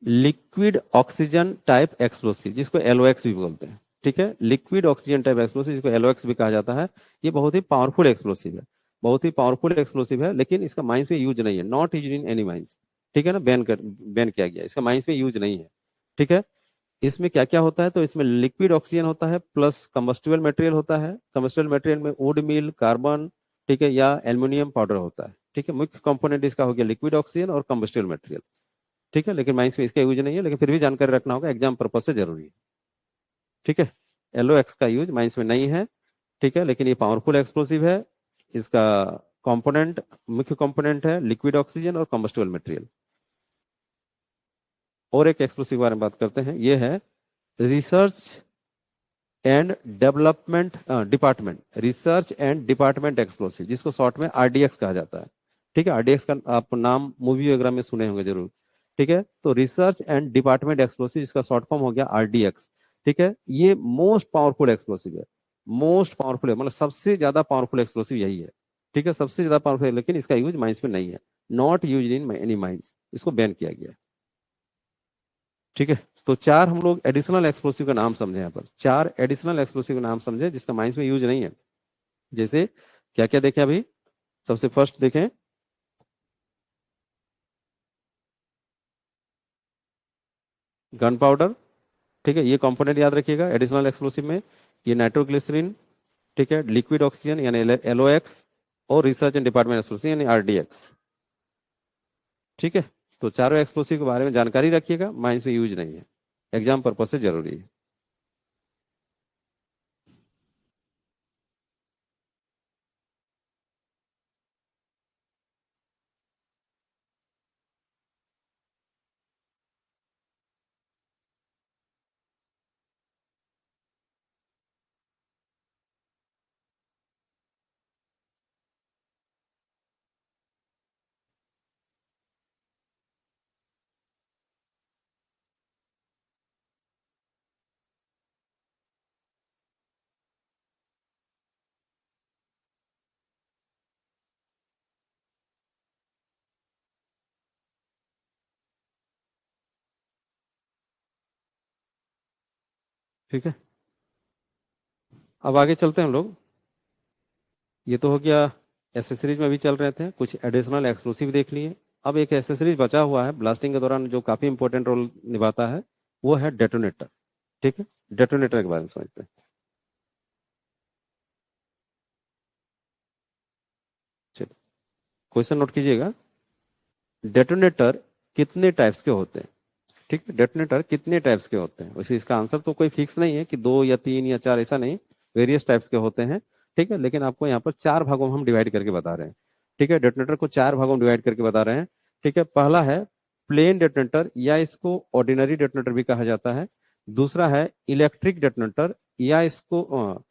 लिक्विड ऑक्सीजन टाइप एक्सप्लोसिव, जिसको एलओएक्स भी बोलते हैं। ठीक है, लिक्विड ऑक्सीजन टाइप एक्सप्लोसिव, जिसको एलओएक्स भी कहा जाता है, ये बहुत ही पावरफुल एक्सप्लोसिव है, बहुत ही पावरफुल एक्सप्लोसिव है, लेकिन इसका माइंस में यूज नहीं है, not use in any mines. ठीक है ना, बैन किया गया, इसका माइंस में यूज नहीं है। ठीक है, इसमें क्या क्या होता है, तो इसमें लिक्विड ऑक्सीजन होता है प्लस कंबस्टिबल मटेरियल होता है। कंबस्टिबल मटेरियल में वुड मिल, कार्बन, ठीक है, या एल्यूमिनियम पाउडर होता है। ठीक है, मुख्य कंपोनेंट इसका हो गया लिक्विड ऑक्सीजन और कंबस्टिबल मटेरियल। ठीक है, लेकिन माइंस में इसका यूज नहीं है, लेकिन फिर भी जानकारी रखना होगा, एग्जाम पर्पज से जरूरी है। ठीक है, एलओएक्स का यूज माइंस में नहीं है। ठीक है, लेकिन ये पावरफुल एक्सप्लोसिव है। इसका कंपोनेंट, मुख्य कंपोनेंट है लिक्विड ऑक्सीजन और कंबस्टिबल मटेरियल। और एक एक्सप्लोसिव के बारे में बात करते हैं, ये है research and development department, research and department explosive, जिसको शॉर्ट में आरडीएक्स कहा जाता है। ठीक है, आरडीएक्स का आप नाम मूवी वगैरह में सुने होंगे जरूर। ठीक है, तो रिसर्च एंड डिपार्टमेंट एक्सप्लोसिव, इसका शॉर्ट फॉर्म हो गया आरडीएक्स। ठीक है, ये मोस्ट पावरफुल एक्सप्लोसिव है, मोस्ट पावरफुल है, मतलब सबसे ज्यादा पावरफुल एक्सप्लोसिव यही है। ठीक है, सबसे ज्यादा पावरफुल है, लेकिन इसका यूज माइंस में नहीं है, not use in any mines, इसको बैन किया गया है। ठीक है, तो चार हम लोग एडिशनल एक्सप्लोसिव का नाम समझे, यहाँ पर चार एडिशनल एक्सप्लोसिव का नाम समझे जिसका माइंस में यूज नहीं है। जैसे क्या क्या देखें अभी, सबसे फर्स्ट देखें गन पाउडर। ठीक है, ये कंपोनेंट याद रखिएगा एडिशनल एक्सप्लोसिव में, ये नाइट्रोग्लिसरीन, ठीक है, लिक्विड ऑक्सीजन यानी एलओएक्स, और रिसर्च एंड डिपार्टमेंट एक्सप्लोसिव यानी आरडीएक्स। ठीक है, तो चारों एक्सप्लोसिव के बारे में जानकारी रखिएगा, माइंस में यूज नहीं है, एग्जाम पर्पज से जरूरी है। ठीक है, अब आगे चलते हैं हम लोग। ये तो हो गया, एसेसरीज में भी चल रहे थे, कुछ एडिशनल एक्सक्लूसिव देख लिए। अब एक एसेसरीज बचा हुआ है ब्लास्टिंग के दौरान जो काफी इंपॉर्टेंट रोल निभाता है, वो है डेटोनेटर। ठीक है, डेटोनेटर के बारे में समझते हैं। चलिए, क्वेश्चन नोट कीजिएगा, डेटोनेटर कितने टाइप्स के होते हैं। ठीक है, डेटोनेटर कितने टाइप्स के होते हैं, वैसे इसका आंसर तो कोई फिक्स नहीं है कि दो या तीन या चार, ऐसा नहीं, वेरियस टाइप्स के होते हैं। ठीक है, लेकिन आपको यहाँ पर चार भागों में हम डिवाइड करके बता रहे हैं। ठीक है, डेटोनेटर को चार भागों में डिवाइड करके बता रहे हैं। ठीक है, पहला है प्लेन डेटोनेटर, या इसको ऑर्डिनरी डेटोनेटर भी कहा जाता है। दूसरा है इलेक्ट्रिक डेटोनेटर, या इसको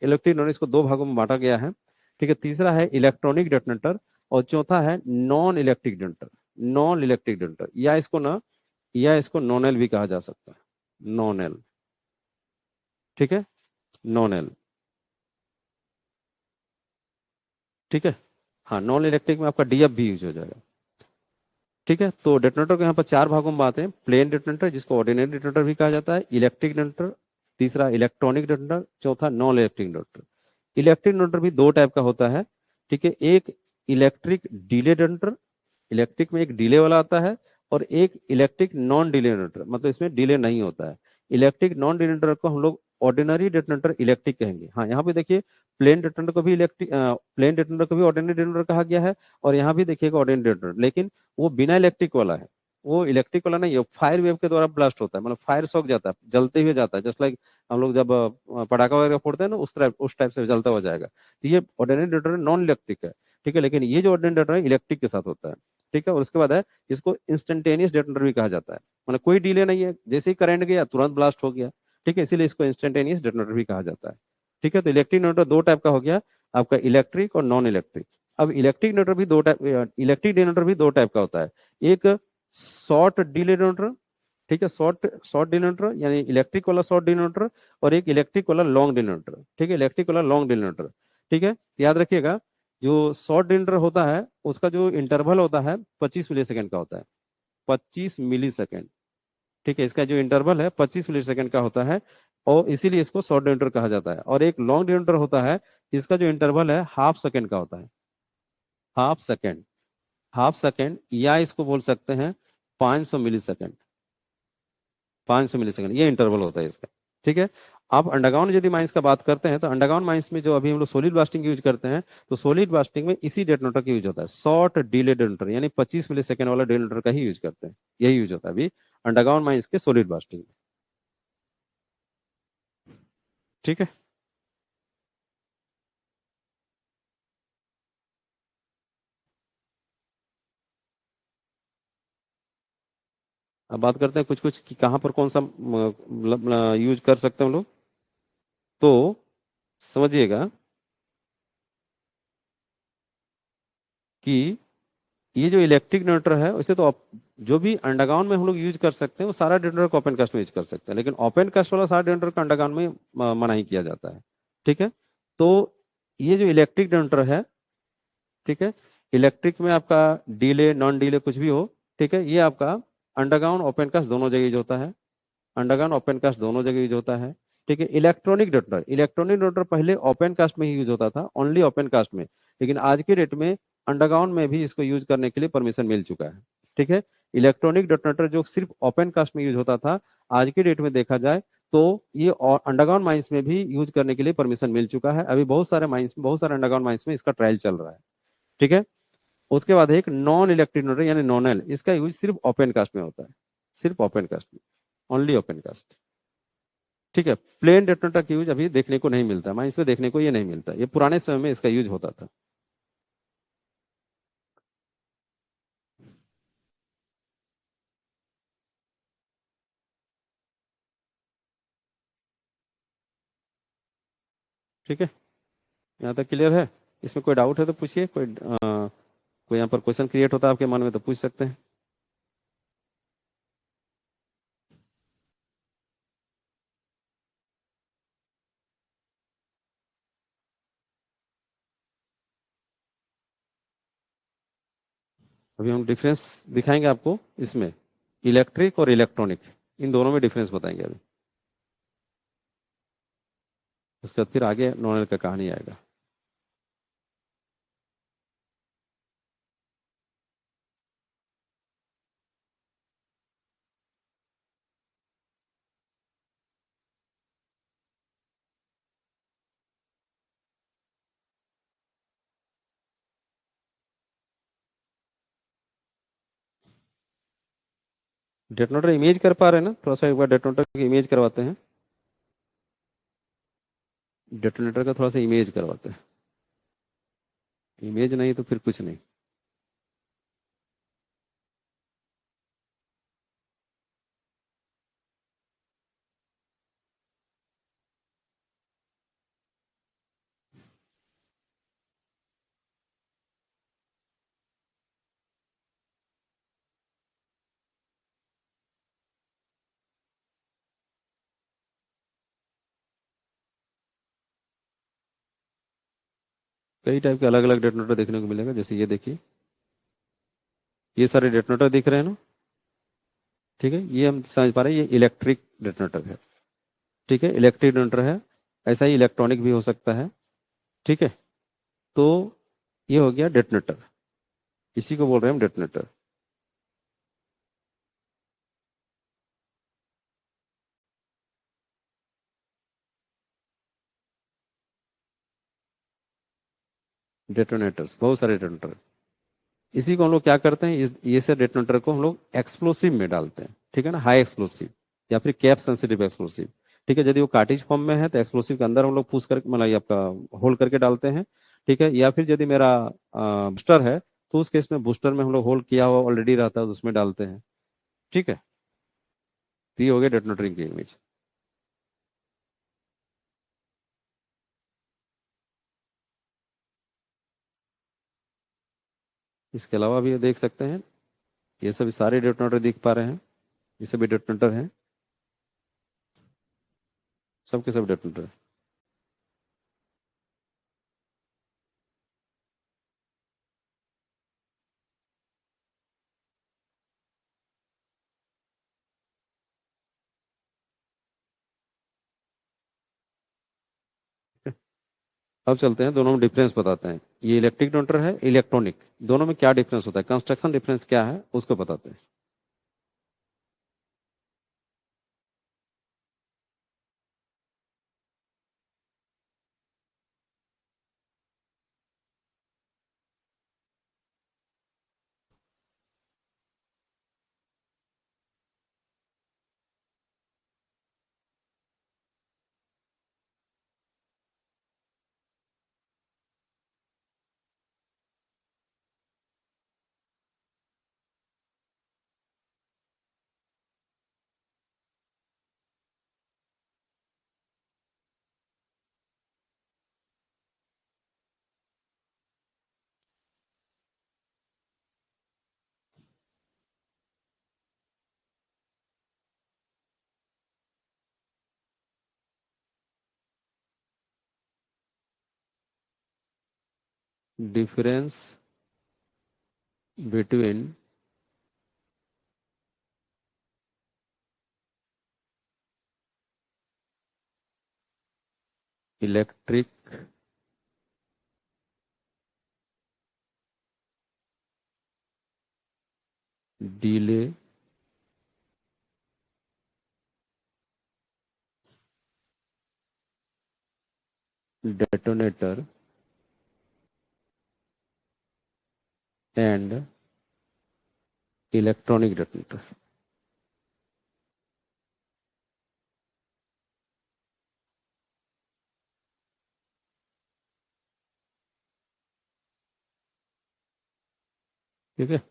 इलेक्ट्रिक डेटोनेटर, इसको दो भागों में बांटा गया है। ठीक है, तीसरा है इलेक्ट्रॉनिक डेटोनेटर, और चौथा है non electric detonator, non electric detonator, या इसको नॉन एल भी कहा जा सकता है, नॉन एल। ठीक है, नॉन एल। ठीक है, हाँ, नॉन इलेक्ट्रिक में आपका डीएफ भी यूज हो जाएगा। ठीक है, तो डेटोनेटर को यहाँ पर चार भागों में बांटते हैं, प्लेन डेटोनेटर जिसको ऑर्डिनरी डेटोनेटर भी कहा जाता है, इलेक्ट्रिक डेटोनेटर, तीसरा इलेक्ट्रॉनिक डेटोनेटर, चौथा non electric detonator. Electric detonator भी दो टाइप का होता है। ठीक है, एक इलेक्ट्रिक डिले डेटोनेटर, इलेक्ट्रिक में एक डिले वाला आता है, और एक इलेक्ट्रिक नॉन डिले डेटोनेटर, मतलब इसमें डिले नहीं होता है। इलेक्ट्रिक नॉन डिले डेटोनेटर को हम लोग ऑर्डिनरी डेटोनेटर इलेक्ट्रिक कहेंगे। हाँ, यहाँ पे देखिए, प्लेन डेटोनेटर को भी इलेक्ट्रिक, प्लेन डेटोनेटर को भी ऑर्डिनरी डेटोनेटर कहा गया है, और यहाँ भी देखिएगा ऑर्डिनरी डेटोनेटर, लेकिन वो बिना इलेक्ट्रिक वाला है, वो इलेक्ट्रिक वाला नहीं है, फायर वेव के द्वारा ब्लास्ट होता है, मतलब फायर शॉक जाता है, जलते हुए जाता है, जस्ट लाइक हम लोग जब पटाखा वगैरह फोड़ते हैं ना, उस टाइप से जलता हुआ जाएगा। तो ये ऑर्डिनरी डिटोनेटर नॉन इलेक्ट्रिक है, ठीक है, लेकिन ये जो ऑर्डिनरी डिटोनेटर इलेक्ट्रिक के साथ होता है, ठीक है। और उसके बाद है, इसको इंस्टेंटेनियस डेटोनेटर भी कहा जाता है, मतलब कोई डिले नहीं है, जैसे ही करंट गया तुरंत ब्लास्ट हो गया, ठीक है, इसीलिए इसको इंस्टेंटेनियस डेटोनेटर भी कहा जाता है, ठीक है। तो इलेक्ट्रिक डेटोनेटर दो टाइप का हो गया, आपका इलेक्ट्रिक और नॉन इलेक्ट्रिक। अब इलेक्ट्रिक डेटोनेटर भी दो टाइप, इलेक्ट्रिक डेटोनेटर भी दो टाइप का होता है, एक शॉर्ट डिले डेटोनेटर, ठीक है, शॉर्ट शॉर्ट डिनोटर यानी इलेक्ट्रिक वाला शॉर्ट डिनोटर, और एक इलेक्ट्रिक वाला लॉन्ग डिनोटर, ठीक है, इलेक्ट्रिक वाला लॉन्ग डिनोटर, ठीक है। याद रखिएगा, जो शॉर्ट डिनोटर होता है उसका जो इंटरवल होता है 25 मिली सेकेंड का होता है, 25 मिली सेकेंड, ठीक है, इसका जो इंटरवल है 25 मिली सेकेंड का होता है, और इसीलिए इसको शॉर्ट डिनोटर कहा जाता है। और एक लॉन्ग डिनोटर होता है, इसका जो इंटरवल है हाफ सेकेंड का होता है, हाफ सेकेंड, हाफ सेकेंड, या इसको बोल सकते हैं 500 मिली सेकेंड, 500 मिली सेकेंड, ये इंटरवल होता है इसका, ठीक है। आप अंडरग्राउंड यदि माइंस का बात करते हैं, तो अंडरग्राउंड माइंस में जो अभी हम लोग सोलिड ब्लास्टिंग यूज करते हैं, तो सोलिड ब्लास्टिंग में इसी डेटोनेटर का यूज होता है, शॉर्ट डिले डेटोनेटर, यानी 25 मिली सेकेंड वाला डेटोनेटर का ही यूज करते हैं, यही यूज होता है अभी अंडरग्राउंड माइंस के सोलिड ब्लास्टिंग में, ठीक है। अब बात करते हैं कुछ कुछ कि कहाँ पर कौन सा मतलब यूज कर सकते हैं हम लोग, तो समझिएगा कि ये जो इलेक्ट्रिक जनरेटर है, वैसे तो जो भी अंडरग्राउंड में हम लोग यूज कर सकते हैं वो सारा जनरेटर को ओपन कास्ट में यूज कर सकते हैं, लेकिन ओपन कास्ट वाला सारा जनरेटर का अंडरग्राउंड में मना ही किया जाता है, ठीक है। तो ये जो इलेक्ट्रिक जनरेटर है, ठीक है, इलेक्ट्रिक में आपका डीले नॉन डीले कुछ भी हो, ठीक है, ये आपका अंडरग्राउंड ओपन कास्ट दोनों जगह यूज होता है, अंडरग्राउंड ओपन कास्ट दोनों जगह यूज होता है, ठीक है। इलेक्ट्रॉनिक डेटोनेटर पहले ओपन कास्ट में ही यूज होता था, ओनली ओपन कास्ट में, लेकिन आज के डेट में अंडरग्राउंड में भी इसको यूज करने के लिए परमिशन मिल चुका है, ठीक है। इलेक्ट्रॉनिक डेटोनेटर जो सिर्फ ओपन कास्ट में यूज होता था, आज की डेट में देखा जाए तो ये अंडरग्राउंड माइंस में भी यूज करने के लिए परमिशन मिल चुका है, अभी बहुत सारे माइंस में, बहुत सारे अंडरग्राउंड माइंस में इसका ट्रायल चल रहा है, ठीक है। उसके बाद एक नॉन इलेक्ट्रिक डेटोनेटर यानी नॉनएल, इसका यूज सिर्फ ओपन कास्ट में होता है, सिर्फ ओपन कास्ट में, ओनली ओपन कास्ट, ठीक है। प्लेन डेटोनेटर का यूज अभी देखने को नहीं मिलता, माइंस में देखने को ये नहीं मिलता, ये पुराने समय में इसका यूज होता था। ठीक है, यहाँ तक क्लियर है? इसमें कोई डाउट है तो पूछिए, कोई यहाँ पर क्वेश्चन क्रिएट होता है आपके मन में तो पूछ सकते हैं। अभी हम डिफरेंस दिखाएंगे आपको इसमें, इलेक्ट्रिक और इलेक्ट्रॉनिक, इन दोनों में डिफरेंस बताएंगे अभी, उसके बाद फिर आगे नॉनल का कहानी आएगा। डेटोनेटर इमेज कर पा रहे हैं ना, थोड़ा सा एक बार डेटोनेटर की इमेज करवाते हैं, डेटोनेटर का थोड़ा सा इमेज करवाते हैं, इमेज नहीं तो फिर कुछ नहीं। कई टाइप के अलग अलग डेटोनेटर देखने को मिलेगा, जैसे ये देखिए, ये सारे डेटोनेटर दिख रहे हैं ना, ठीक है, ये हम समझ पा रहे हैं ये इलेक्ट्रिक डेटोनेटर है, ठीक है, इलेक्ट्रिक डेटोनेटर है, ऐसा ही इलेक्ट्रॉनिक भी हो सकता है, ठीक है। तो ये हो गया डेटोनेटर, इसी को बोल रहे हैं हम डेटोनेटर। डेटोनेटर्स बहुत सारे डेटोनेटर, इसी को हम लोग क्या करते हैं, ये से डेटोनेटर को हम लोग एक्सप्लोसिव में डालते हैं, ठीक है ना, हाई एक्सप्लोसिव या फिर कैप सेंसिटिव एक्सप्लोसिव। ठीक है, यदि वो कार्टिज फॉर्म में है तो एक्सप्लोसिव के अंदर हम लोग फूस करके, मतलब ये आपका होल्ड करके डालते हैं। ठीक है, या फिर यदि मेरा बूस्टर है तो उस केस में बूस्टर में हम लोग होल्ड किया हुआ ऑलरेडी रहता है तो उसमें डालते हैं। ठीक है, तो ये हो गया डेटोनेटर की इमेज। इसके अलावा भी ये देख सकते हैं, ये सभी सारे डेटोनेटर दिख पा रहे हैं, ये सभी डेटोनेटर हैं, सबके सब डेटोनेटर। अब चलते हैं, दोनों में डिफरेंस बताते हैं। ये इलेक्ट्रिक डेटोनेटर है, इलेक्ट्रॉनिक, दोनों में क्या डिफरेंस होता है, कंस्ट्रक्शन डिफरेंस क्या है उसको बताते हैं। Difference between electric delay detonator and electronic detonator. ठीक है,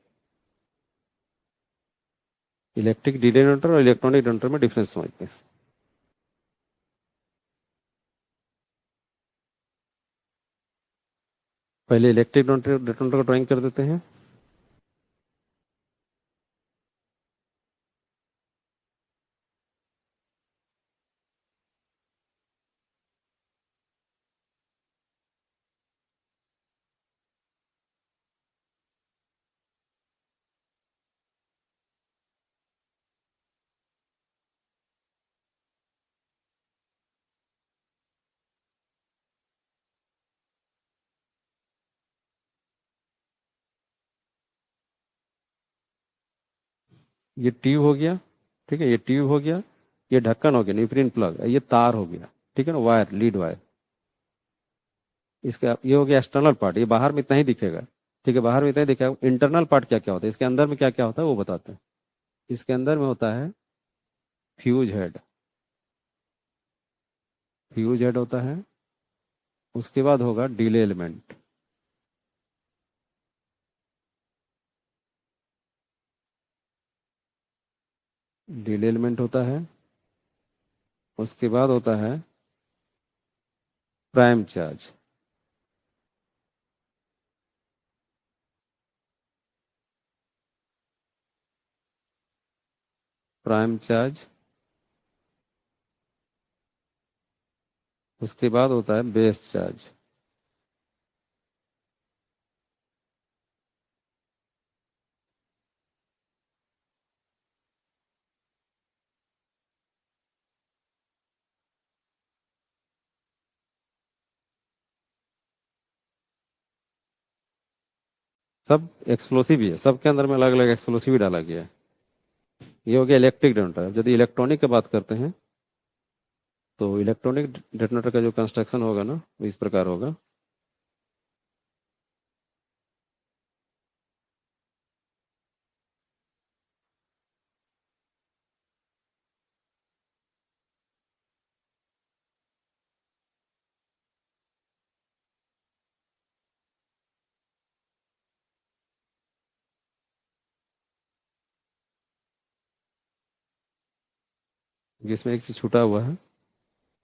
इलेक्ट्रिक डिले डेटोनेटर और इलेक्ट्रॉनिक डेटोनेटर में डिफरेंस समझते हैं। पहले इलेक्ट्रिक डेटोनेटर का ड्राइंग कर देते हैं। ये ट्यूब हो गया, ठीक है, ये ट्यूब हो गया, ये ढक्कन हो गया, न्यूट्रिएंट प्लग, ये तार हो गया, ठीक है ना, वायर, लीड वायर। इसका ये हो गया एक्सटर्नल पार्ट, ये बाहर में इतना ही दिखेगा। ठीक है, बाहर में इतना ही दिखेगा। इंटरनल पार्ट क्या क्या होता है, इसके अंदर में क्या क्या होता है वो बताते हैं। इसके अंदर में होता है फ्यूज हेड, फ्यूज हेड होता है। उसके बाद होगा डिले एलिमेंट, डिले एलिमेंट होता है। उसके बाद होता है प्राइम चार्ज, प्राइम चार्ज। उसके बाद होता है बेस चार्ज। सब एक्सप्लोसिव ही है, सबके अंदर में अलग अलग एक्सप्लोसिव ही डाला गया है। ये हो गया इलेक्ट्रिक डेटोनेटर। यदि इलेक्ट्रॉनिक की बात करते हैं तो इलेक्ट्रॉनिक डेटोनेटर का जो कंस्ट्रक्शन होगा ना वो इस प्रकार होगा। इसमें एक चीज छूटा हुआ है,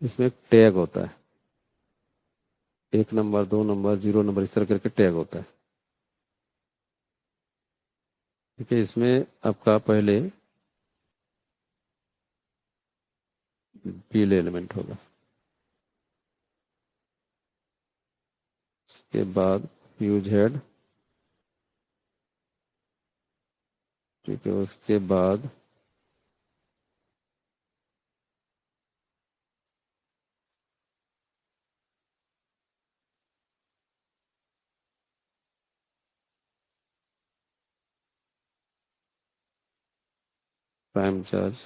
इसमें एक टैग होता है, 1 नंबर 2 नंबर 0 नंबर इस तरह करके टैग होता है। ठीक है, इसमें आपका पहले पीले एलिमेंट होगा, उसके बाद फ्यूज हेड, ठीक है, उसके बाद प्राइम चार्ज,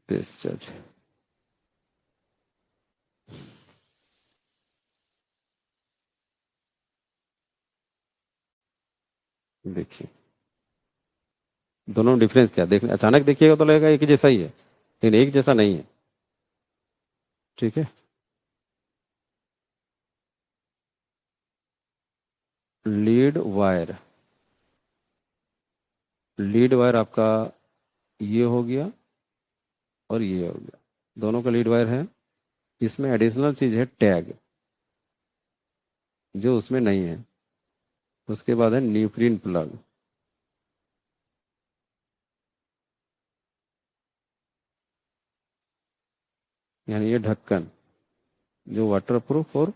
बेस चार्ज। देखिए दोनों में डिफरेंस क्या देखने, अचानक देखिएगा तो लगेगा एक ही जैसा ही है, लेकिन एक जैसा नहीं है। ठीक है, लीड वायर, लीड वायर आपका ये हो गया और ये हो गया, दोनों का लीड वायर है। इसमें एडिशनल चीज है टैग, जो उसमें नहीं है। उसके बाद है न्यूक्लियन प्लग, यानी ये ढक्कन जो वाटर प्रूफ और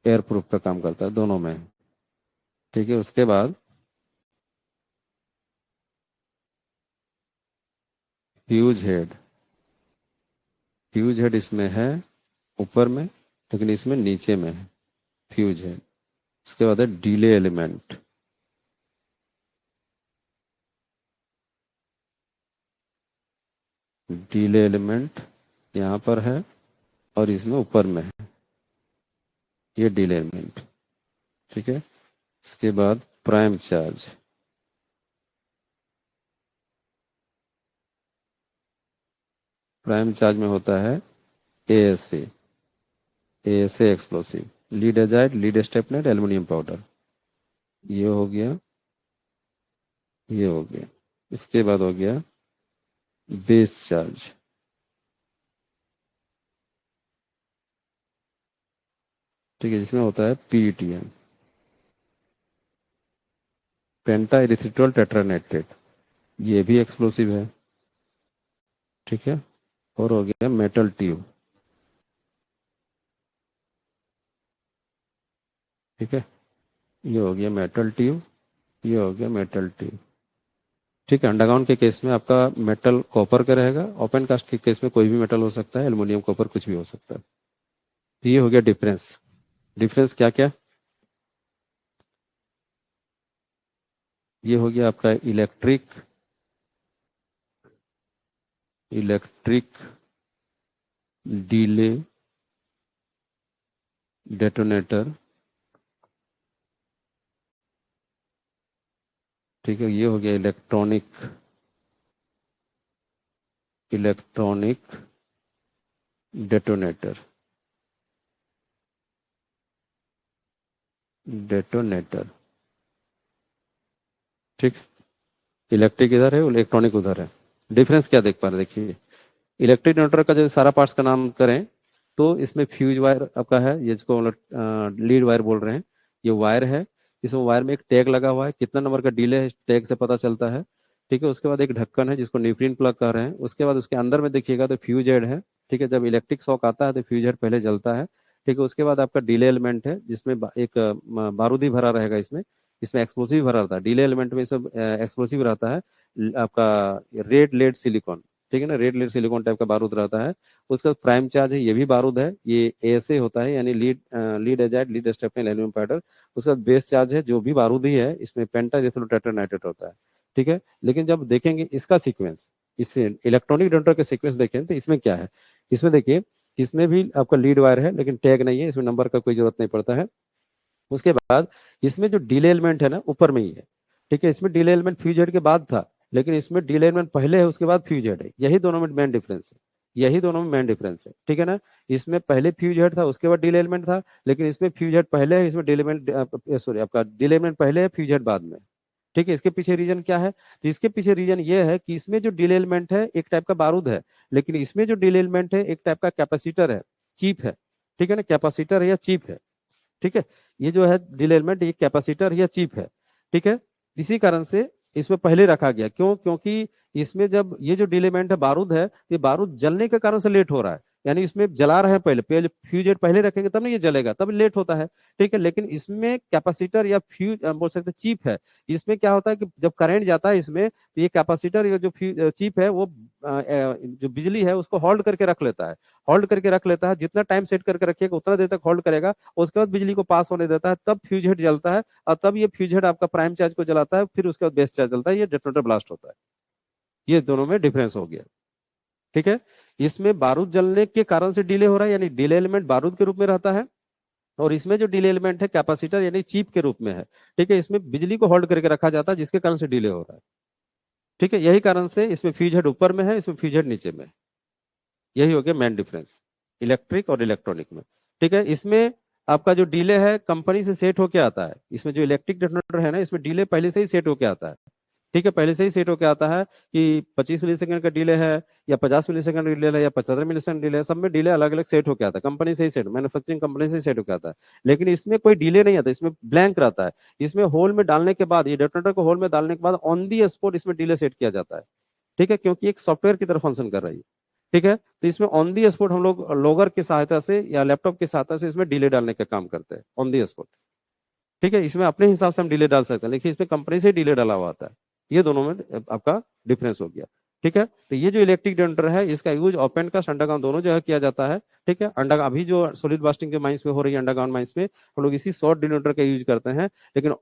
एयर प्रूफ का काम करता है, दोनों में है। ठीक है, उसके बाद फ्यूज हेड, फ्यूज हेड इसमें है ऊपर में, लेकिन इसमें नीचे में है फ्यूज हेड। उसके बाद है डिले एलिमेंट, डिले एलिमेंट यहाँ पर है और इसमें ऊपर में है, ये डिले एलिमेंट। ठीक है, इसके बाद प्राइम चार्ज, प्राइम चार्ज में होता है ASA, ASA explosive, lead azide, lead styphnate, aluminium powder. ये हो गया, ये हो गया। इसके बाद हो गया बेस चार्ज, ठीक है, जिसमें होता है पीईटीएम, पेंटा इरिथ्रिटोल टेट्रानाइट्रेट, ये भी एक्सप्लोसिव है। ठीक है, और हो गया मेटल ट्यूब। ठीक है, ये हो गया मेटल ट्यूब, ये हो गया मेटल ट्यूब। ठीक है, अंडरग्राउंड के केस में आपका मेटल कॉपर का रहेगा, ओपन कास्ट के केस में कोई भी मेटल हो सकता है, एल्युमिनियम कॉपर कुछ भी हो सकता है। तो ये हो गया डिफरेंस। डिफरेंस क्या क्या, ये हो गया आपका इलेक्ट्रिक, इलेक्ट्रिक डीले डेटोनेटर। ठीक है, ये हो गया इलेक्ट्रॉनिक, इलेक्ट्रॉनिक डेटोनेटर, डेटोनेटर। ठीक, इलेक्ट्रिक इधर है, इलेक्ट्रॉनिक उधर है। डिफरेंस क्या देख पा रहे हैं, देखिए इलेक्ट्रिक जनरेटर का जैसे सारा पार्ट्स का नाम करें तो इसमें फ्यूज वायर आपका है, ये जिसको लीड वायर बोल रहे हैं, ये वायर है। इसमें वायर में एक टैग लगा हुआ है, कितना नंबर का डिले है टैग से पता चलता है। ठीक है, उसके बाद एक ढक्कन है जिसको न्यूट्रिन प्लग कर रहे हैं। उसके बाद उसके अंदर में देखिएगा तो फ्यूज हेड है। ठीक है, जब इलेक्ट्रिक शॉक आता है तो फ्यूज हेड पहले जलता है। ठीक है, उसके बाद आपका डिले एलिमेंट है जिसमें एक बारूदी भरा रहेगा, इसमें इसमें एक्सप्लोसिव भरा रहता है। डिले एलिमेंट में सब एक्सप्लोसिव रहता है, आपका रेड लेड सिलिकॉन। ठीक है ना, रेड लेड सिलिकॉन टाइप का बारूद रहता है। उसका प्राइम चार्ज है, ये भी बारूद है, ये एएसए होता है, यानी lead lead azide, lead styphnate, aluminium powder. उसका बेस चार्ज है, जो भी बारूदी है, इसमें पेंटा टेट्रानाइट्रेट होता है। ठीक है, लेकिन जब देखेंगे इसका सीक्वेंस, इस इलेक्ट्रॉनिक डोनेटर के सीक्वेंस देखें तो इसमें क्या है, इसमें देखिए इसमें भी आपका लीड वायर है लेकिन टैग नहीं है, इसमें नंबर का कोई जरूरत नहीं पड़ता है। उसके बाद इसमें जो डिले एलिमेंट है ना ऊपर में ही है। ठीक है, इसमें डिले एलिमेंट फ्यूज हेड के बाद था, लेकिन इसमें डिले एलिमेंट पहले है उसके बाद फ्यूज हेड है, यही दोनों में मेन डिफरेंस है। यही दोनों में मेन डिफरेंस है, ठीक है ना। इसमें पहले फ्यूज हेड था, उसके बाद डीले एलिमेंट था, लेकिन इसमें फ्यूज हेड पहले है, इसमें डीले एलिमेंट सॉरी आपका डीले एलिमेंट पहले है, फ्यूज हेड बाद में। ठीक है, इसके पीछे रीजन क्या है? तो इसके पीछे रीजन ये है कि इसमें जो डीले एलिमेंट है एक टाइप का बारूद है, लेकिन इसमें जो डीले एलिमेंट है एक टाइप का कैपेसिटर है, चीप है, ठीक है ना, कैपेसिटर है या चीप है। ठीक है, ये जो है डीले एलिमेंट ये कैपेसिटर या चिप है, ठीक है। इसी कारण से इसमें पहले रखा गया, क्यों? क्योंकि इसमें जब ये जो डीले एलिमेंट है बारूद है, ये बारूद जलने के कारण से लेट हो रहा है, यानी इसमें जला रहे हैं पहले पहले फ्यूज पहले रखेंगे तब ना ये जलेगा, तब लेट होता है। ठीक है, लेकिन इसमें कैपेसिटर या फ्यूज बोल सकते चिप है, इसमें क्या होता है कि जब करंट जाता है इसमें तो ये कैपेसिटर या जो चिप है वो जो बिजली है उसको होल्ड करके रख लेता है, होल्ड करके रख लेता है, जितना टाइम सेट करके रखिएगा उतना देर तक होल्ड करेगा, उसके बाद बिजली को पास होने देता है, तब फ्यूज हेड जलता है, और तब ये फ्यूज हेड आपका प्राइम चार्ज को जलाता है, फिर उसके बाद बेस चार्ज जलता है, ये डेटोनेटर ब्लास्ट होता है। ये दोनों में डिफरेंस हो गया, ठीक है। इसमें बारूद जलने के कारण से डिले हो रहा है, यानी डिले एलिमेंट बारूद के रूप में रहता है, और इसमें जो डिले एलिमेंट है कैपेसिटर यानी चीप के रूप में है, ठीक है। इसमें बिजली को होल्ड करके रखा जाता है जिसके कारण से डिले हो रहा है, ठीक है। यही कारण से इसमें फ्यूज हेड ऊपर में है, इसमें फ्यूज हेड नीचे में है। यही हो गया मेन डिफरेंस इलेक्ट्रिक और इलेक्ट्रॉनिक में, ठीक है। इसमें आपका जो डिले है कंपनी से सेट होके आता है, इसमें जो इलेक्ट्रिक डेटोनेटर है ना इसमें डिले पहले से ही सेट होके आता है, ठीक है, पहले से ही सेट होके आता है कि 25 मिली सेकंड का डिले है या 50 मिली सेकंड डिले है या 75 मिली सेकंड डिले है, सब में डिले अलग अलग सेट होके आता है, कंपनी से ही सेट, मैन्युफैक्चरिंग कंपनी से ही सेट होके आता है। लेकिन इसमें कोई डिले नहीं आता, इसमें ब्लैंक रहता है। इसमें होल में डालने के बाद, ये डेटोनेटर को होल में डालने के बाद ऑन दी स्पॉट इसमें डिले सेट किया जाता है, ठीक है, क्योंकि एक सॉफ्टवेयर की तरह फंक्शन कर रही है, ठीक है। तो इसमें ऑन दी स्पॉट हम लोग लॉगर की सहायता से या लैपटॉप की सहायता से इसमें डिले डालने का काम करते हैं ऑन दी स्पॉट, ठीक है। इसमें अपने हिसाब से हम डिले डाल सकते हैं, लेकिन इसमें कंपनी से डिले डाला हुआ आता है। ये दोनों में आपका डिफरेंस हो गया, ठीक है। तो ये जो इलेक्ट्रिक जनरेटर है इसका यूज ओपन कास्ट अंडरग्राउंड दोनों जगह किया जाता है, ठीक है। अंडर अभी जो सॉलिड बास्टिंग के माइंस में हो रही है अंडरग्राउंड माइंस में हम लोग इसी शॉर्ट डिटोनेटर का यूज करते हैं, लेकिन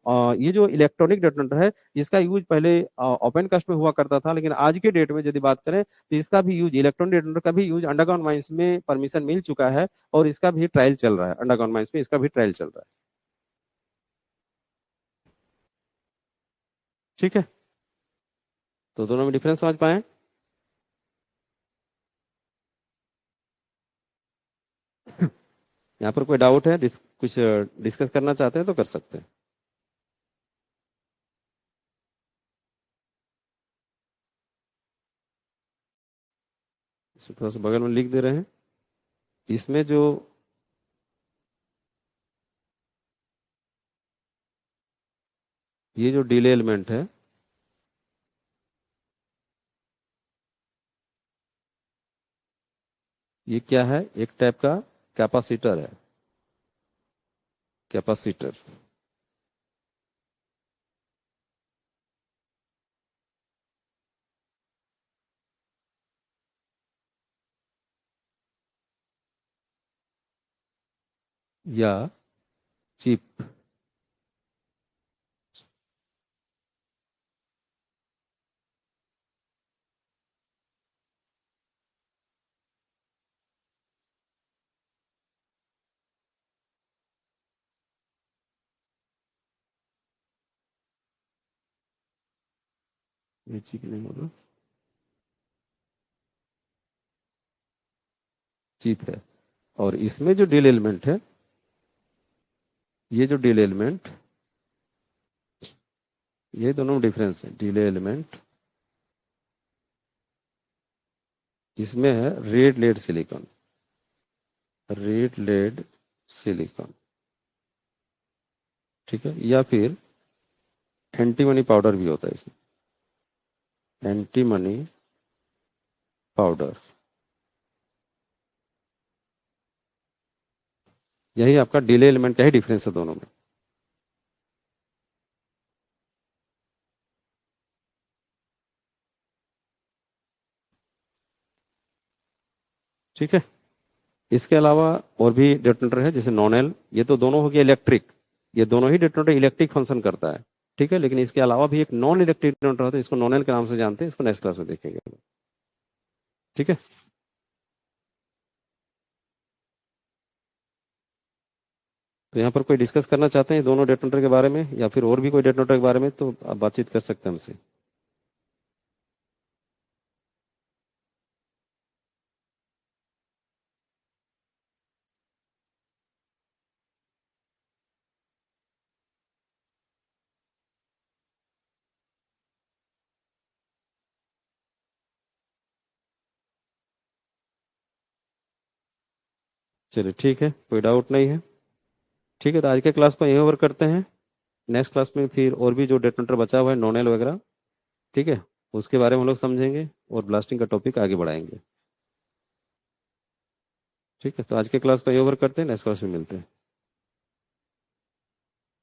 ये जो इलेक्ट्रॉनिक डिटोनेटर है इसका यूज पहले ओपन कास्ट में हुआ करता था, लेकिन आज के डेट में यदि बात करें तो इसका भी यूज इलेक्ट्रॉनिक डिटोनेटर का भी यूज अंडरग्राउंड माइंस में परमिशन मिल चुका है, और इसका भी ट्रायल चल रहा है, अंडरग्राउंड माइंस में इसका भी ट्रायल चल रहा है, ठीक है। तो दोनों में डिफरेंस समझ पाए? यहाँ पर कोई डाउट है, कुछ डिस्कस करना चाहते हैं तो कर सकते हैं। इसको थोड़ा सा बगल में लिख दे रहे हैं। इसमें जो ये जो डिले एलिमेंट है ये क्या है? एक टाइप का कैपेसिटर है, कैपेसिटर। या चिप। ये चिप नहीं होगा, चिप है। और इसमें जो डिले एलिमेंट है, ये जो डिले एलिमेंट, ये दोनों डिफरेंस है। डिले एलिमेंट इसमें है red lead silicon, red lead silicon, ठीक है। या फिर एंटीमनी पाउडर भी होता है इसमें, एंटीमनी पाउडर। यही आपका डिले एलिमेंट का ही डिफरेंस है दोनों में, ठीक है। इसके अलावा और भी डेटोनेटर है जैसे नॉनेल, ये तो दोनों हो गया इलेक्ट्रिक, ये दोनों ही डेटोनेटर इलेक्ट्रिक फंक्शन करता है, ठीक है। लेकिन इसके अलावा भी एक नॉन इलेक्ट्रिक डेटोनेटर होता है, इसको नॉनेल के नाम से जानते हैं, इसको नेक्स्ट क्लास में देखेंगे, ठीक है। तो यहाँ पर कोई डिस्कस करना चाहते हैं दोनों डेटोनेटर के बारे में, या फिर और भी कोई डेटोनेटर के बारे में, तो आप बातचीत कर सकते हैं हमसे। चलिए ठीक है, कोई डाउट नहीं है। ठीक है, तो आज के क्लास को यहीं ओवर करते हैं। नेक्स्ट क्लास में फिर और भी जो डेटोनेटर बचा हुआ है, नोनेल वगैरह, ठीक है, उसके बारे में हम लोग समझेंगे और ब्लास्टिंग का टॉपिक आगे बढ़ाएंगे। ठीक है, तो आज के क्लास को यहीं ओवर करते हैं, नेक्स्ट क्लास में मिलते हैं।